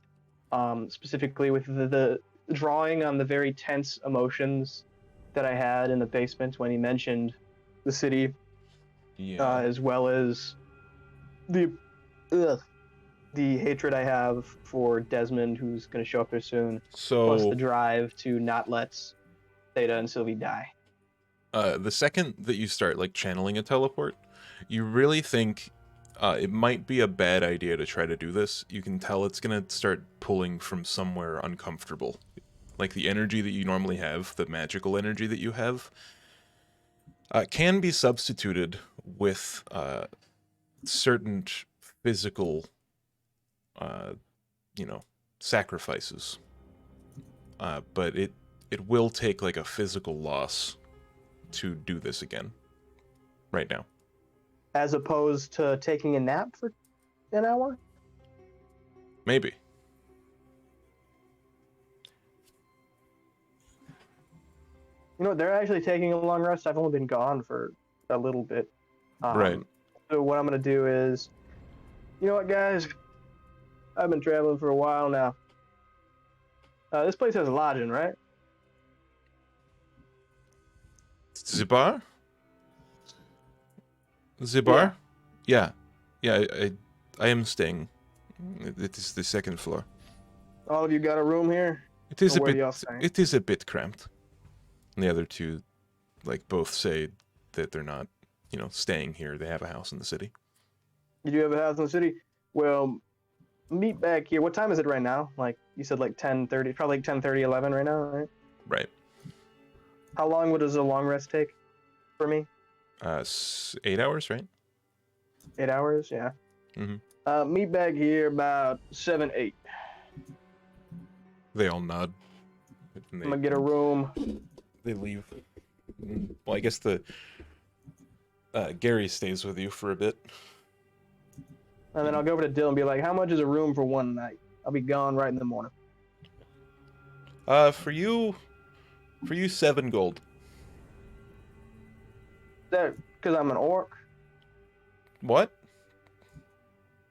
specifically with the drawing on the very tense emotions that I had in the basement when he mentioned the city, Yeah. as well as the hatred I have for Desmond, who's gonna show up here soon, plus So, the drive to not let Theta and Sylvie die. the second that you start, like, channeling a teleport, you really think it might be a bad idea to try to do this. You can tell it's gonna start pulling from somewhere uncomfortable. Like, the energy that you normally have, the magical energy that you have, can be substituted with certain physical, you know, sacrifices. But it will take, like, a physical loss to do this again. Right now. As opposed to taking a nap for an hour? Maybe. You know, they're actually taking a long rest. I've only been gone for a little bit. Right. So what I'm going to do is, you know what, guys? I've been traveling for a while now. This place has lodging, right? The bar? The bar? Yeah. Yeah, I am staying. It is the second floor. All of you got a room here? It is Or a where bit. do y'all stay? It is a bit cramped. And the other two, like, both say that they're not, you know, staying here. They have a house in the city. You do have a house in the city? Well, meet back here. What time is it right now? Like, you said like 10:30, probably like 10:30, 11 right now, right? Right. How long does a long rest take for me? 8 hours, right? 8 hours, yeah. Mm-hmm. Meet back here about 7, 8. They all nod. And I'm gonna get a room. They leave. Well, I guess the Gary stays with you for a bit. And then I'll go over to Dill and be like, how much is a room for one night? I'll be gone right in the morning. For you 7 gold. That because I'm an orc? What?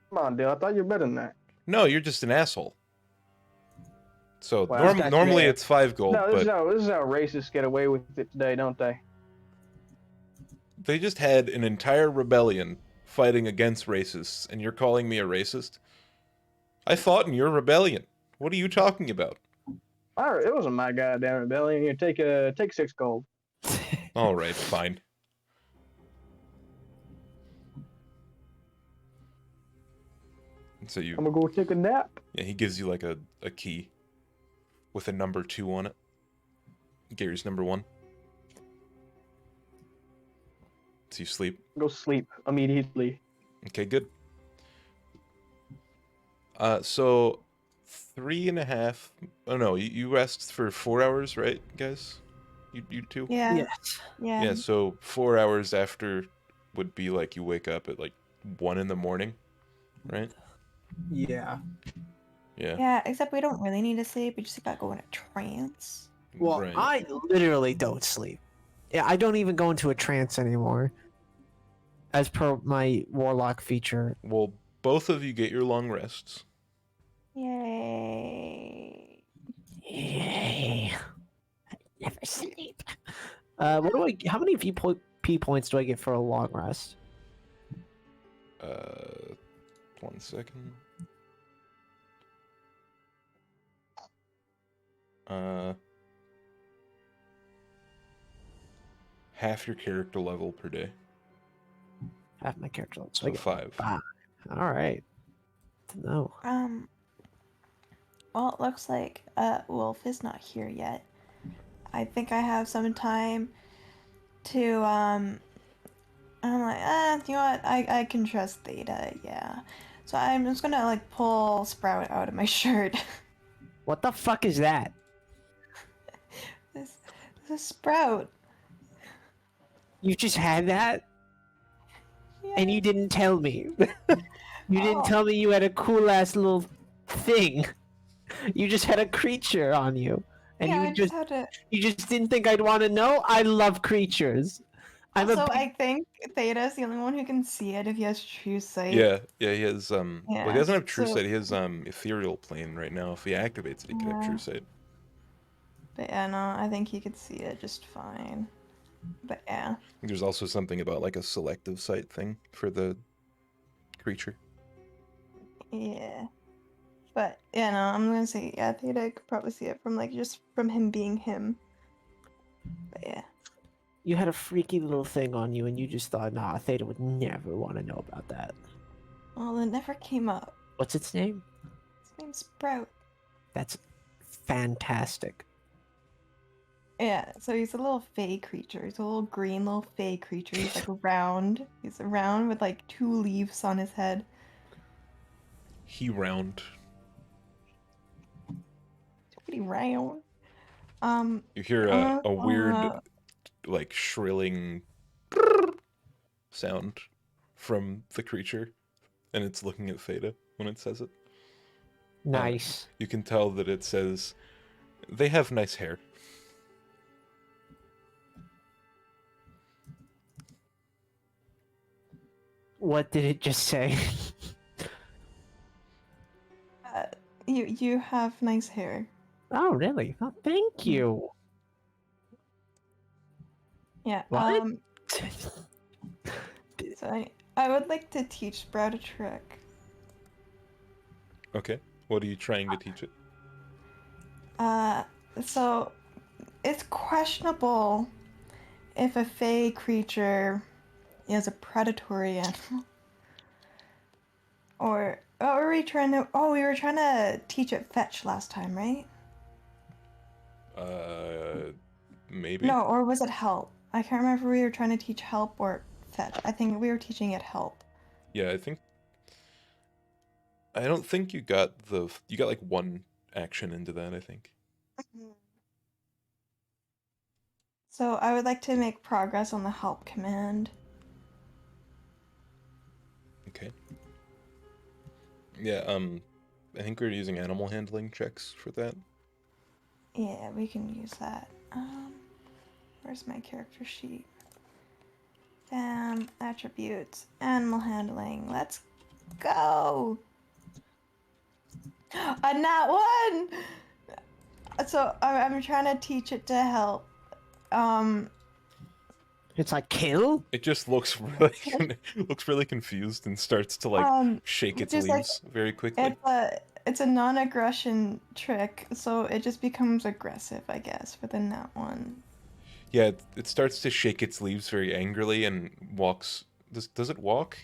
Come on, Dill. I thought you were better than that. No, you're just an asshole. So Well, that's actually normally it. it's 5 gold, No, this but is how racists get away with it today, don't they? they just had an entire rebellion fighting against racists, and you're calling me a racist? I fought in your rebellion. What are you talking about? It wasn't my goddamn rebellion. Here, take 6 gold. All right, fine. So I'm gonna go take a nap. yeah, he gives you like a key with a number 2 on it. Gary's number 1. So you sleep. Go sleep immediately. Okay, good. So 3.5. Oh no, you rest for 4 hours, right, guys? You two? Yeah. Yes. Yeah. Yeah, so 4 hours after would be like you wake up at like 1 in the morning, right? Yeah. Yeah. Yeah, except we don't really need to sleep. We just gotta go in a trance. Well, right. I literally don't sleep. Yeah, I don't even go into a trance anymore. As per my warlock feature. Well, both of you get your long rests. What do I? How many P points do I get for a long rest? 1 second. Half your character level per day. Half my character level, so I So get 5. 5. All right. No. Well, it looks like Wolf is not here yet. I think I have some time to I'm like, you know what? I can trust Theta, yeah. So I'm just gonna like pull Sprout out of my shirt. What the fuck is that? this is Sprout. You just had that, Yeah. and you didn't tell me. You didn't Oh. tell me you had a cool ass little thing. You just had a creature on you, and Yeah, you I just had to. you just didn't think I'd want to know. I love creatures. I'm Also, a big... I think Theta's the only one who can see it if he has true sight. Yeah, he has well, he Yeah, doesn't have true so- sight. He has ethereal plane right now. If he activates it, he can have true Yeah. sight. But yeah, no, I think he could see it just fine. But yeah. There's also something about like a selective sight thing for the creature. Yeah. But yeah, no, I'm gonna say yeah, Theta could probably see it from like just from him being him. But yeah. You had a freaky little thing on you, and you just thought, nah, Theta would never want to know about that. Well, it never came up. What's its name? His name's Sprout. That's fantastic. Yeah, so he's a little fey creature. He's a little green little fey creature. He's like round. He's round with like 2 leaves on his head. He round. Pretty round. You hear a weird, like shrilling sound from the creature, and it's looking at Theta when it says it. Nice. You can tell that it says, "They have nice hair." What did it just say? You have nice hair. Oh, really? Oh, thank you. Yeah. What? So I would like to teach Sprout a trick. Okay. What are you trying to teach it? So it's questionable if a fey creature is a predatory animal. Or what were we trying to? Oh, we were trying to teach it fetch last time, right? Maybe. No, or was it help? I can't remember if we were trying to teach help or fetch. I think we were teaching it help. Yeah, I don't think you got like 1 action into that, I think. So I would like to make progress on the help command. Okay. Yeah, I think we're using animal handling checks for that. Yeah, we can use that. Where's my character sheet? Attributes, animal handling. Let's go. A nat 1. So I'm trying to teach it to help. It's like kill? It just looks really confused and starts to like shake its just, like, leaves very quickly. It's a non-aggression trick, so it just becomes aggressive, I guess, for the nat 1. Yeah, it starts to shake its leaves very angrily and walks. Does it walk?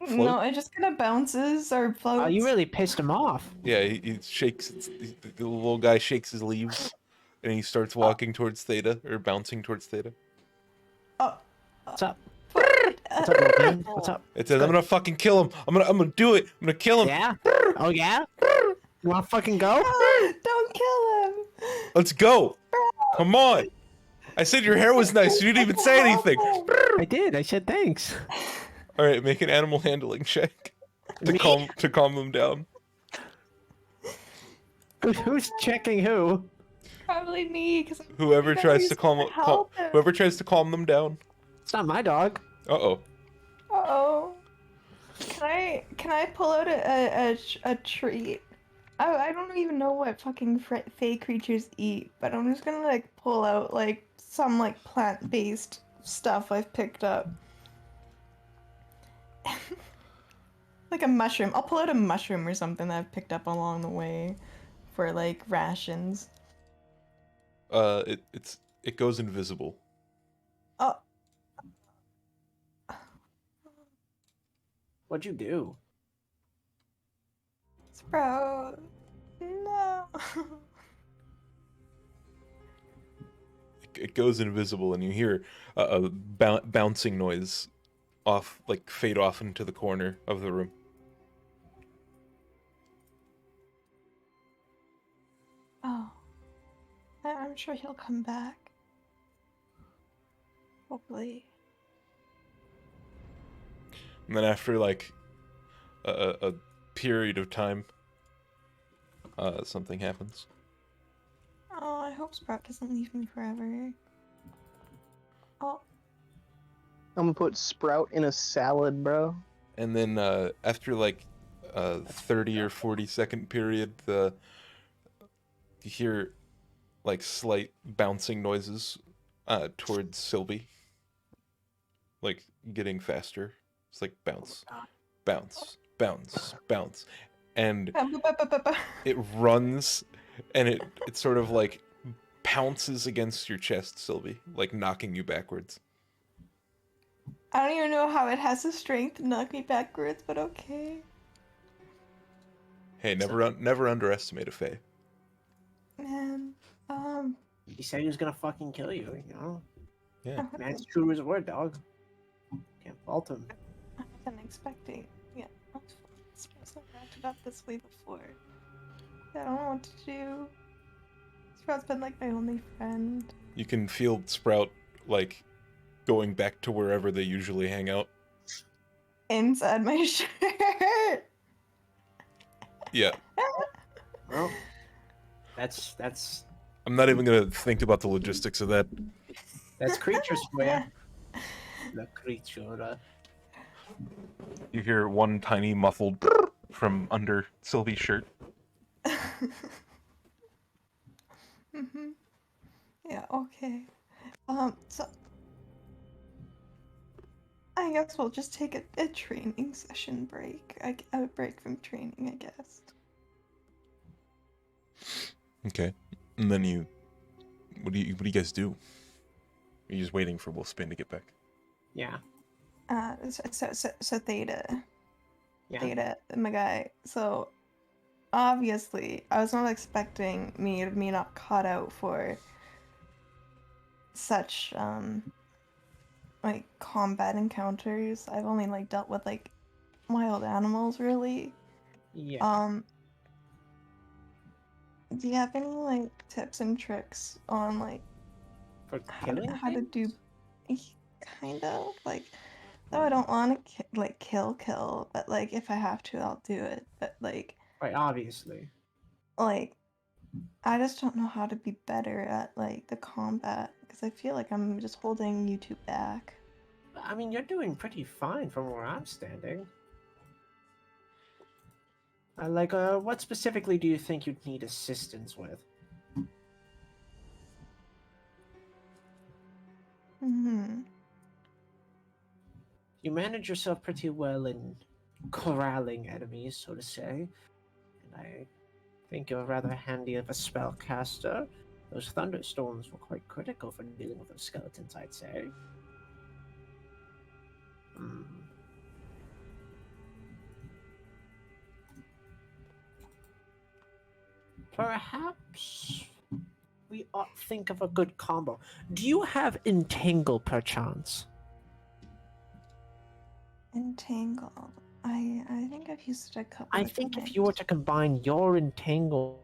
Float? No, it just kind of bounces or floats. Oh, you really pissed him off. Yeah, he shakes. The little guy shakes his leaves, and he starts walking towards Theta or bouncing towards Theta. What's up? What's up, little man? What's up? It says, "I'm gonna fucking kill him. I'm gonna do it. I'm gonna kill him. Yeah? Oh, yeah? You wanna fucking go? Don't kill him! Let's go. Come on. I said your hair was nice. You didn't even say anything. I did. I said thanks. All right, make an animal handling check to Me? calm them down. Who's checking who? Probably me, because Whoever tries to whoever tries to calm them down. It's not my dog. Uh-oh. Uh-oh. Can I pull out a treat? I don't even know what fucking fey creatures eat, but I'm just gonna like pull out like some like plant-based stuff I've picked up. Like a mushroom. I'll pull out a mushroom or something that I've picked up along the way for like rations. It goes invisible. Oh, What'd you do? Sprout. No. It goes invisible, and you hear a bouncing noise off, like fade off into the corner of the room. Oh. I'm sure he'll come back. Hopefully. And then after like a period of time, something happens. Oh, I hope Sprout doesn't leave me forever. Oh. I'm gonna put Sprout in a salad, bro. And then after like a 30 or 40-second period, you hear like slight bouncing noises towards Sylvie. Like getting faster. It's like bounce, bounce, bounce, bounce. And it runs and it sort of like pounces against your chest, Sylvie, like knocking you backwards. I don't even know how it has the strength to knock me backwards, but okay. Hey, never underestimate a fae. Man, He said he was gonna fucking kill you, you know? Yeah. Man's true to his word, dog. Can't fault him. I wasn't expecting. Yeah, I was supposed to have acted up this way before. I don't know what to do. Sprout's been like my only friend. You can feel Sprout like going back to wherever they usually hang out. Inside my shirt. Yeah. Well, that's I'm not even gonna think about the logistics of that. creatures for you. The creature. You hear one tiny muffled from under Sylvie's shirt. Mhm. Yeah. Okay. So I guess we'll just take a training session break. A break from training, I guess. Okay. And then what do you guys do? Are you just waiting for Wolfsbane to get back? Yeah. So Theta. Yeah. Theta, my guy. So obviously, I was not expecting me to be not caught out for such like combat encounters. I've only like dealt with like wild animals really. Yeah. Do you have any like tips and tricks on like For killing how to things? do kind of like though I don't want to kill, but like if I have to, I'll do it. But like Right, obviously. I just don't know how to be better at like the combat because I feel like I'm just holding you two back. I mean, you're doing pretty fine from where I'm standing. What specifically do you think you'd need assistance with? Hmm. You manage yourself pretty well in corralling enemies, so to say. And I think you're rather handy of a spellcaster. Those thunderstorms were quite critical for dealing with those skeletons, I'd say. Hmm. Perhaps we ought to think of a good combo. Do you have Entangle, perchance? Entangle. I think I've used it a couple I of think times. if you were to combine your Entangle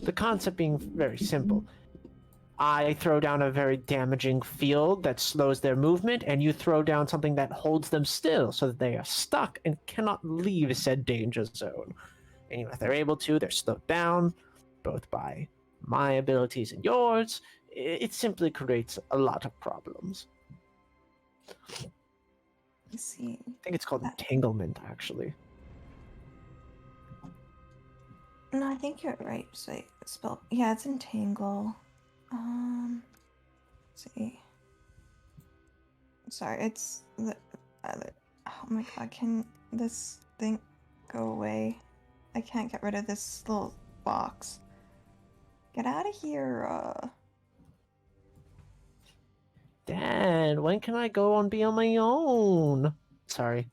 the concept being very simple. I throw down a very damaging field that slows their movement, and you throw down something that holds them still so that they are stuck and cannot leave said danger zone. And if they're able to, they're slowed down, both by my abilities and yours. it simply creates a lot of problems. Let's see. I think it's called Uh, entanglement, actually. No, I think you're right. So spell. Yeah, it's entangle. Let's see. Sorry, it's the other. Oh my god, can this thing go away? I can't get rid of this little box. Get out of here. Dad, when can I go and be on my own? Sorry.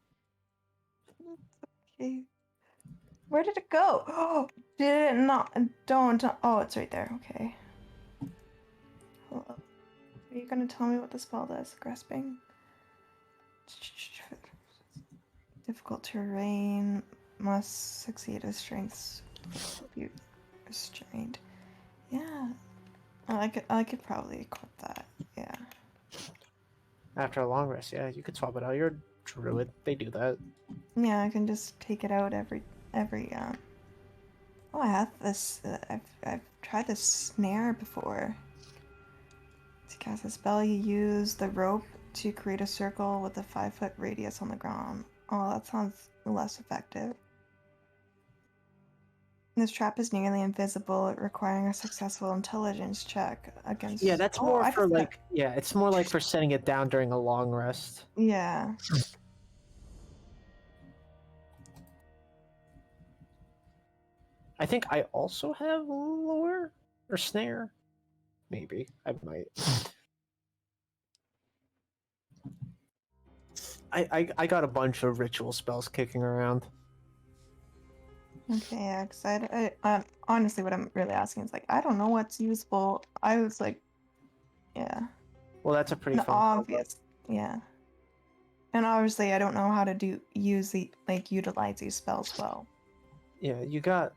Okay. Where did it go? Oh, did it not? Don't. Oh, it's right there. Okay. Hold up. Are you gonna tell me what the spell does? Grasping. Difficult terrain. Must succeed as strengths. Be restrained. Yeah. Oh, I could probably equip that. Yeah. After a long rest, yeah, you could swap it out. You're a druid. They do that. Yeah, I can just take it out every. Oh, I have this. I've tried this snare before. To cast a spell, you use the rope to create a circle with a 5-foot radius on the ground. Oh, that sounds less effective. This trap is nearly invisible, requiring a successful intelligence check against. Yeah, that's Oh, more I for just got. like, yeah, it's more like for setting it down during a long rest. Yeah. I think I also have lure or snare. Maybe I might. I got a bunch of ritual spells kicking around. Okay, yeah, because honestly, what I'm really asking is like, I don't know what's useful. I was like, yeah, Well, that's a pretty an fun combo. obvious, yeah. And obviously, I don't know how to utilize these spells well. Yeah, you got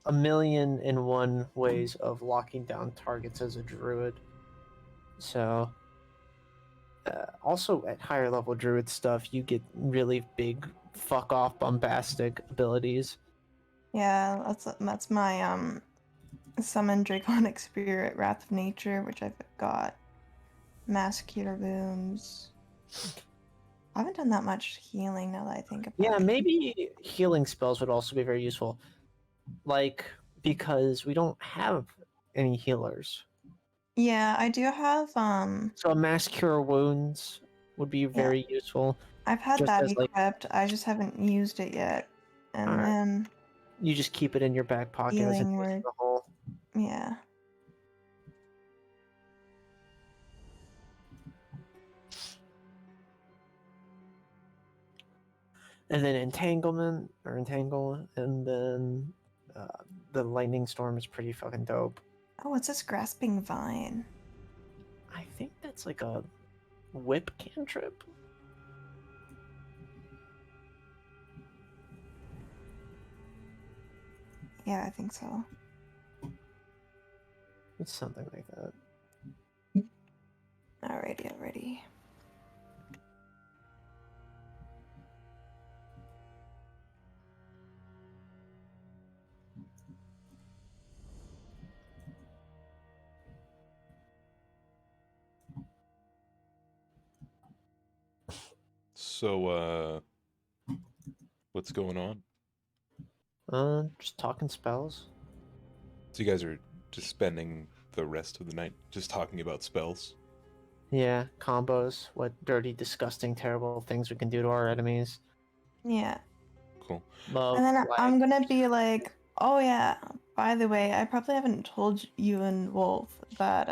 1,000,001 ways of locking down targets as a druid. So, also at higher level druid stuff, you get really big fuck off bombastic abilities. Yeah, that's my summon draconic spirit, wrath of nature, which I've got. Mass cure wounds. I haven't done that much healing now that I think about Yeah, it. maybe healing spells would also be very useful. Like, because we don't have any healers. Yeah, I do have So a mass cure wounds would be yeah, very useful. I've had Just that as like, equipped. I just haven't used it yet. And alright, then you just keep it in your back pocket as an healing ace in word. the hole. Yeah. And then entanglement or entangle, and then the lightning storm is pretty fucking dope. Oh, what's this grasping vine? I think that's like a whip cantrip. Yeah, I think so. It's something like that. Alrighty. So, what's going on? Just talking spells. So you guys are just spending the rest of the night just talking about spells? Yeah, combos. What dirty, disgusting, terrible things we can do to our enemies. Yeah. Cool. Love. And then I'm flag. gonna be like, oh yeah, by the way, I probably haven't told you and Wolf that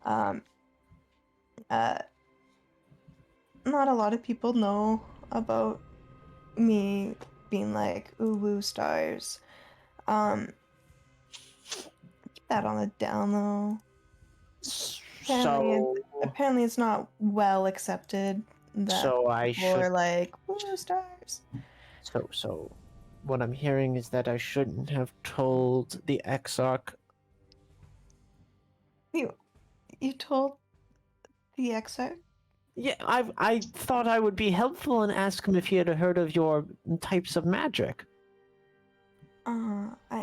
um uh not a lot of people know about me being like ooh woo stars. Keep that on the down low. So, Apparently it's not well accepted that so I people should. are like woo stars. So, what I'm hearing is that I shouldn't have told the Exarch. You told the exo? Yeah, I thought I would be helpful and ask him if he had heard of your types of magic.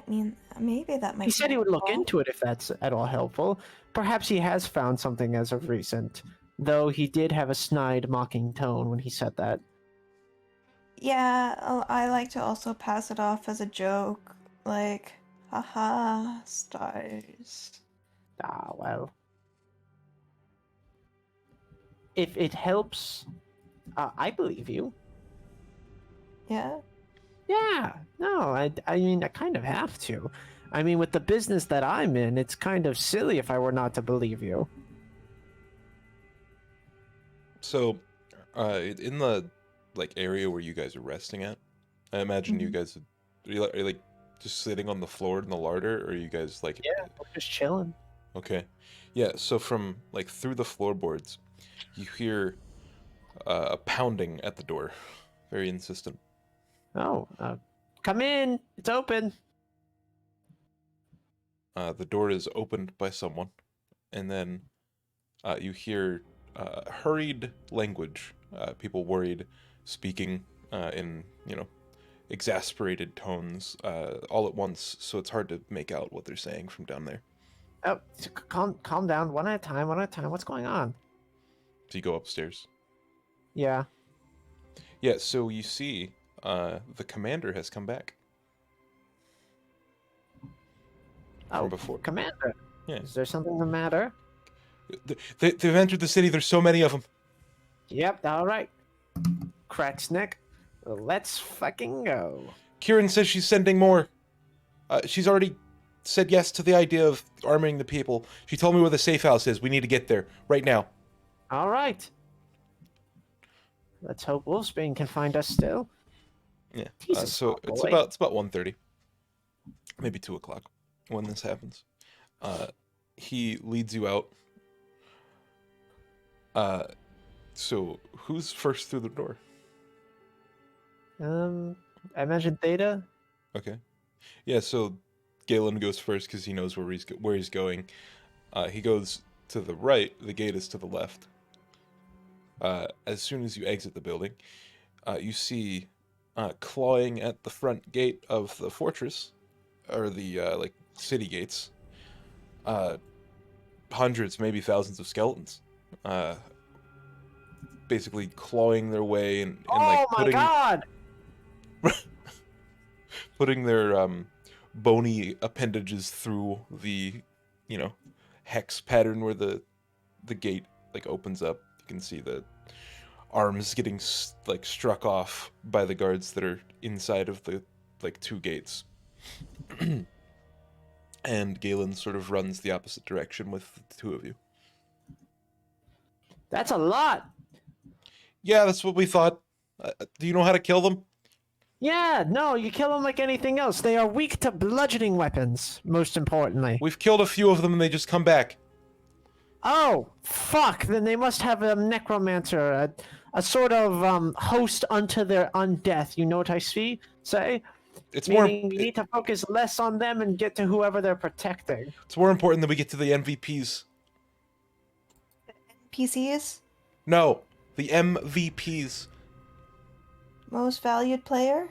mean, maybe that might He be said he would look helpful. into it if that's at all helpful. Perhaps he has found something as of recent, though he did have a snide, mocking tone when he said that. Yeah, I like to also pass it off as a joke. Like, haha, stars. Ah, well. If it helps, I believe you. Yeah? Yeah, no, I mean, I kind of have to. I mean, with the business that I'm in, it's kind of silly if I were not to believe you. So, in the like area where you guys are resting at, I imagine you Mhm. guys are you like just sitting on the floor in the larder, or are you guys like Yeah, we're just chilling. okay, yeah. So from like through the floorboards, you hear a pounding at the door, very insistent. Oh, come in. It's open. The door is opened by someone, and then you hear hurried language, people worried, speaking in, exasperated tones all at once, so it's hard to make out what they're saying from down there. Oh, calm down. One at a time. One at a time. What's going on? So you go upstairs. Yeah. Yeah, so you see the commander has come back from Oh, before. Commander. Yeah. Is there something the matter? They've entered the city. There's so many of them. Yep. All right. Crack's neck. Let's fucking go. Kieran says she's sending more. She's already said yes to the idea of arming the people. She told me where the safe house is. We need to get there right now. All right. Let's hope Wolfsbane can find us still. Yeah. He's a So small it's boy. about 1:30, maybe 2 o'clock when this happens. He leads you out. So who's first through the door? I imagine Theta. Okay. Yeah. So Galen goes first because he knows where he's going. He goes to the right. The gate is to the left. As soon as you exit the building, you see clawing at the front gate of the fortress, or the like city gates, hundreds, maybe thousands of skeletons, basically clawing their way and Oh like my god! putting their bony appendages through the, hex pattern where the gate like opens up. You can see the arms getting like struck off by the guards that are inside of the like two gates. And Galen sort of runs the opposite direction with the two of you. That's a lot. Yeah, that's what we thought. Do you know how to kill them? Yeah, no, you kill them like anything else. They are weak to bludgeoning weapons, most importantly. We've killed a few of them and they just come back. Oh, fuck. Then they must have a necromancer, a sort of host unto their undeath. You know what I say? It's Meaning we need to focus less on them and get to whoever they're protecting. it's more important that we get to the MVPs. PCs? No, the MVPs. Most valued player?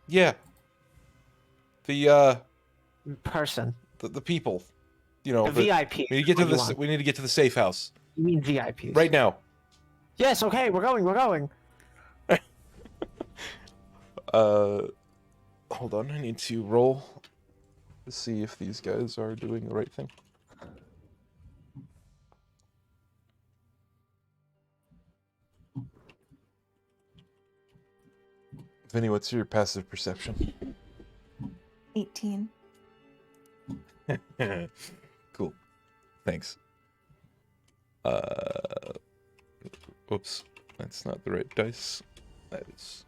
Yeah. The Person. the people. The VIP. We need to get to the safe house You mean VIPs. right now. Yes, okay, we're going. Hold on, I need to roll to see if these guys are doing the right thing. Vinny, what's your passive perception? 18. Cool. Thanks. Whoops. That's not the right dice. That is...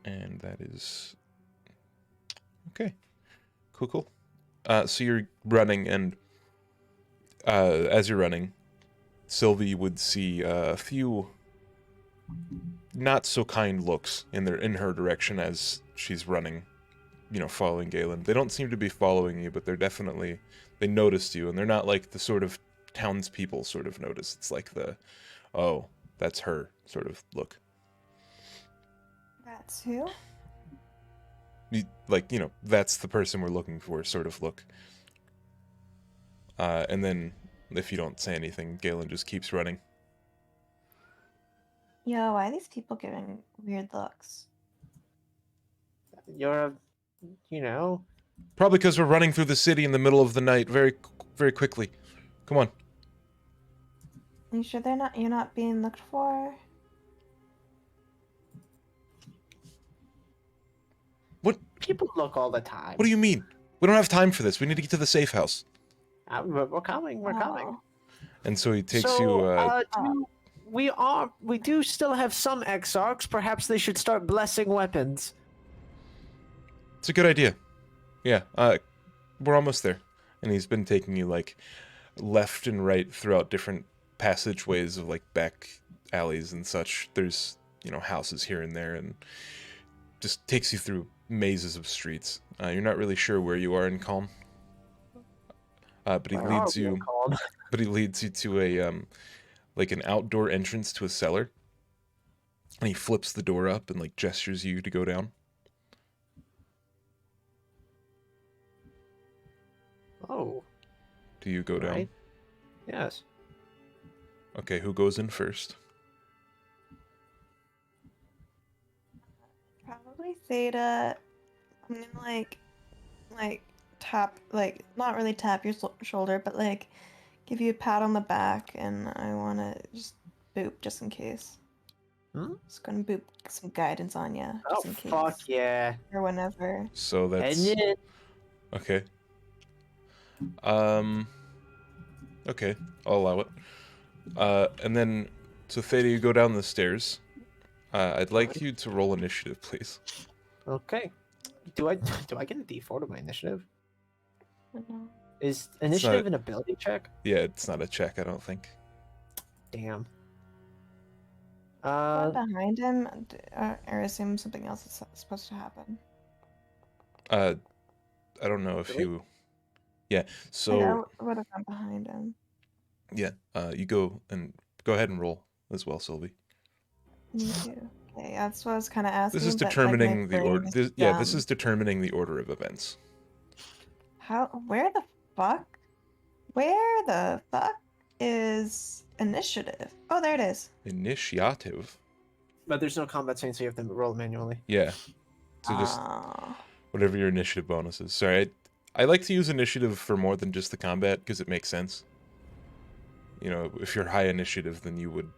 And that is... Okay. Cool. So you're running, and as you're running, Sylvie would see a few not so kind looks in her direction as she's running, following Galen. They don't seem to be following you, but they noticed you, and they're not like the sort of townspeople sort of notice. It's like the, oh, that's her sort of look. That's who? That's the person we're looking for sort of look. And then if you don't say anything, Galen just keeps running. Yo, why are these people giving weird looks? You're, you know, Probably because we're running through the city in the middle of the night very, very quickly. Come on. Are you sure you're not being looked for? What? people look all the time. What do you mean? We don't have time for this. We need to get to the safe house. We're coming. We're coming. Oh. And so he takes So, you. we do still have some exarchs. Perhaps they should start blessing weapons. It's a good idea. Yeah. We're almost there. And he's been taking you like left and right throughout different passageways of like back alleys and such. There's houses here and there, and just takes you through mazes of streets. You're not really sure where you are in Calm. But he leads you. But he leads you to a like an outdoor entrance to a cellar, and he flips the door up and like gestures you to go down. Oh. Do you go down? Right. Yes. Okay, who goes in first? Probably Theta. I'm gonna like tap, like not really tap your shoulder, but like give you a pat on the back, and I wanna just boop just in case. Just gonna boop some guidance on you just in case. Fuck yeah. Or whenever. So that's And it. okay. Okay, I'll allow it. And then so Theta, you go down the stairs. I'd like you to roll initiative, please. Okay. Do I get a D4 to my initiative? No. Is initiative an ability check? Yeah, it's not a check, I don't think. Damn. Go behind him, or assume something else is supposed to happen. I don't know if Really? you. Yeah. So. Like, I would have gone behind him. Yeah. You go ahead and roll as well, Sylvie. Me too. Okay, that's what I was kind of asking. This is but, like, determining my the brain order. is This dumb. is determining the order of events. Where the fuck? Where the fuck is initiative? Oh, there it is. Initiative. But there's no combat chain, so you have to roll it manually. Yeah. So just whatever your initiative bonus is. Sorry, I like to use initiative for more than just the combat because it makes sense. If you're high initiative, then you would,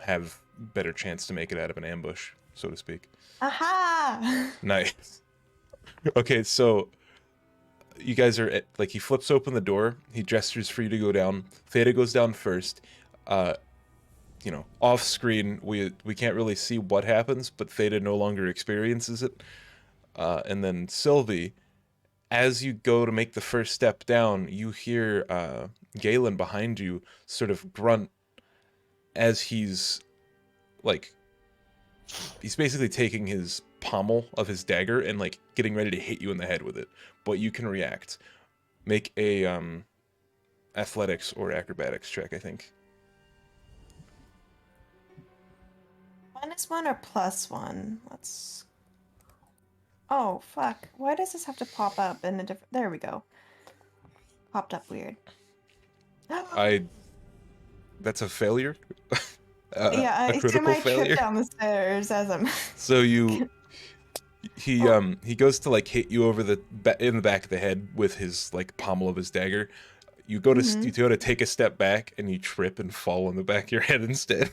have better chance to make it out of an ambush, so to speak. Aha! Nice. Okay, so you guys are at, like, he flips open the door, he gestures for you to go down. Theta goes down first. Off screen, we can't really see what happens, but Theta no longer experiences it. And then Sylvie, as you go to make the first step down, you hear Galen behind you sort of grunt as he's basically taking his pommel of his dagger and like getting ready to hit you in the head with it, but you can react. Make a athletics or acrobatics check, I think. -1 or +1? Let's. Oh fuck! Why does this have to pop up in a different? There we go. Popped up weird. That's a failure. Yeah, I a assume critical I failure. trip down the stairs as I'm. So he goes to like hit you over in the back of the head with his like pommel of his dagger. You go to take a step back and you trip and fall on the back of your head instead.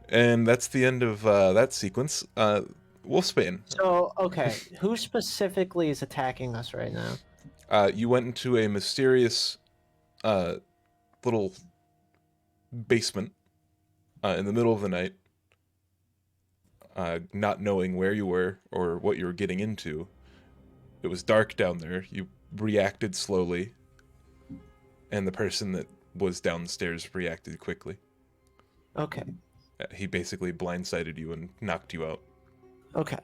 And that's the end of that sequence. Wolfsbane. So, okay, who specifically is attacking us right now? You went into a mysterious little basement in the middle of the night, not knowing where you were or what you were getting into. It was dark down there. You reacted slowly, and the person that was downstairs reacted quickly. Okay. He basically blindsided you and knocked you out. Okay.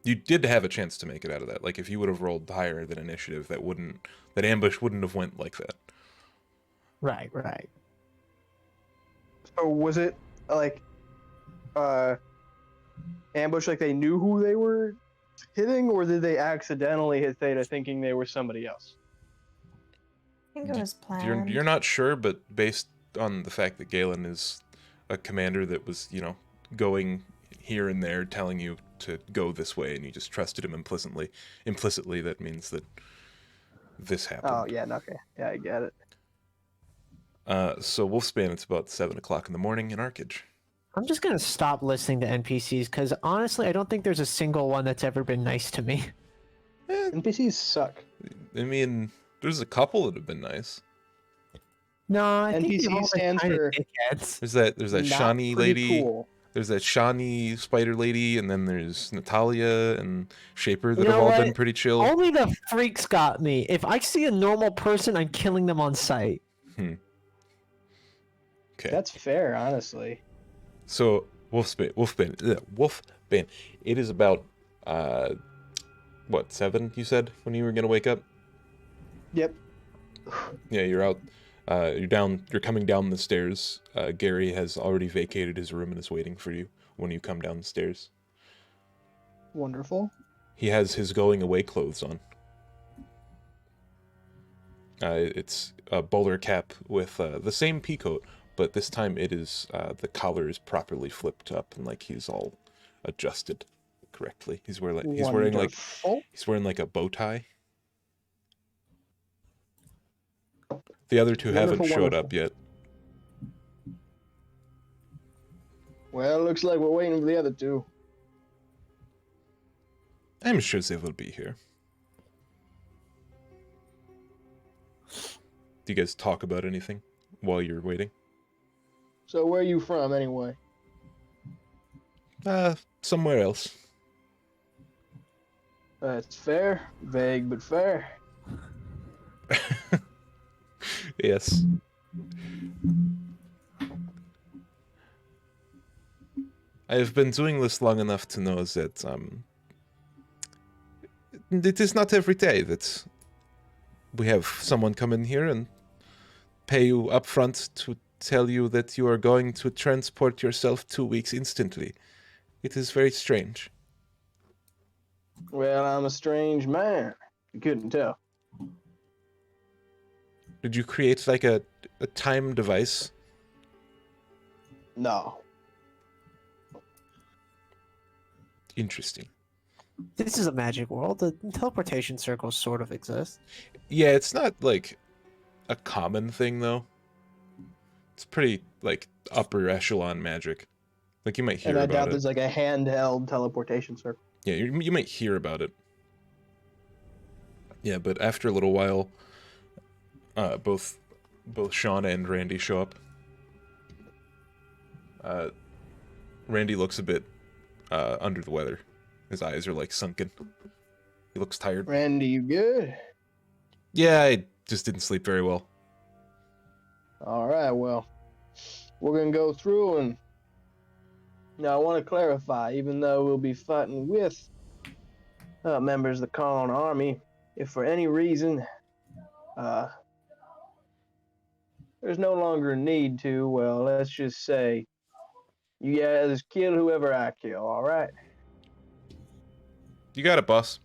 You did have a chance to make it out of that. Like, if you would have rolled higher than initiative, that ambush wouldn't have went like that. Right. So was it like ambush like they knew who they were hitting, or did they accidentally hit Theta thinking they were somebody else? I think it was You're planned. not sure, but based on the fact that Galen is a commander that was, going here and there, telling you to go this way, and you just trusted him implicitly. Implicitly, that means that this happened. Oh yeah, okay, yeah, I get it. So Wolfsbane, it's about 7 o'clock in the morning in Arcage. I'm just gonna stop listening to NPCs because honestly, I don't think there's a single one that's ever been nice to me. NPCs suck. I mean, there's a couple that have been nice. No, I think NPC they've all been stands kind of for dickheads. There's that Not Shawnee pretty lady. Cool. There's that Shawnee spider lady, and then there's Natalia and Shaper that You have know all what? been pretty chill. Only the freaks got me. If I see a normal person, I'm killing them on sight. Okay. That's fair, honestly. So Wolfbane. It is about 7 you said when you were gonna wake up? Yep. Yeah, you're out. You're coming down the stairs. Gary has already vacated his room and is waiting for you when you come down the stairs. Wonderful. He has his going away clothes on. It's a bowler cap with the same peacoat, but this time it is the collar is properly flipped up and like he's all adjusted correctly. He's wearing like a bow tie. The other two haven't showed up yet. Well, looks like we're waiting for the other two. I'm sure they will be here. Do you guys talk about anything while you're waiting? So where are you from, anyway? Somewhere else. That's fair. Vague, but fair. Yes. I have been doing this long enough to know that it is not every day that we have someone come in here and pay you up front to tell you that you are going to transport yourself 2 weeks instantly. It is very strange. Well, I'm a strange man. You couldn't tell. Did you create like a time device? No. Interesting. This is a magic world. The teleportation circles sort of exist. Yeah, it's not like a common thing though. It's pretty like upper echelon magic. Like you might hear And I about doubt it. there's like a handheld teleportation circle. Yeah, you might hear about it. Yeah, but after a little while, both Shauna and Randy show up. Randy looks a bit under the weather. His eyes are like sunken. He looks tired. Randy, you good? Yeah, I just didn't sleep very well. All right, well, we're going to go through and... Now, I want to clarify, even though we'll be fighting with members of the Khan Army, if for any reason there's no longer a need to, well, let's just say you guys kill whoever I kill, all right? You got it, boss.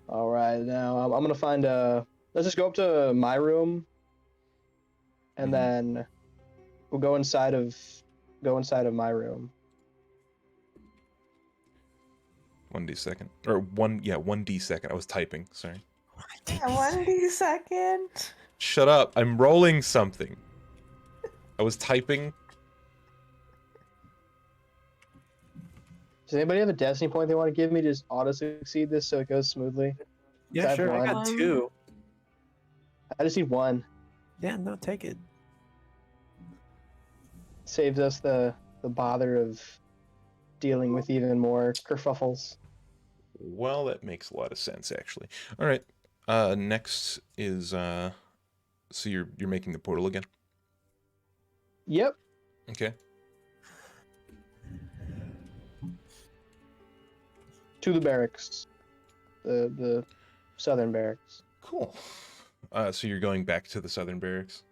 All right, now I'm going to find a... Let's just go up to my room, and then we'll go inside of my room. 1D second. Or 1D second. I was typing, sorry. Yeah, 1D second. Shut up. I'm rolling something. I was typing. Does anybody have a destiny point they want to give me to just auto-succeed this so it goes smoothly? Yeah, I've sure. I got won. 2. I just need 1. Yeah, no, take it. Saves us the bother of dealing with even more kerfuffles. Well, that makes a lot of sense, actually. All right. Next is so you're making the portal again. Yep. Okay. To the barracks. The southern barracks. Cool. So you're going back to the southern barracks,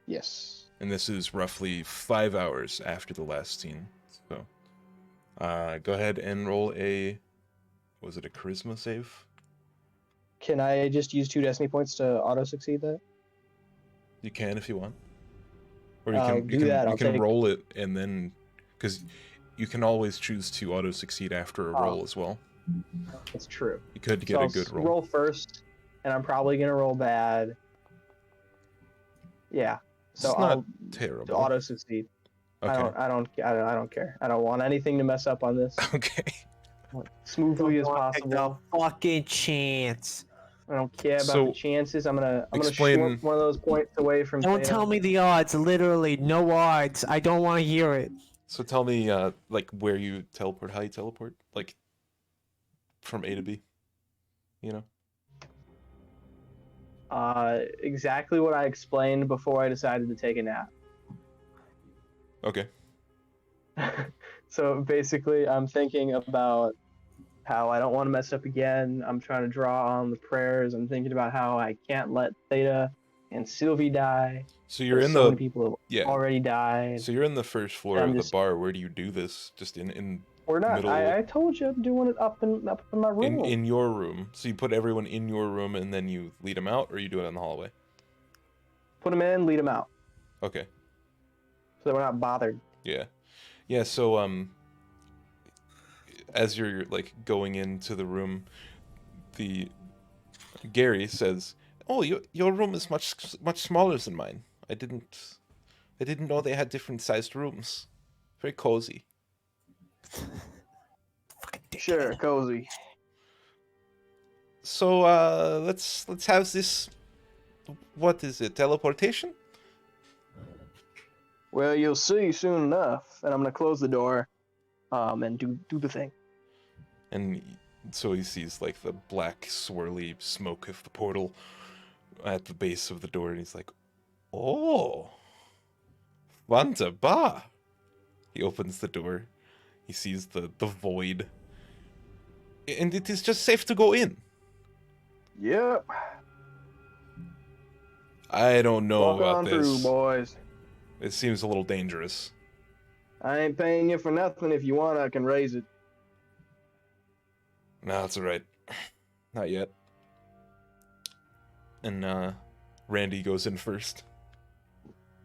Yes. and this is roughly 5 hours after the last scene. Go ahead and roll a. Was it a charisma save? Can I just use 2 destiny points to auto succeed that? You can if you want, or you I'll can do that. you I'll can take. roll it and then because you can always choose to auto succeed after a Oh. roll as well. It's true. You could get So a I'll good roll. roll first, and I'm probably gonna roll bad. Yeah. So It's I'll not terrible. auto succeed. Okay. I don't care. I don't want anything to mess up on this. Okay. Smoothly as Don't possible. take a fucking chance. I don't care about So, the chances. I'm gonna explain- short one of those points away from. Don't Theta. tell me the odds. Literally, no odds. I don't want to hear it. So tell me, like where you teleport, how you teleport, like from A to B. You know. Exactly what I explained before I decided to take a nap. Okay. So basically, I'm thinking about how I don't want to mess up again. I'm trying to draw on the prayers. I'm thinking about how I can't let Theta and Sylvie die. So you're in so many the people yeah. have already died. So you're in the first floor I'm of the just- bar. Where do you do this? Just in We're not. middle- I told you I'm doing it up in my room. in your room. So you put everyone in your room and then you lead them out, or you do it in the hallway. Put them in, lead them out, Okay. so that we're not bothered. Yeah. Yeah, so as you're like going into the room, the Gary says, "Oh, your room is much smaller than mine. I didn't know they had different sized rooms. Very cozy." Fucking dickhead. Sure, cozy. So let's have this. What is it? Teleportation? Well, you'll see soon enough. And I'm gonna close the door, and do the thing. And so he sees like the black swirly smoke of the portal at the base of the door, and he's like, "Oh, wunderbar." He opens the door. He sees the void, and it is just safe to go in. Yep. I don't know Walk about on this. through, boys. It seems a little dangerous. I ain't paying you for nothing. If you want, I can raise it. No, that's all right. Not yet. And Randy goes in first,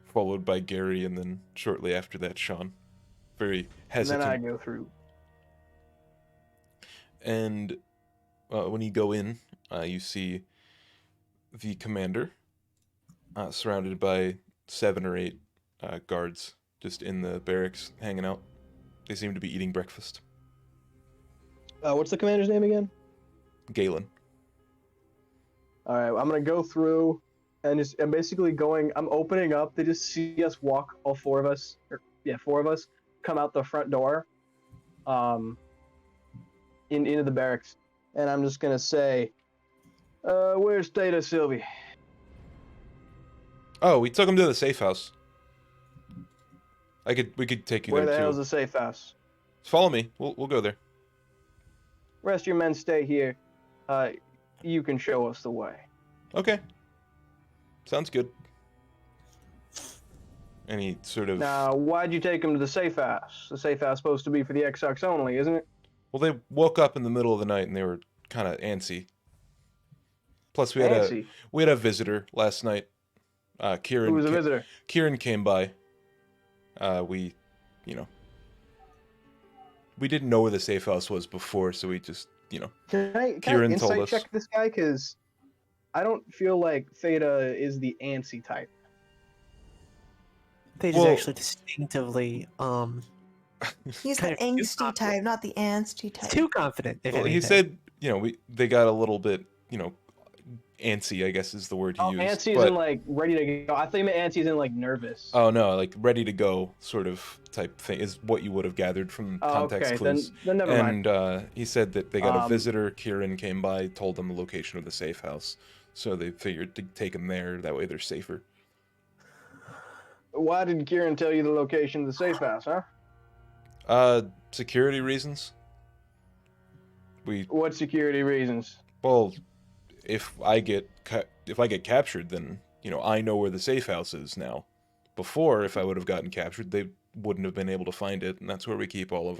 followed by Gary, and then shortly after that, Sean. Very hesitant. And then I go through. And when you go in, you see the commander surrounded by 7 or 8 guards just in the barracks hanging out. They seem to be eating breakfast. What's the commander's name again? Galen. All right, I'm gonna go through, and I'm basically going. I'm opening up. They just see us walk, all 4 of us. 4 of us come out the front door, into the barracks, and I'm just gonna say, "Where's Theta, Sylvie?" Oh, we took him to the safe house. We could take you Where the there hell's too. the safe house? Follow me. We'll go there. Rest of your men stay here. You can show us the way. Okay. Sounds good. And he sort of... Now, why'd you take him to the safe house? The safe house supposed to be for the Exarchs only, isn't it? Well, they woke up in the middle of the night and they were kind of antsy. Plus, we had Fancy. a visitor last night. Kieran. Who was a visitor? Kieran came by. We didn't know where the safe house was before, so we just, Can I Kieran told insight us. check this guy? Because I don't feel like Theta is the antsy type. They Well- just actually distinctively He's Kind the of too angsty confident. type, not the angsty type. too confident. If Well, he anything. said, they got a little bit, antsy, I guess is the word he Oh, used. antsy's but, in like ready to go. I think antsy's in like nervous. oh no, like ready to go sort of type thing is what you would have gathered from context okay. clues. Then never mind. And he said that they got a Um, visitor. Kieran came by, told them the location of the safe house, so they figured to take him there. That way, they're safer. Why did Kieran tell you the location of the safe house, huh? Security reasons. What security reasons? Well, if I get captured, then I know where the safe house is now. Before, if I would have gotten captured, they wouldn't have been able to find it, and that's where we keep all of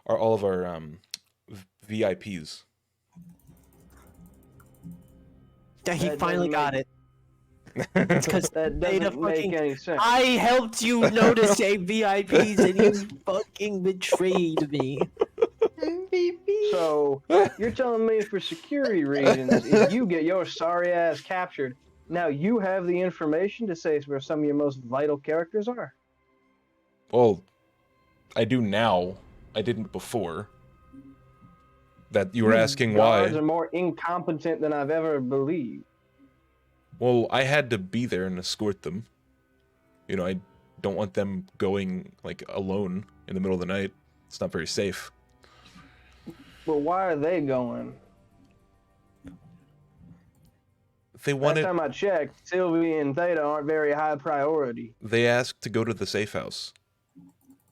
all of our VIPs. Yeah, he That finally doesn't got make- it. It's because That doesn't make any sense. I helped you notice a VIPs and you fucking betrayed me. MVP. So you're telling me for security reasons, if you get your sorry ass captured, now you have the information to say where some of your most vital characters are. Well, I do now. I didn't before. That you were You asking guards why. are more incompetent than I've ever believed. Well, I had to be there and escort them. You know, I don't want them going, like, alone in the middle of the night. It's not very safe. But why are they going? They Last wanted... time I checked, Sylvie and Theta aren't very high priority. They asked to go to the safe house.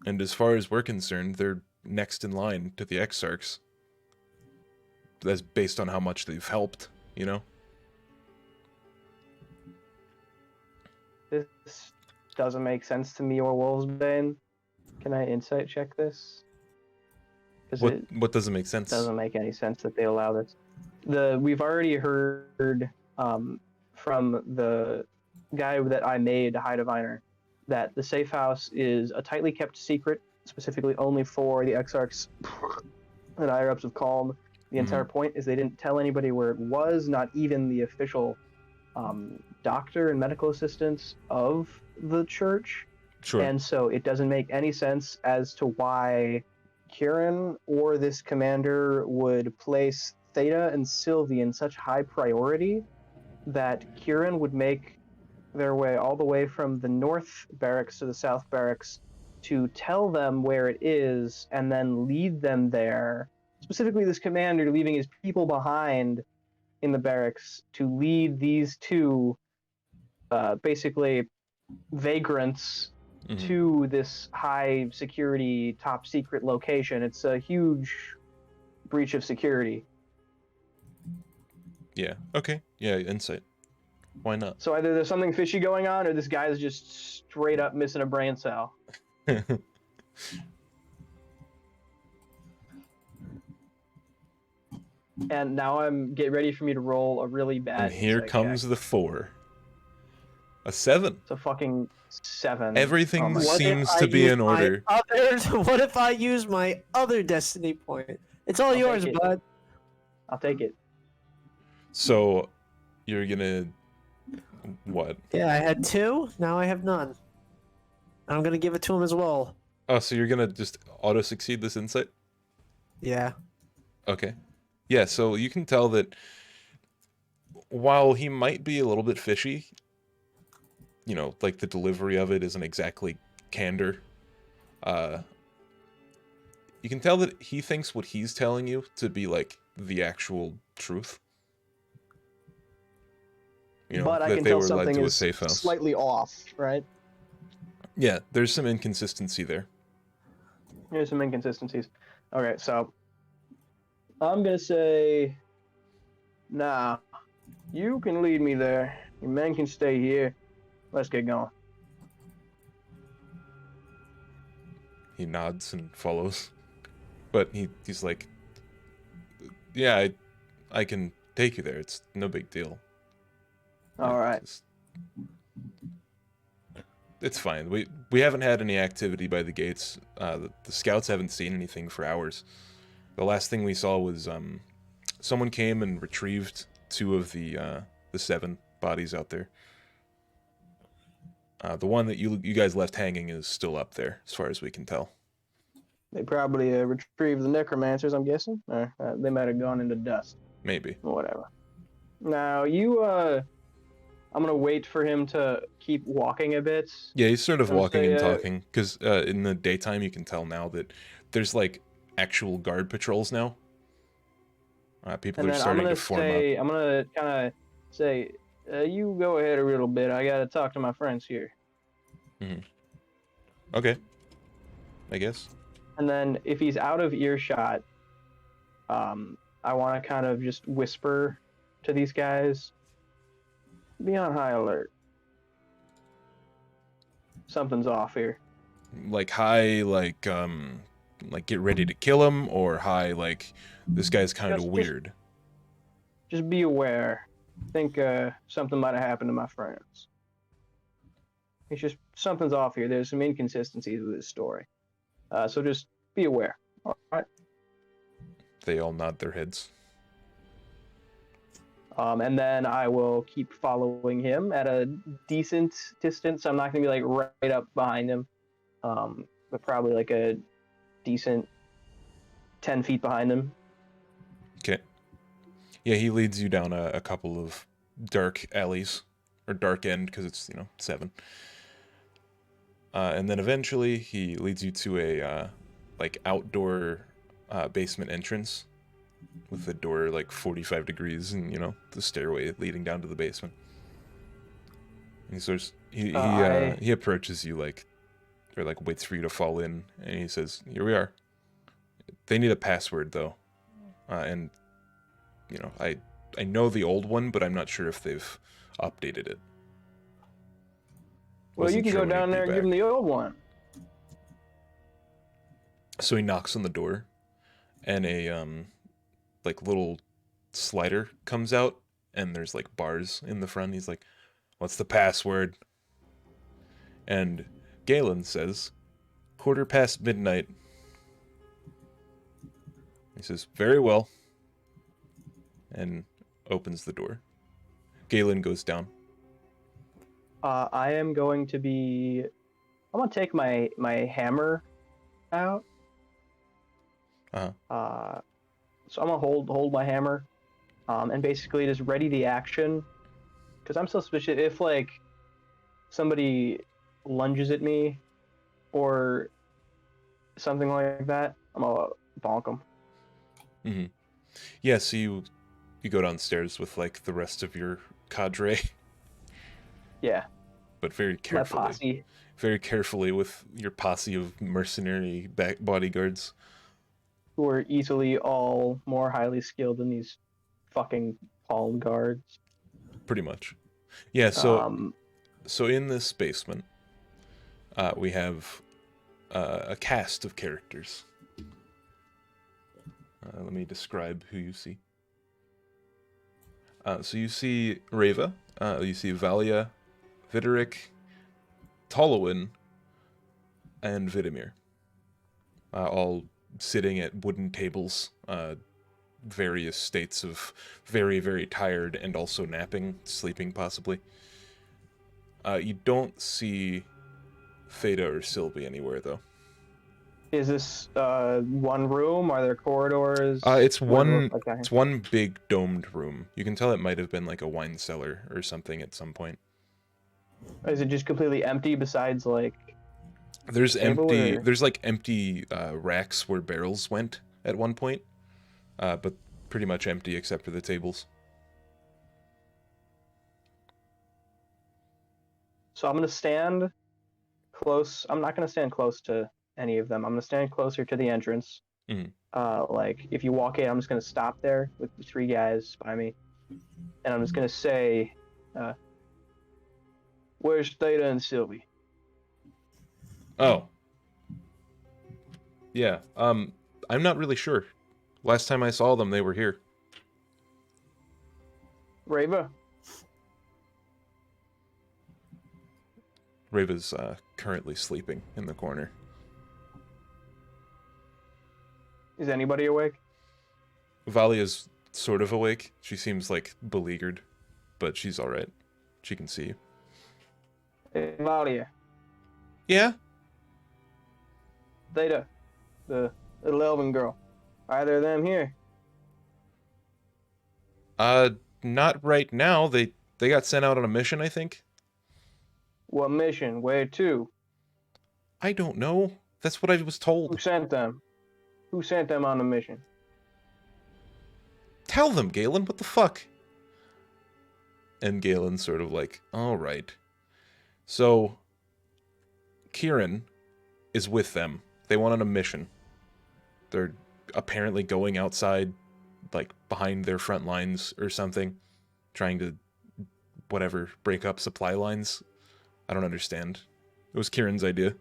And as far as we're concerned, they're next in line to the Exarchs. That's based on how much they've helped, you know? This doesn't make sense to me or Wolfsbane. Can I insight check this? Because What doesn't make sense? doesn't make any sense that they allow this. We've already heard from the guy that I made, High Diviner, that the safe house is a tightly kept secret, specifically only for the Exarchs and higher ups of Calm. The entire point is they didn't tell anybody where it was, not even the official doctor and medical assistants of the church. Sure. And so it doesn't make any sense as to why Kieran or this commander would place Theta and Sylvie in such high priority that Kieran would make their way all the way from the north barracks to the south barracks to tell them where it is and then lead them there. Specifically, this commander leaving his people behind in the barracks to lead these two basically vagrants to this high security, top secret location. It's a huge breach of security. Yeah, okay. Yeah, insight. Why not? So either there's something fishy going on or this guy's just straight up missing a brain cell. And now get ready for me to roll a really bad And here insight comes check. the 4. A 7. It's a fucking 7. Everything my What seems if to I be use in order. What if I use my other destiny point? It's all I'll yours, take it. bud. I'll take it. So, you're gonna... What? Yeah, I had 2. Now I have none. I'm gonna give it to him as well. Oh, so you're gonna just auto-succeed this insight? Yeah. Okay. Yeah, so you can tell that while he might be a little bit fishy, you know, like the delivery of it isn't exactly candor, you can tell that he thinks what he's telling you to be, like, the actual truth. You know, But I that can they tell were led something to a is safe house. slightly off, right? Yeah, there's some inconsistency there. Here's some inconsistencies. Okay, so I'm gonna say, nah, you can lead me there. Your men can stay here. Let's get going. He nods and follows. But he's like, yeah, I can take you there. It's no big deal. All right. It's fine. We haven't had any activity by the gates. The scouts haven't seen anything for hours. The last thing we saw was someone came and retrieved 2 of the 7 bodies out there. The one that you guys left hanging is still up there, as far as we can tell. They probably retrieved the necromancers, I'm guessing. Or they might have gone into dust. Maybe. Whatever. Now, I'm going to wait for him to keep walking a bit. Yeah, he's sort of I'm gonna walking and say, talking, because in the daytime you can tell now that there's, like, actual guard patrols now. People And are then starting to form up. I'm going to kind of say, you go ahead a little bit. I got to talk to my friends here. Okay. I guess. And then if he's out of earshot, I want to kind of just whisper to these guys, be on high alert. Something's off here. Like high, like like get ready to kill him, or hi, like this guy's kind of weird? Just be aware. I think something might have happened to my friends. It's just something's off here. There's some inconsistencies with this story. So just be aware. All right. They all nod their heads. And then I will keep following him at a decent distance. I'm not going to be like right up behind him, but probably like a decent 10 feet behind him. Okay. Yeah, he leads you down a couple of dark alleys, or dark end, because it's, 7. And then eventually he leads you to a like outdoor basement entrance with the door like 45 degrees and the stairway leading down to the basement. And he approaches you like waits for you to fall in, and he says, "Here we are. They need a password though, and I know the old one, but I'm not sure if they've updated it." Well, you can go down there and give him the old one. So he knocks on the door, and a like little slider comes out, and there's like bars in the front. He's like, "What's the password?" And Galen says, "midnight." He says, "Very well," and opens the door. Galen goes down. I am going to be. I'm gonna take my hammer out. Uh-huh. So I'm gonna hold my hammer, and basically just ready the action, because I'm so suspicious if like somebody lunges at me, or something like that, I'm gonna bonk them. Mm-hmm. Yeah, so you go downstairs with like the rest of your cadre. Yeah. But very carefully. My posse. Very carefully with your posse of mercenary bodyguards. Who are easily all more highly skilled than these fucking palm guards. Pretty much. Yeah, so in this basement, we have a cast of characters. Let me describe who you see. So you see Reva, you see Valia, Videric, Tolowin, and Vidimir. All sitting at wooden tables, various states of very, very tired and also napping, sleeping possibly. You don't see Theta or Sylvie anywhere, though. Is this one room? Are there corridors? It's one big domed room. You can tell it might have been like a wine cellar or something at some point. Is it just completely empty besides like... There's like empty racks where barrels went at one point, but pretty much empty except for the tables. So I'm gonna stand close. I'm not gonna stand close to any of them. I'm gonna stand closer to the entrance. Mm-hmm. Like if you walk in, I'm just gonna stop there with the 3 guys by me, and I'm just gonna say, "Where's Theta and Sylvie?" Oh. Yeah. I'm not really sure. Last time I saw them, they were here. Reva? Reva's currently sleeping in the corner. Is anybody awake? Valia's sort of awake. She seems like beleaguered, but she's alright. She can see you. Hey, Valia. Yeah? Theta. The little elven girl. Either of them here? Not right now. They got sent out on a mission, I think. What mission? Where to? I don't know. That's what I was told. Who sent them? Who sent them on the mission? Tell them, Galen. What the fuck? And Galen's sort of like, all right. So, Kieran is with them. They went on a mission. They're apparently going outside, like, behind their front lines or something, trying to, whatever, break up supply lines. I don't understand. It was Kieran's idea.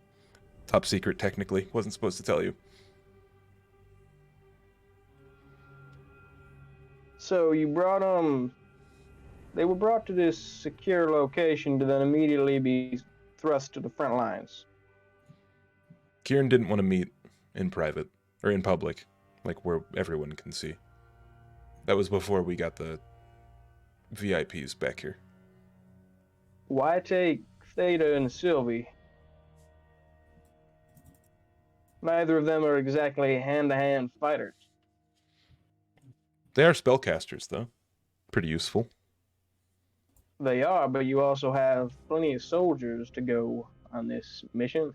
Top secret, technically. Wasn't supposed to tell you. So you brought them. They were brought to this secure location to then immediately be thrust to the front lines. Kieran didn't want to meet in private, or in public, like where everyone can see. That was before we got the VIPs back here. Why take Theta and Sylvie? Neither of them are exactly hand-to-hand fighters. They are spellcasters, though. Pretty useful. They are, but you also have plenty of soldiers to go on this mission.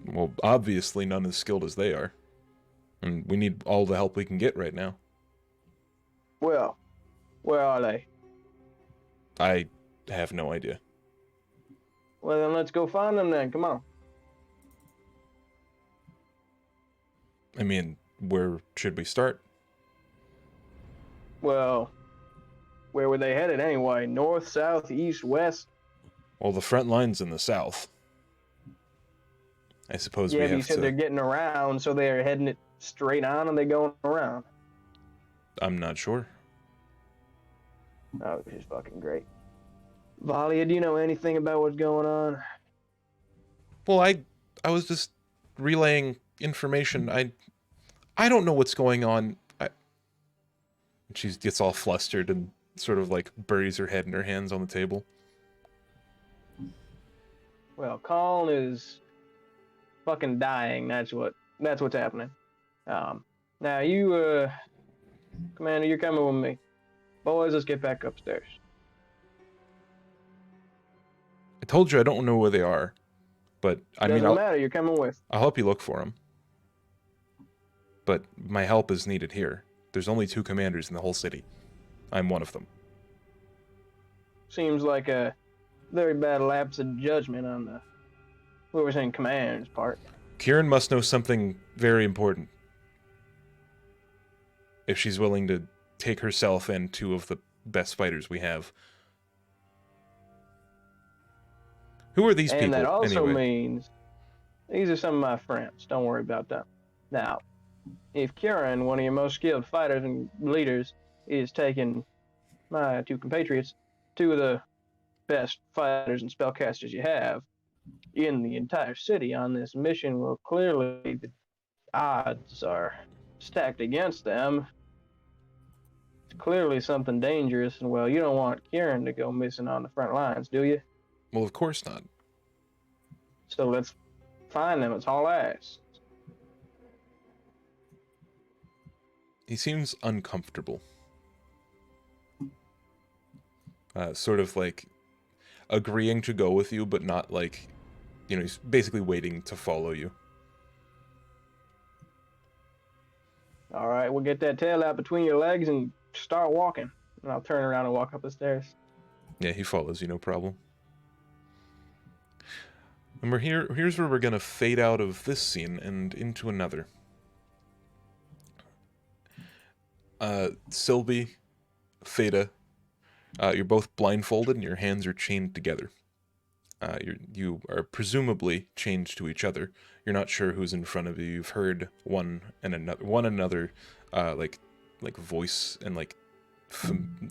Well, obviously none as skilled as they are. And we need all the help we can get right now. Well, where are they? I have no idea. Well, then let's go find them then. Come on. I mean, where should we start? Well, where were they headed anyway? North, south, east, west? Well, the front line's in the south. I suppose Yeah, we but you have said to... they're getting around, so they're heading it straight on and they going around. I'm not sure. Oh, this is fucking great. Valia, do you know anything about what's going on? Well, I was just relaying information. I don't know what's going on. She gets all flustered and sort of like buries her head in her hands on the table. Well, Colin is fucking dying. That's what's happening. Now you, Commander, you're coming with me. Boys, let's get back upstairs. I told you I don't know where they are, but I mean, Doesn't matter. You're coming with. I'll help you look for them. But my help is needed here. There's only 2 commanders in the whole city. I'm one of them. Seems like a very bad lapse of judgment on the whoever's in command's part. Kieran must know something very important. If she's willing to take herself and 2 of the best fighters we have. Who are these people, And that also anyway? means these are some of my friends. Don't worry about them. Now, if Kieran, one of your most skilled fighters and leaders, is taking my 2 compatriots, 2 of the best fighters and spellcasters you have in the entire city on this mission, well, clearly the odds are stacked against them. It's clearly something dangerous, and well, you don't want Kieran to go missing on the front lines, do you? Well, of course not. So let's find them. It's all ass. He seems uncomfortable. Sort of like agreeing to go with you, but not like, you know, he's basically waiting to follow you. All right, we'll get that tail out between your legs and start walking. And I'll turn around and walk up the stairs. Yeah, he follows you, no problem. And here's where we're gonna fade out of this scene and into another. Sylvie, Theta, you're both blindfolded and your hands are chained together. You are presumably chained to each other. You're not sure who's in front of you. You've heard one another, like voice and like,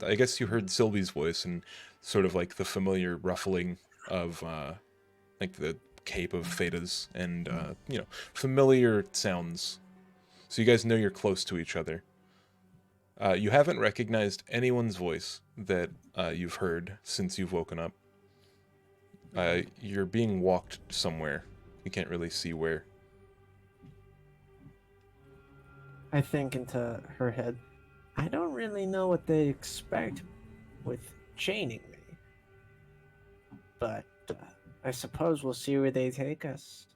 I guess you heard Sylvie's voice and sort of like the familiar ruffling of like the cape of Theta's and you know, familiar sounds. So you guys know you're close to each other. You haven't recognized anyone's voice that you've heard since you've woken up. You're being walked somewhere. You can't really see where. I think into her head, I don't really know what they expect with chaining me. But I suppose we'll see where they take us.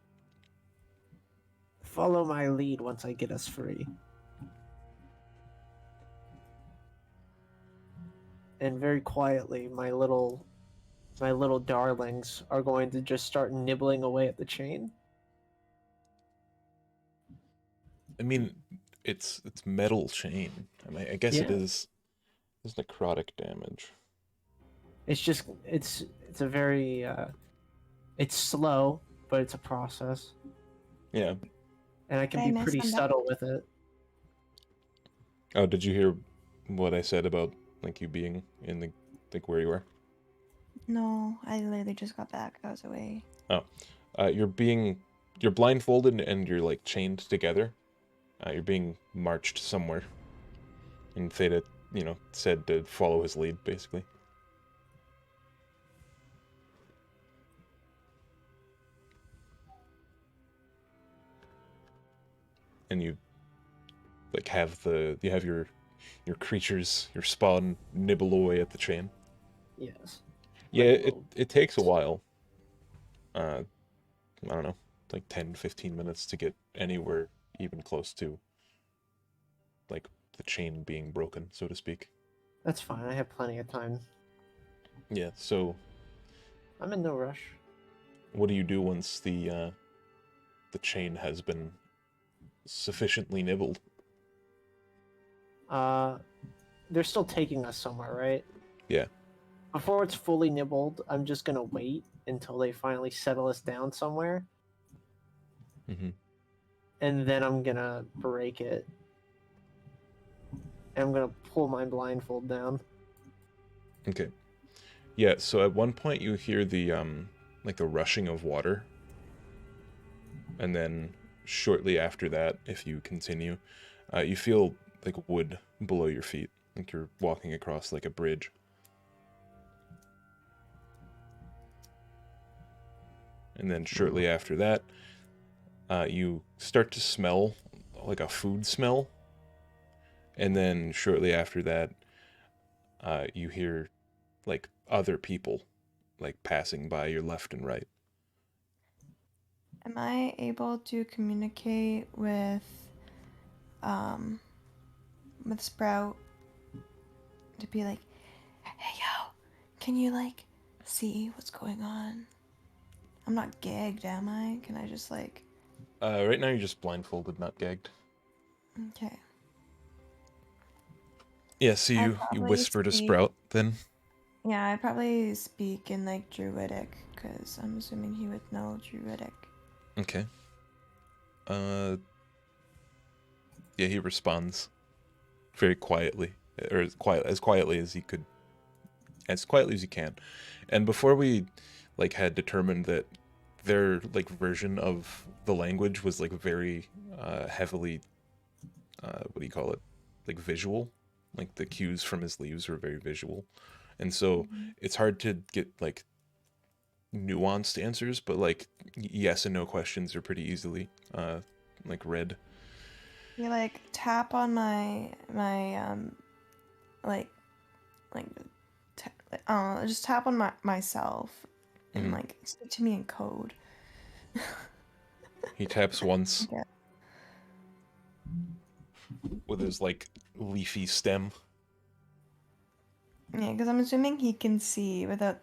Follow my lead once I get us free. And very quietly, my little darlings are going to just start nibbling away at the chain. I mean, it's metal chain. I mean, I guess it Yeah. is. It's necrotic damage. It's just it's a very it's slow, but it's a process, Yeah. and I can Very be pretty nice. subtle with it. Oh, did you hear what I said about like you being in the like where you are? No, I literally just got back. I was away. Oh, you're blindfolded and you're like chained together. You're being marched somewhere, and Theta, said to follow his lead, basically. And you like you have your creatures, your spawn nibble away at the chain. Yes. Yeah, Like a it little it takes a bit. while. I don't know, like 10, 15 minutes to get anywhere even close to like the chain being broken, so to speak. That's fine. I have plenty of time. Yeah, so I'm in no rush. what do you do once the chain has been sufficiently nibbled? They're still taking us somewhere, right? Yeah. Before it's fully nibbled, I'm just gonna wait until they finally settle us down somewhere, Mm-hmm. and then I'm gonna break it. And I'm gonna pull my blindfold down. Okay. Yeah, so at one point you hear the like the rushing of water. And then shortly after that, if you continue, you feel like wood below your feet, like you're walking across like a bridge. And then shortly after that, you start to smell like a food smell. And then shortly after that, you hear like other people like passing by your left and right. Am I able to communicate um with Sprout to be like, hey yo, can you like see what's going on? I'm not gagged, am I? Can I just like Right now you're just blindfolded, not gagged. okay. Yeah, so I you probably whisper to speak Sprout then. yeah, I probably speak in like Druidic, because I'm assuming he would know Druidic. Okay. Uh, yeah, he responds very quietly, or as quietly as he could, as quietly as he can. And before we like had determined that their like version of the language was like very heavily what do you call it? Like visual. Like the cues from his leaves were very visual. And so it's hard to get like nuanced answers, but like yes and no questions are pretty easily like read. You like tap on my like like just tap on myself and Mhm. like speak to me in code. He taps once Okay. with his like leafy stem. Yeah, because I'm assuming he can see without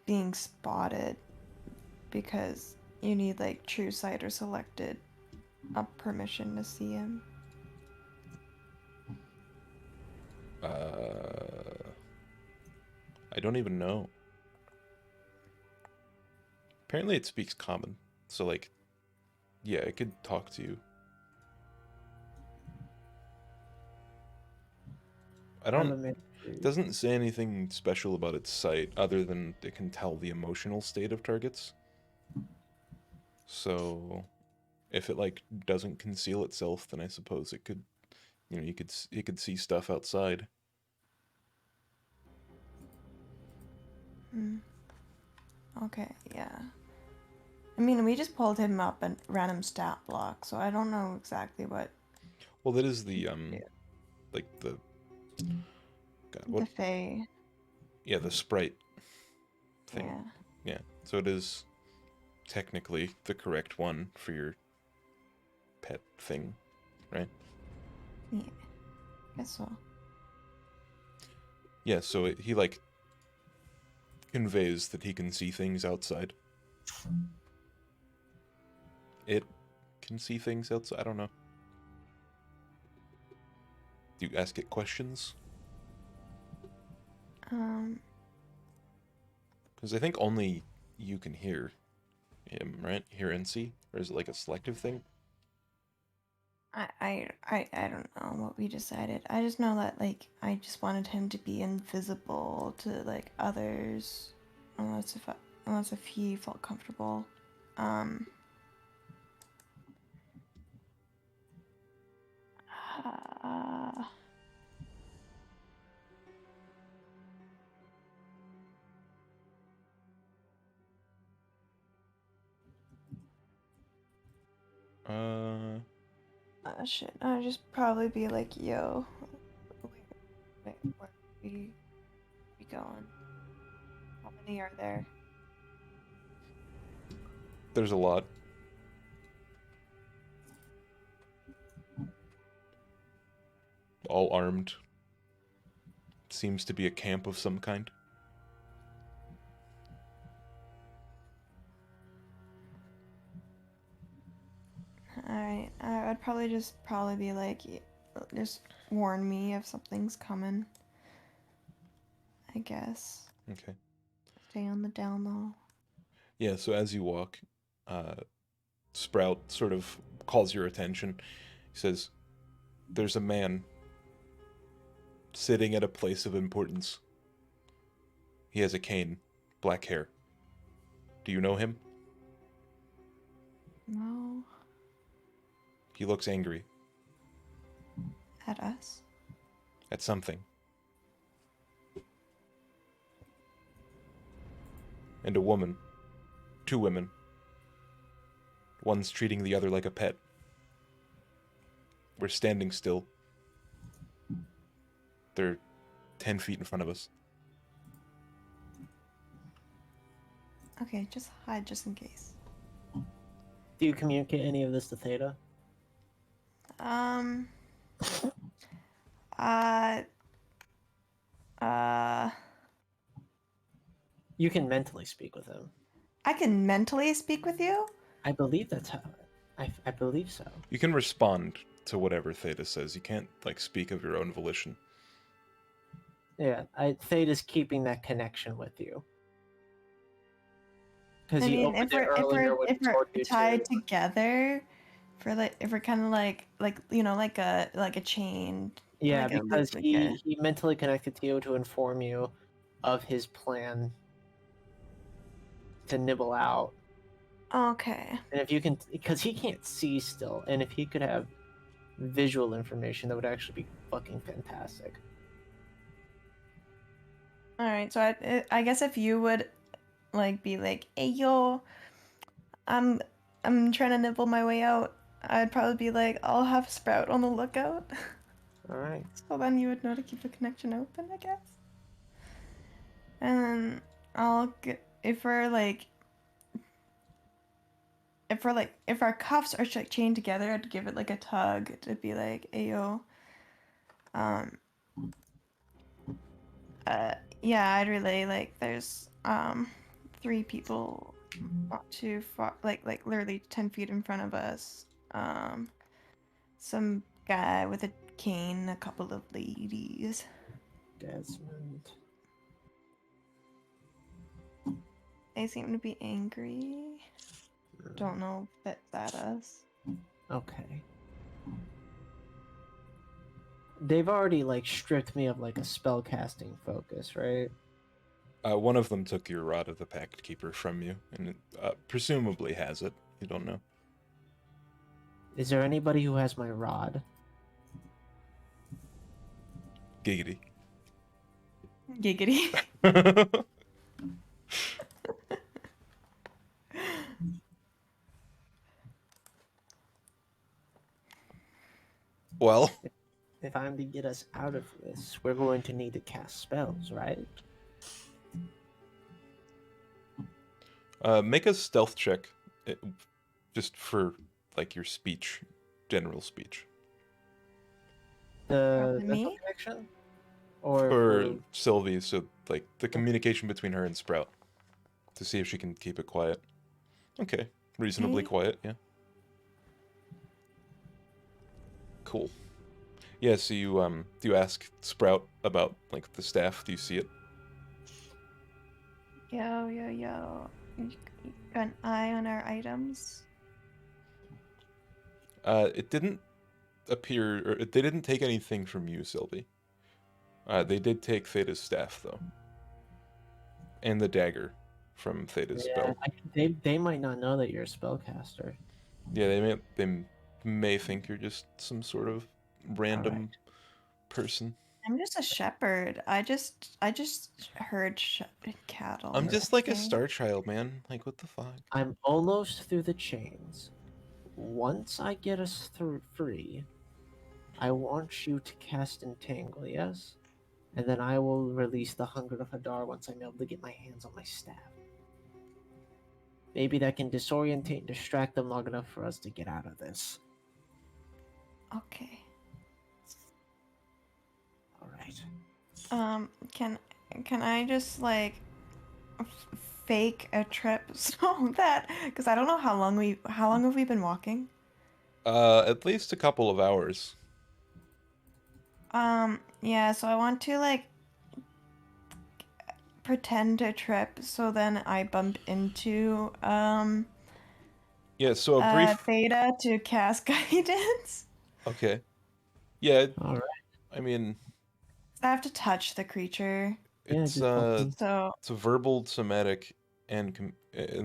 being spotted, because you need like true sight or selected permission to see him. I don't even know. Apparently it speaks common. So like yeah, it could talk to you. I I have don't a minute. It doesn't say anything special about its sight other than it can tell the emotional state of targets. So if it like doesn't conceal itself, then I suppose it could, you could see stuff outside. Hmm. Okay, yeah. I mean, we just pulled him up and ran him stat block, so I don't know exactly what Well, that is the yeah. like the God, The what? Fae. Yeah, the sprite thing. Yeah. Yeah. So it is technically the correct one for your pet thing, right? Yeah. Guess so. Yeah, so he like conveys that he can see things outside. It can see things outside. I don't know. Do you ask it questions? Um. Because I think only you can hear him, right? Hear and see? Or is it like a selective thing? I don't know what we decided. I just know that like I just wanted him to be invisible to like others, unless if he felt comfortable. Um. Uh, shit. I'd just probably be like, yo, where we going? How many are there? There's a lot. All armed. Seems to be a camp of some kind. Alright, I'd probably just be like, just warn me if something's coming. I guess. Okay. Stay on the down low. Yeah, so as you walk, Sprout sort of calls your attention. He says, "There's a man sitting at a place of importance. He has a cane, black hair. Do you know him? No. He looks angry At us? at something. And a woman. 2 women. One's treating the other like a pet. We're standing still. They're 10 feet in front of us." Okay, just hide just in case. Do you communicate any of this to Theta? Um. Uh. Uh. You can mentally speak with him. I can mentally speak with you? I believe that's how. I believe so. You can respond to whatever Theta says. You can't, like, speak of your own volition. Yeah, Theta's keeping that connection with you. Because I he mean, opened it earlier when he told we're you tied to. together, for like if we're kind of like you know like a chain. Yeah, like a because loop, like a- he mentally connected to you to inform you of his plan to nibble out. Okay. And if you can, because he can't see still, and if he could have visual information, that would actually be fucking fantastic. All right. So I guess if you would like be like, hey yo, I'm trying to nibble my way out. I'd probably be like, I'll have Sprout on the lookout. All right. So then you would know to keep the connection open, I guess. And then I'll get if our cuffs are chained together, I'd give it like a tug to be like, ayo. Yeah, I'd relay like there's 3 people not too far, like literally 10 feet in front of us. Some guy with a cane, a couple of ladies. Desmond. They seem to be angry. Don't know if that's at us. Okay. They've already like stripped me of like a spell casting focus, right? One of them took your Rod of the Pact Keeper from you, and presumably has it. You don't know. Is there anybody who has my rod? Giggity. Giggity. Well, If I'm to get us out of this, we're going to need to cast spells, right? make a stealth check, just for like your speech, general speech. The For mental me? connection? Or For Sylvie, so like the communication between her and Sprout, to see if she can keep it quiet. Okay, reasonably Okay. quiet, yeah. Cool. Yeah, so do you ask Sprout about like the staff? Do you see it? Yo. You got an eye on our items? It didn't appear, or they didn't take anything from you, Sylvie. They did take Theta's staff though, and the dagger from Theta's Yeah, belt. they might not know that you're a spellcaster. Yeah, they may think you're just some sort of random person. I'm just a shepherd. I just herd cattle. I'm or just like a something. star child, man. Like, what the fuck? I'm almost through the chains. Once I get us through free, I want you to cast Entangle, yes? And then I will release the Hunger of Hadar once I'm able to get my hands on my staff. Maybe that can disorientate and distract them long enough for us to get out of this. Okay. Alright. Can I just like fake a trip so that because I don't know how long have we been walking? At least a couple of hours. Yeah, so I want to like pretend to trip so then I bump into Yeah, so a brief. Theta to cast guidance. Okay. Yeah, Alright. I mean, I have to touch the creature. Yeah, it's just bump So it's a verbal, somatic, and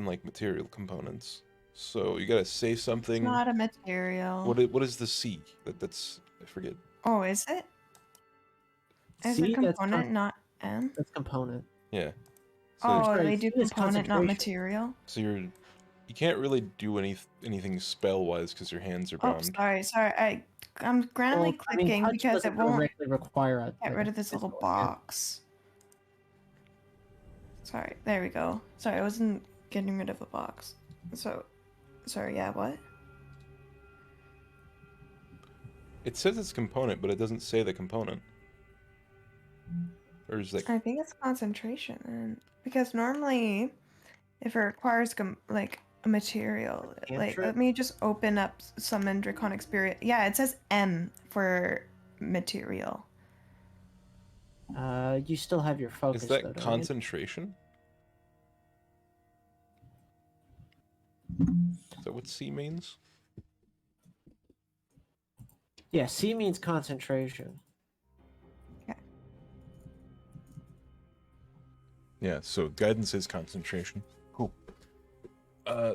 like material components. So you gotta say it's something. not a material. What is the C? That's I forget. Oh, is it? Is C, it component, not M? that's component. Yeah. So, Oh, sorry, they do C is component, not concentration. material. so you can't really do anything spell wise because your hands are Oh, bound. sorry. I'm randomly Well, I mean, clicking touch because doesn't it won't directly require a, get like, rid a of this little physical hand. box. Sorry, there we go. Sorry, I wasn't getting rid of a box. So, sorry, yeah, what? It says it's component, but it doesn't say the component. Or is that I think it's concentration, because normally, if it requires like a material, like Cantrip? let me just open up summon draconic spirit. Yeah, it says M for material. You still have your focus, is though, that don't you? concentration? Is that what C means? Yeah, C means concentration. Yeah, so guidance is concentration. Cool.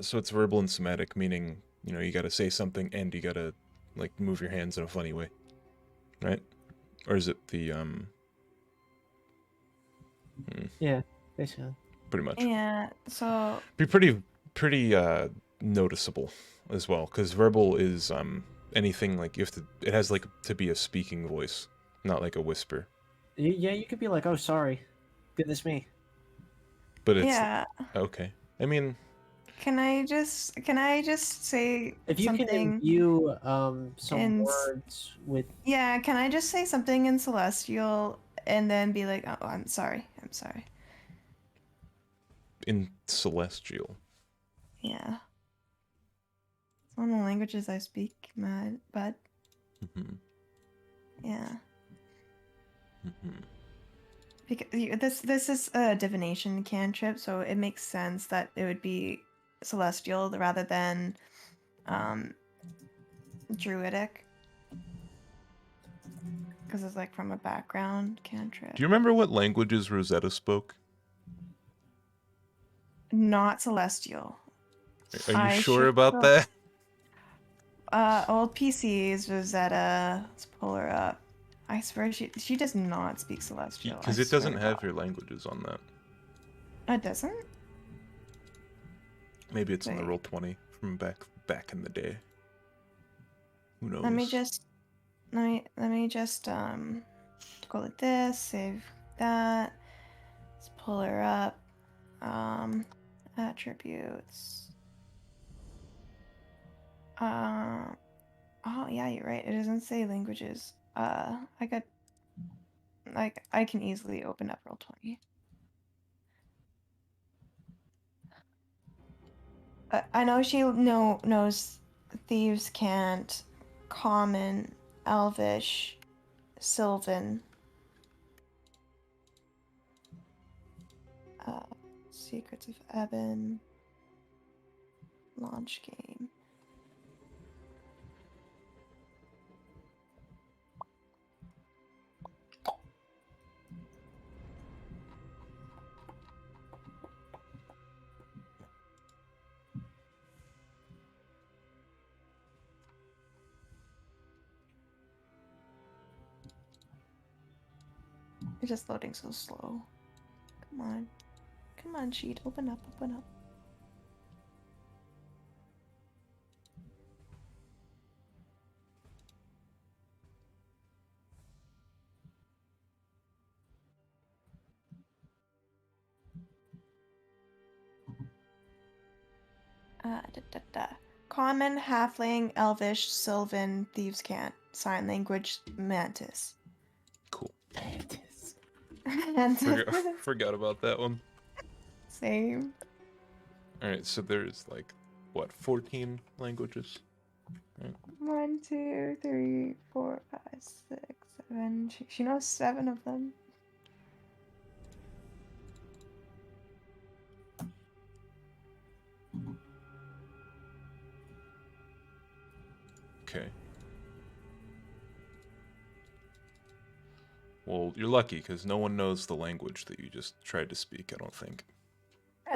So it's verbal and somatic, meaning, you know, you gotta say something and you gotta, like, move your hands in a funny way. Right? Or is it the, Yeah, basically. pretty much. Yeah, so Be pretty noticeable as well, because verbal is, anything, like, you have to, it has, like, to be a speaking voice, not like a whisper. Yeah, you could be like, oh, sorry. Goodness me. But it's, yeah. okay. I mean, Can I just say If you can something? imbue some in words with... Yeah, can I just say something in Celestial and then be like, oh, I'm sorry. in Celestial. Yeah. It's one of the languages I speak, bud. Mm-hmm. Yeah. Mm-hmm. Because this is a divination cantrip, so it makes sense that it would be Celestial rather than Druidic. Because it's like from a background cantrip. Do you remember what languages Rosetta spoke? Not Celestial. Are you I sure should about go- that? Old PCs, Rosetta. Let's pull her up. I swear she does not speak Celestial. Because I it doesn't swear to have God. your languages on that. It doesn't? Maybe it's in the Wait. Roll20 from back in the day. Who knows? Let me just go like this, save that. Let's pull her up. Attributes. Oh yeah, you're right. It doesn't say languages. I can easily open up Roll20. I know she knows thieves can't, common, elvish, sylvan. Secrets of Ebbon. Launch game. It's just loading so slow. Come on. Come on, sheet. Open up, open up. Common, halfling, elvish, sylvan, thieves' cant, sign language, mantis. Cool. Mantis. Forgot about that one. Same. Alright, so there's like, what, 14 languages? Right. 1, 2, 3, 4, 5, 6, 7. She knows 7 of them. Okay. Well, you're lucky, because no one knows the language that you just tried to speak, I don't think.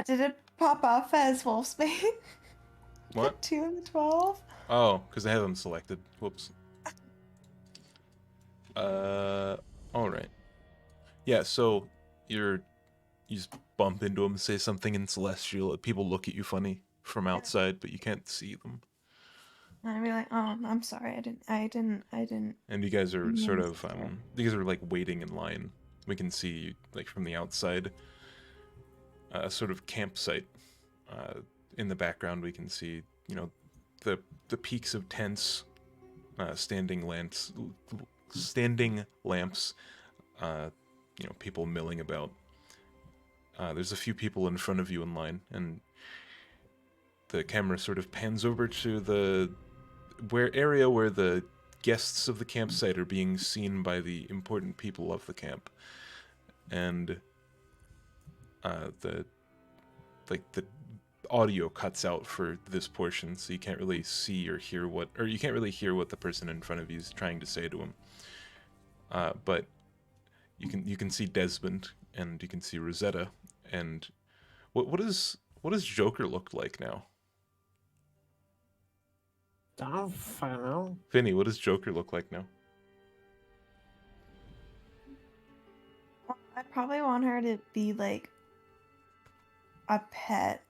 Did it pop off as Wolfsbane? What? 2 of the 12? Oh, because I have them selected. Whoops. Alright. Yeah, so you just bump into them, say something in Celestial, people look at you funny from outside, but you can't see them. And I'd be like, oh, I'm sorry, I didn't. And you guys are sort of, Sorry. you guys are like waiting in line. We can see, like from the outside, a sort of campsite. In the background, we can see, you know, the peaks of tents, standing lamps, you know, people milling about. There's a few people in front of you in line, and the camera sort of pans over to the area where the guests of the campsite are being seen by the important people of the camp, and the audio cuts out for this portion, so you can't really see or hear you can't really hear what the person in front of you is trying to say to him. But you can see Desmond, and you can see Rosetta, and what does Joker look like now? I don't know. Vinny, what does Joker look like now? I probably want her to be like a pet.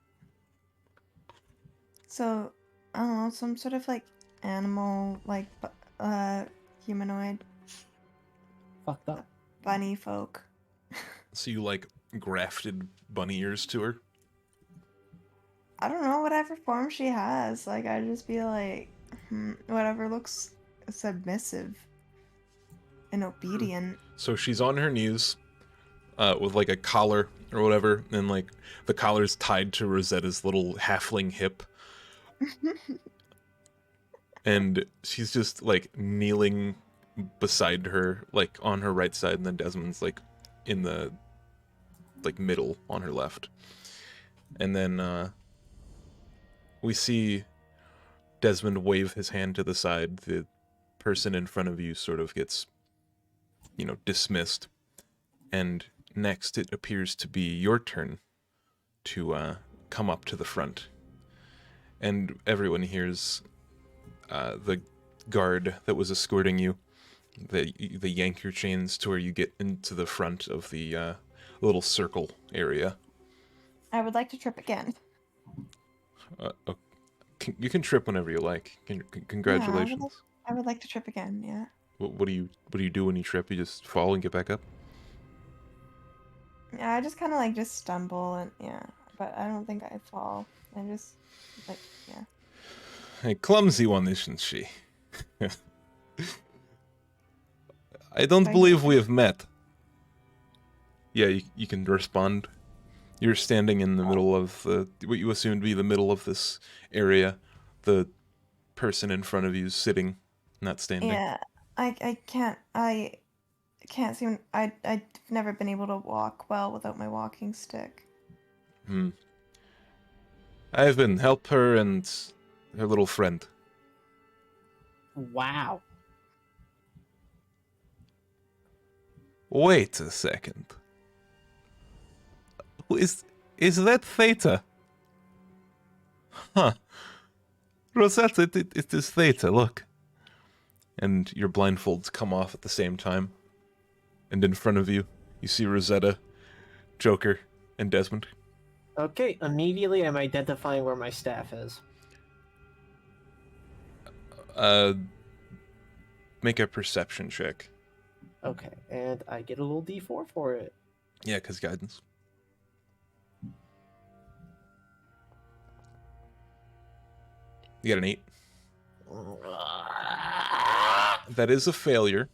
So, I don't know, some sort of like animal, like humanoid Fucked up. bunny folk. So you like grafted bunny ears to her? I don't know, whatever form she has. Like, I'd just be like, whatever looks submissive and obedient. So she's on her knees, with like a collar or whatever, and like the collar's tied to Rosetta's little halfling hip, and she's just like kneeling beside her, like on her right side, and then Desmond's like in the like middle on her left, and then we see Desmond wave his hand to the side. The person in front of you sort of gets, you know, dismissed, and next it appears to be your turn to come up to the front, and everyone hears the guard that was escorting you, the yank your chains to where you get into the front of the little circle area. I would like to trip again. You can trip whenever you like. Congratulations. Yeah, I would like to trip again, yeah. What do you do when you trip? You just fall and get back up? Yeah, I just kind of like just stumble and yeah, but I don't think I fall. I just like yeah. A clumsy one, isn't she? I don't believe we have met. Yeah, you can respond. You're standing in the middle of what you assume to be the middle of this area. The person in front of you is sitting, not standing. Yeah, I can't seem. I've never been able to walk well without my walking stick. I've been help her and her little friend. Wow. Wait a second. Is that Theta? Huh. Rosetta, it is Theta, look. And your blindfolds come off at the same time. And in front of you, You see Rosetta, Joker, and Desmond. Okay, immediately I'm identifying where my staff is. Make a perception check. Okay, and I get a little D4 for it. Yeah, because guidance. You got an 8. That is a failure.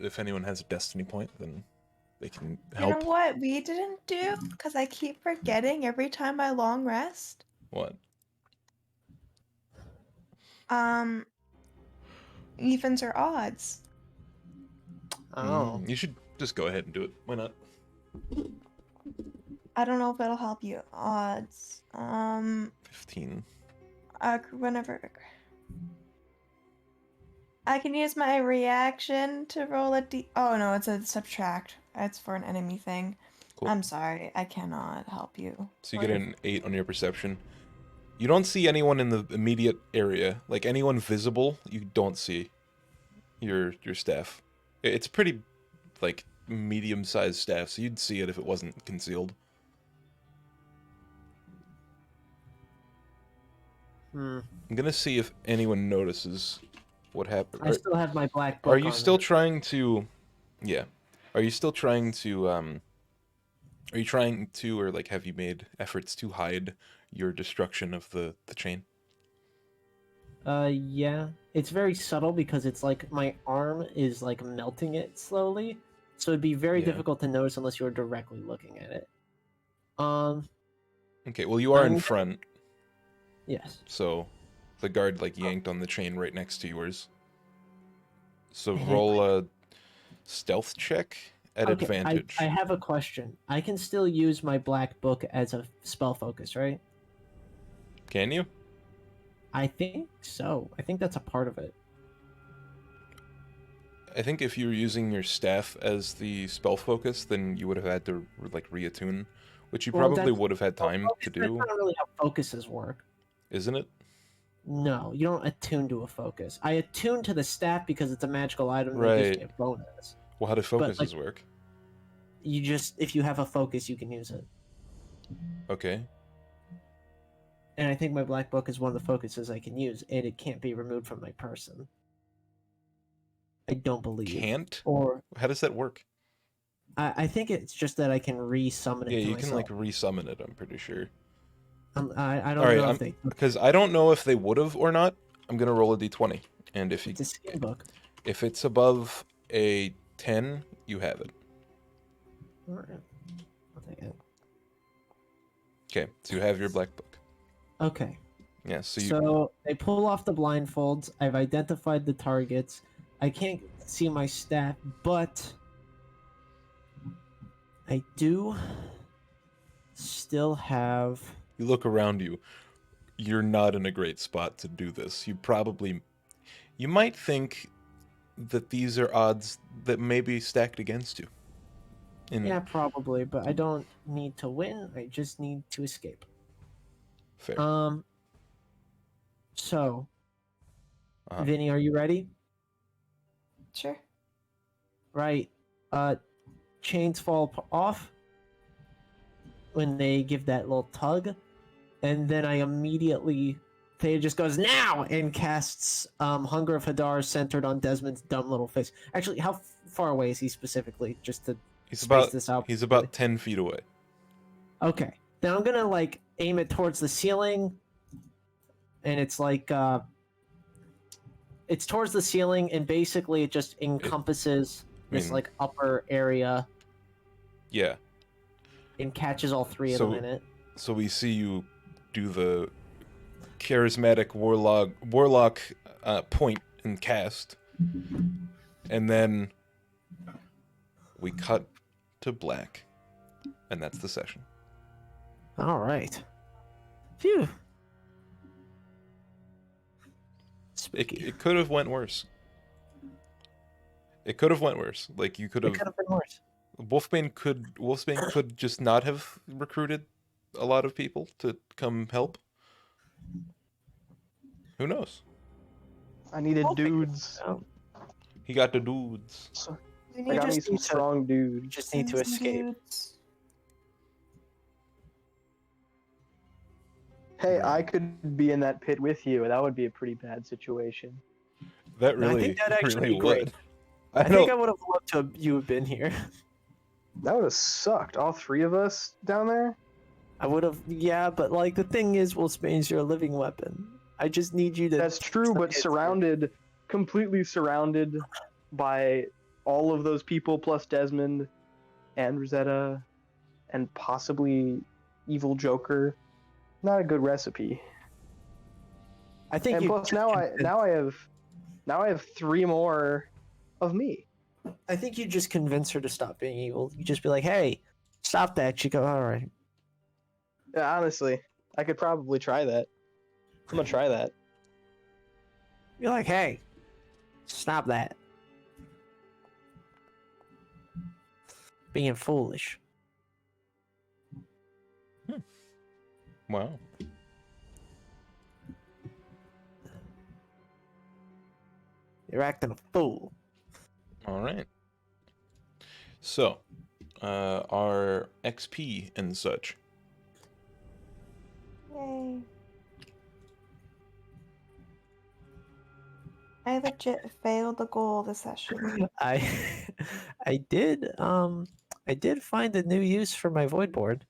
If anyone has a destiny point, then they can You help. know what we didn't do? Because I keep forgetting every time I long rest. What? Evens or odds. Oh. You should just go ahead and do it. Why not? I don't know if it'll help you. Odds. 15. Whenever. I can use my reaction to roll a d. Oh no, it's a subtract. It's for an enemy thing. Cool. I'm sorry, I cannot help you. So you get an 8 on your perception. You don't see anyone in the immediate area. Like, anyone visible, you don't see your staff. It's pretty, like, medium-sized staff, so you'd see it if it wasn't concealed. I'm gonna see if anyone notices what happened. I still have my black book. Are you on still it. trying to... Yeah. Are you still trying to, Are you trying to, or, like, have you made efforts to hide your destruction of the chain? Yeah. It's very subtle because it's like my arm is like melting it slowly. So it'd be very Yeah. difficult to notice unless you were directly looking at it. Okay, well, you are in I'm- front, Yes. so the guard, like, yanked on the chain right next to yours. So Mhm. roll a stealth check at Okay, advantage. I have a question. I can still use my black book as a spell focus, right? Can you? I think so. I think that's a part of it. I think if you were using your staff as the spell focus, then you would have had to, like, reattune, which you Well, probably that's- would have had time to That's do, not really how focuses work. isn't it? No, you don't attune to a focus. I attune to the staff because it's a magical item that gives Right. me a bonus. Well, how do focuses like- work? You just, if you have a focus, you can use it. Okay. And I think my black book is one of the focuses I can use, and it can't be removed from my person. I don't believe. Can't? Or How does that work? I think it's just that I can re-summon it Yeah, to you myself. can, like, resummon it, I'm pretty sure. I don't Alright, know if they... because I don't know if they would have or not. I'm gonna roll a d20, and if you, It's a skin book. if it's above a 10, you have it. Alright. I'll take it. Okay, so you have your black book. Okay. Yeah, so you... So they pull off the blindfolds. I've identified the targets. I can't see my stat, but I do still have... You look around you. You're not in a great spot to do this. You might think that these are odds that may be stacked against you. Yeah, probably, but I don't need to win. I just need to escape. Fair. So, Uh-huh. Vinny, are you ready? Sure. Right. Chains fall off when they give that little tug, and then I immediately Thea just goes now and casts Hunger of Hadar centered on Desmond's dumb little face. Actually, how far away is he specifically? Just to He's space about this out. he's about 10 feet away. Okay. Then I'm gonna like aim it towards the ceiling, and it's like it's towards the ceiling, and basically it just encompasses this mean- like upper area Yeah. and catches all three of So- them in it. So we see you do the charismatic warlock point and cast, and then we cut to black, and that's the session. All right. Phew. Spooky. It could have went worse. It could have went worse. Like, you could It have... could have been worse. Wolfbane could just not have recruited a lot of people to come help. Who knows? I needed I'll figure dudes. Oh. He got the dudes. We I need got me just some need to- strong dudes. Just need to some escape. dudes. Hey, Right. I could be in that pit with you. That would be a pretty bad situation. That No, I really, think that'd actually really be great. would. I think don't. I would have loved to have you have been here. That would have sucked. All three of us down there. I would have, yeah, but like the thing is, Wolfsbane's your living weapon. I just need you to. That's true, but completely surrounded by all of those people plus Desmond and Rosetta and possibly Evil Joker. Not a good recipe. I think And you. plus now I have three more of me. I think you just convince her to stop being evil. You just be like, "Hey, stop that." She go, "All right." Yeah, honestly, I could probably try that. I'm gonna try that. You're like, "Hey, stop that." Being foolish. Wow. You're acting a fool. All right. So, our XP and such. Yay. I legit failed the goal this session. I, I did. I did find a new use for my void board.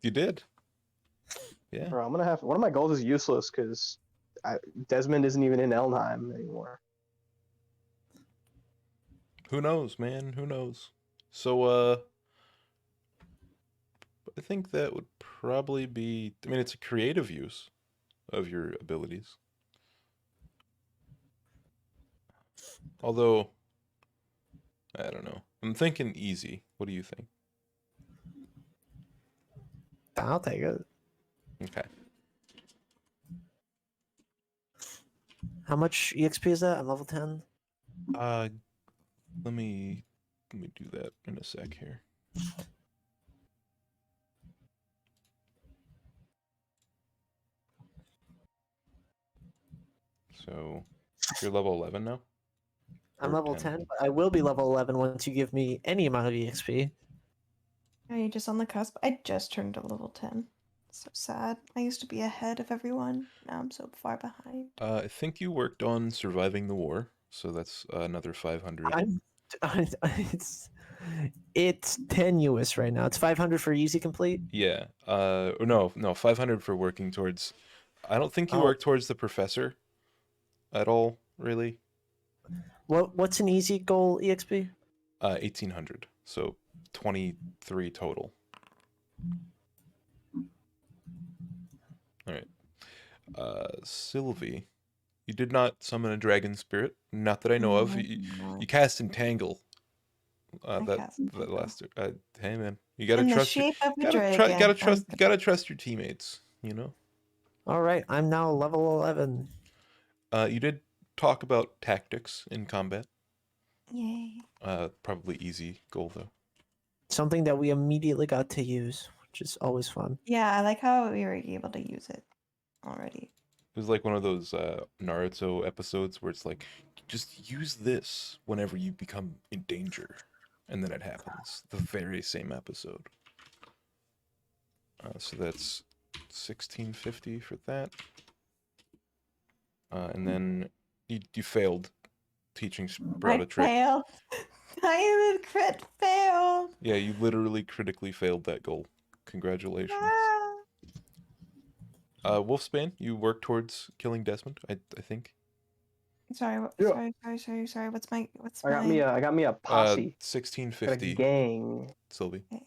You did. Yeah. Bro, I'm gonna have one of my goals is useless because Desmond isn't even in Elnheim anymore. Who knows, man? Who knows? So, I think that would probably be. I mean, it's a creative use of your abilities. Although, I don't know. I'm thinking easy. What do you think? I'll take it. Okay. How much EXP is that? I'm level 10. Let me do that in a sec here. So, you're level 11 now? I'm Or level 10, but I will be level 11 once you give me any amount of EXP. Are you just on the cusp? I just turned to level 10. So sad. I used to be ahead of everyone. Now I'm so far behind. I think you worked on surviving the war, so that's another 500. It's tenuous right now. It's 500 for easy complete. Yeah. No, 500 for working towards. I don't think you Oh. work towards the professor at all, really. What's an easy goal EXP? 1800. So 23 total. All right. Sylvie, you did not summon a dragon spirit, not that I know of. You cast Entangle. That last. Hey man, you gotta In the trust. shape of a Gotta dragon. gotta trust your teammates. You know. All right, I'm now level 11. You did talk about tactics in combat. Yay. Probably easy goal though. Something that we immediately got to use, which is always fun. Yeah, I like how we were able to use it already. It was like one of those Naruto episodes where it's like, just use this whenever you become in danger, and then it happens. The very same episode. So that's 1650 for that. And then you failed teaching Sprout I a trick. failed. I even crit failed. Yeah, you literally critically failed that goal. Congratulations. Ah. Wolfsbane, you work towards killing Desmond, I think. Sorry, Yeah. sorry. What's my I got me a posse. Got a 1650, gang. Sylvie. Okay.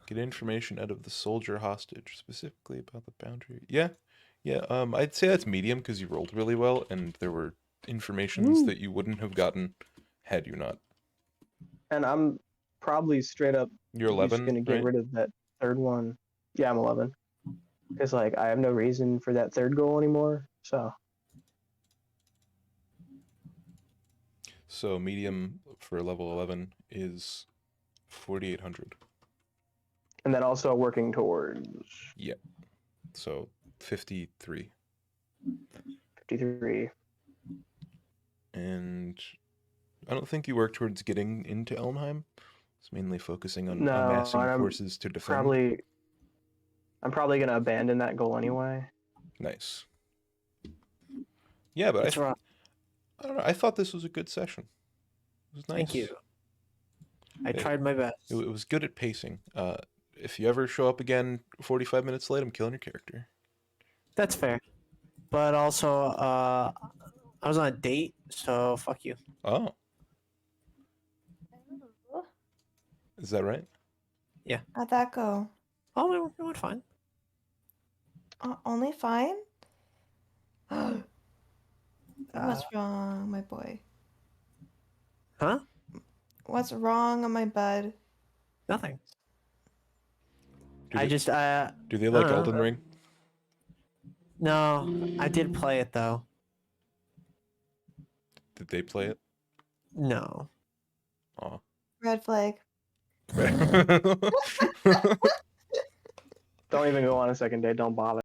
Get information out of the soldier hostage, specifically about the boundary. Yeah. I'd say that's medium because you rolled really well, and there were informations Woo. that you wouldn't have gotten had you not. And I'm probably straight up You're just 11, gonna get right? rid of that third one. Yeah, I'm 11. Because like I have no reason for that third goal anymore. So medium for level 11 is 4,800. And then also working towards So 53. 53. And I don't think you work towards getting into Elmheim. It's mainly focusing on No, amassing I'm forces to defend. I'm probably gonna abandon that goal anyway. Nice. Yeah, but It's wrong. I don't know. I thought this was a good session. It was nice. Thank you. I It- tried my best. It was good at pacing. If you ever show up again 45 minutes late, I'm killing your character. That's fair. But also, I was on a date, so fuck you. Oh, is that right? How'd that go? Oh, it went fine. Only fine? Uh, What's wrong, my boy? huh? What's wrong on my bud? Nothing. Do I they, just, do they like I don't Elden know. Ring? No, I did play it though. Did they play it? No. Aw. Red flag. Don't even go on a second date. Don't bother.